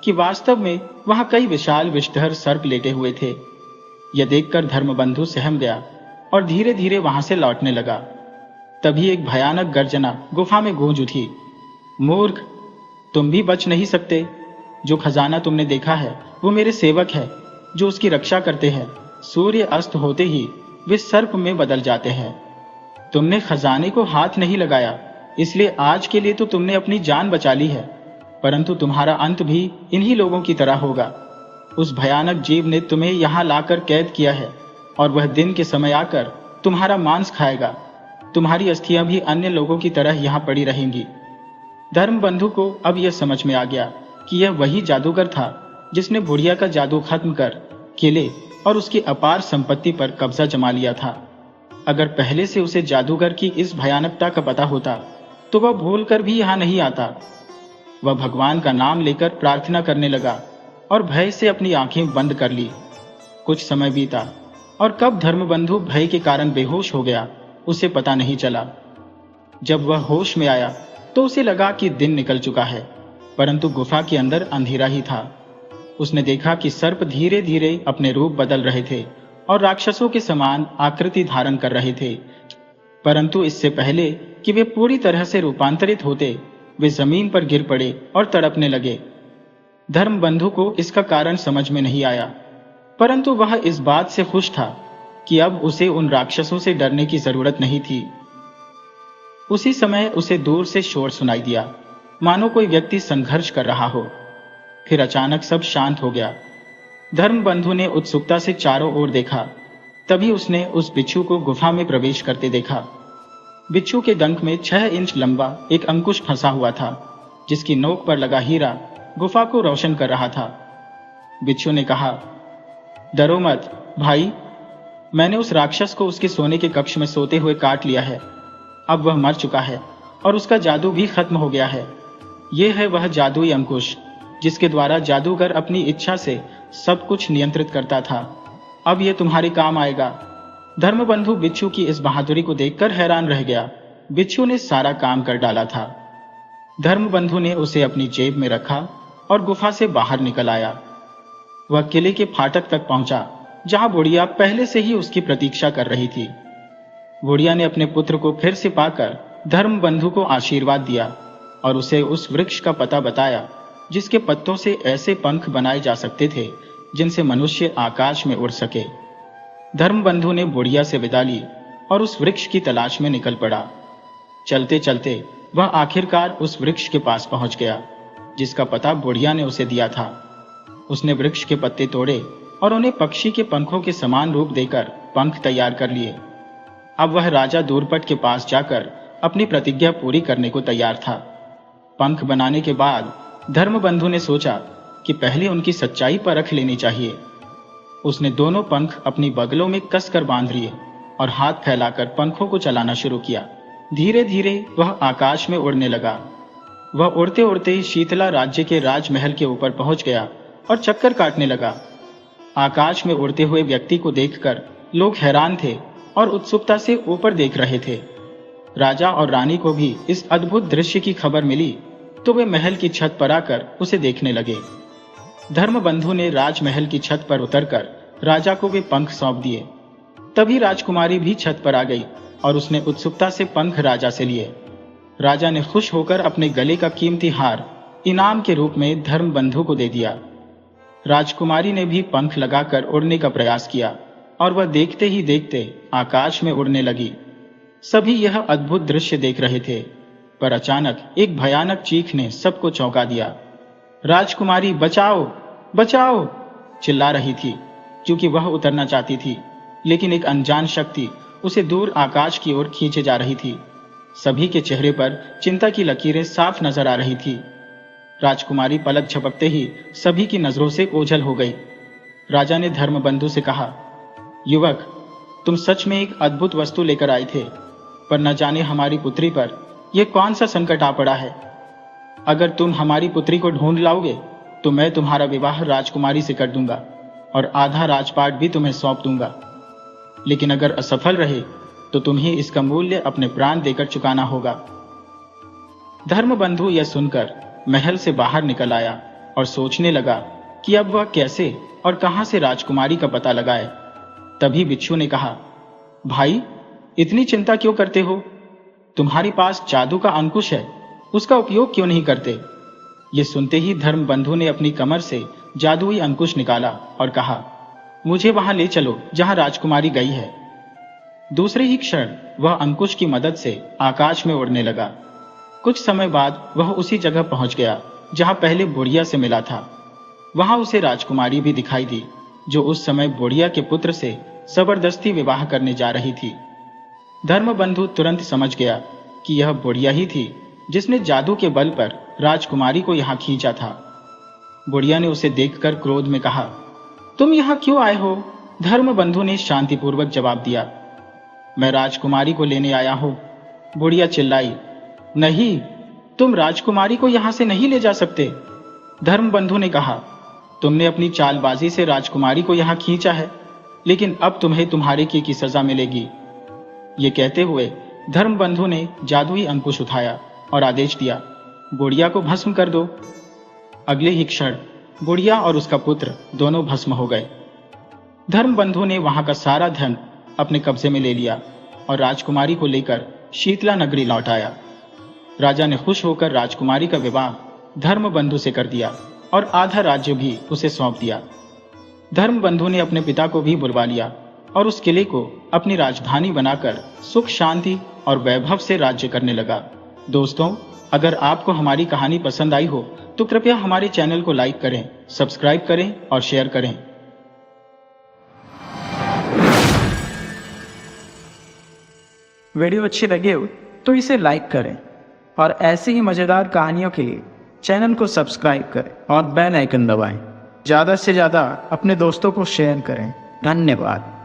कि वास्तव में वहां कई विशाल विषधर सर्प लेटे हुए थे। यह देखकर धर्मबंधु सहम गया और धीरे धीरे वहां से लौटने लगा। तभी एक भयानक गर्जना गुफा में गूंज उठी, मूर्ख, तुम भी बच नहीं सकते। जो खजाना तुमने देखा है वो मेरे सेवक है जो उसकी रक्षा करते हैं। सूर्य अस्त होते ही वे सर्प में बदल जाते हैं। तुमने खजाने को हाथ नहीं लगाया, इसलिए आज के लिए तो तुमने अपनी जान बचा ली है, परंतु तुम्हारा अंत भी इन्हीं लोगों की तरह होगा। उस भयानक जीव ने तुम्हें यहां लाकर कैद किया है और वह दिन के समय आकर तुम्हारा मांस खाएगा। तुम्हारी अस्थियां भी अन्य लोगों की तरह यहां पड़ी रहेंगी। धर्मबंधु को अब यह समझ में आ गया कि यह वही जादूगर था जिसने बुढ़िया का जादू खत्म कर किले और उसकी अपार संपत्ति पर कब्जा जमा लिया था। अगर पहले से उसे जादूगर की इस भयानकता का पता होता तो वह भूल कर भी यहां नहीं आता। वह भगवान का नाम लेकर प्रार्थना करने लगा और भय से अपनी आंखें बंद कर ली। कुछ समय बीता और कब धर्मबंधु भय के कारण बेहोश हो गया उसे पता नहीं चला। जब वह होश में आया तो उसे लगा कि दिन निकल चुका है, परंतु गुफा के अंदर अंधेरा ही था। उसने देखा कि सर्प धीरे धीरे अपने रूप बदल रहे थे और राक्षसों के समान आकृति धारण कर रहे थे। परंतु इससे पहले कि वे पूरी तरह से रूपांतरित होते, वे जमीन पर गिर पड़े और तड़पने लगे। धर्मबंधु को इसका कारण समझ में नहीं आया, परंतु वह इस बात से खुश था कि अब उसे उन राक्षसों से डरने की जरूरत नहीं थी। उसी समय उसे दूर से शोर सुनाई दिया, मानो कोई व्यक्ति संघर्ष कर रहा हो। फिर अचानक सब शांत हो गया। धर्मबंधु ने उत्सुकता से चारों ओर देखा। तभी उसने उस बिच्छू को गुफा में प्रवेश करते देखा। बिच्छू के डंक में 6 इंच लंबा एक अंकुश फंसा हुआ था, जिसकी नोक पर लगा हीरा गुफा को रोशन कर रहा था। बिच्छू ने कहा, डरो मत भाई, मैंने उस राक्षस को उसके सोने के कक्ष में सोते हुए काट लिया है। अब वह मर चुका है और उसका जादू भी खत्म हो गया है। यह है वह जादुई अंकुश जिसके द्वारा जादूगर अपनी इच्छा से सब कुछ नियंत्रित करता था। अब यह तुम्हारे काम आएगा। धर्मबंधु बिच्छू की इस बहादुरी को देखकर हैरान रह गया। बिच्छू ने सारा काम कर डाला था। धर्मबंधु ने उसे अपनी जेब में रखा और गुफा से बाहर निकल आया। वह किले के फाटक तक पहुंचा, जहां बुढ़िया पहले से ही उसकी प्रतीक्षा कर रही थी। बुढ़िया ने अपने पुत्र को फिर से पाकर धर्मबंधु को आशीर्वाद दिया और उसे उस वृक्ष का पता बताया जिसके पत्तों से ऐसे पंख बनाए जा सकते थे जिनसे मनुष्य आकाश में उड़ सके। धर्मबंधु ने बुढ़िया से विदा ली और उस वृक्ष की तलाश में निकल पड़ा। चलते चलते वह आखिरकार उस वृक्ष के पास पहुंच गया जिसका पता बुढ़िया ने उसे दिया था। उसने वृक्ष के पत्ते तोड़े और उन्हें पक्षी के पंखों के समान रूप देकर पंख तैयार कर लिए। अब वह राजा दूरपट के पास जाकर अपनी प्रतिज्ञा पूरी करने को तैयार था। पंख बनाने के बाद धर्मबंधु ने सोचा कि पहले उनकी सच्चाई परख लेनी चाहिए। उसने दोनों पंख अपनी बगलों में कसकर बांध लिए और हाथ फैलाकर पंखों को चलाना शुरू किया। धीरे धीरे वह आकाश में उड़ने लगा। वह उड़ते उड़ते ही शीतला राज्य के राजमहल के ऊपर पहुंच गया और चक्कर काटने लगा। आकाश में उड़ते हुए व्यक्ति को देखकर लोग हैरान थे और उत्सुकता से ऊपर देख रहे थे। राजा और रानी को भी इस अद्भुत दृश्य की खबर मिली तो वे महल की छत पर आकर उसे देखने लगे। धर्मबंधु ने राजमहल की छत पर उतरकर राजा को वे पंख सौंप दिए। तभी राजकुमारी भी छत पर आ गई और उसने उत्सुकता से पंख राजा से लिए। राजा ने खुश होकर अपने गले का कीमती हार इनाम के रूप में धर्मबंधु को दे दिया। राजकुमारी ने भी पंख लगाकर उड़ने का प्रयास किया और वह देखते ही देखते आकाश में उड़ने लगी। सभी यह अद्भुत दृश्य देख रहे थे, पर अचानक एक भयानक चीख ने सबको चौंका दिया। राजकुमारी बचाओ बचाओ चिल्ला रही थी, क्योंकि वह उतरना चाहती थी, लेकिन एक अनजान शक्ति उसे दूर आकाश की ओर खींचे जा रही थी। सभी के चेहरे पर चिंता की लकीरें साफ नजर आ रही थी। राजकुमारी पलक झपकते ही सभी की नजरों से ओझल हो गई। राजा ने धर्मबंधु से कहा, युवक, तुम सच में एक अद्भुत वस्तु लेकर आए थे, पर न जाने हमारी पुत्री पर यह कौन सा संकट आ पड़ा है। अगर तुम हमारी पुत्री को ढूंढ लाओगे तो मैं तुम्हारा विवाह राजकुमारी से कर दूंगा और आधा राजपाट भी तुम्हें सौंप दूंगा। लेकिन अगर असफल रहे तो तुम्हें इसका मूल्य अपने प्राण देकर चुकाना होगा। धर्मबंधु यह सुनकर महल से बाहर निकल आया और सोचने लगा कि अब वह कैसे और कहां से राजकुमारी का पता लगाए। तभी बिच्छू ने कहा, भाई, इतनी चिंता क्यों करते हो? तुम्हारे पास जादू का अंकुश है, उसका उपयोग क्यों नहीं करते? ये सुनते ही धर्मबंधु ने अपनी कमर से जादुई अंकुश निकाला और कहा, मुझे वहां ले चलो जहां राजकुमारी गई है। दूसरे ही क्षण वह अंकुश की मदद से आकाश में उड़ने लगा। कुछ समय बाद वह उसी जगह पहुंच गया जहां पहले बुढ़िया से मिला था। वहां उसे राजकुमारी भी दिखाई दी, जो उस समय बुढ़िया के पुत्र से जबरदस्ती विवाह करने जा रही थी। धर्मबंधु तुरंत समझ गया कि यह बुढ़िया ही थी जिसने जादू के बल पर राजकुमारी को यहां खींचा था। बुढ़िया ने उसे देखकर क्रोध में कहा, तुम यहां क्यों आए हो? धर्मबंधु ने शांतिपूर्वक जवाब दिया, मैं राजकुमारी को लेने आया हूं। बुढ़िया चिल्लाई, नहीं, तुम राजकुमारी को यहां से नहीं ले जा सकते। धर्मबंधु ने कहा, तुमने अपनी चालबाजी से राजकुमारी को यहां खींचा है, लेकिन अब तुम्हें तुम्हारे की सजा मिलेगी। ये कहते हुए धर्मबंधु ने जादुई अंकुश उठाया और आदेश दिया, बुढ़िया को भस्म कर दो। अगले ही क्षण बुढ़िया और उसका पुत्र दोनों भस्म हो गए। धर्मबंधु ने वहां का सारा धन अपने कब्जे में ले लिया और राजकुमारी को लेकर शीतला नगरी लौट आया। राजा ने खुश होकर राजकुमारी का विवाह धर्मबंधु से कर दिया और आधा राज्य भी उसे सौंप दिया। धर्मबंधु ने अपने पिता को भी बुलवा लिया और उस किले को अपनी राजधानी बनाकर सुख शांति और वैभव से राज्य करने लगा। दोस्तों, अगर आपको हमारी कहानी पसंद आई हो तो कृपया हमारे चैनल को लाइक करें, सब्सक्राइब करें और शेयर करें। वीडियो अच्छी लगे हो तो इसे लाइक करें और ऐसी ही मज़ेदार कहानियों के लिए चैनल को सब्सक्राइब करें और बेल आइकन दबाएं। ज़्यादा से ज़्यादा अपने दोस्तों को शेयर करें। धन्यवाद।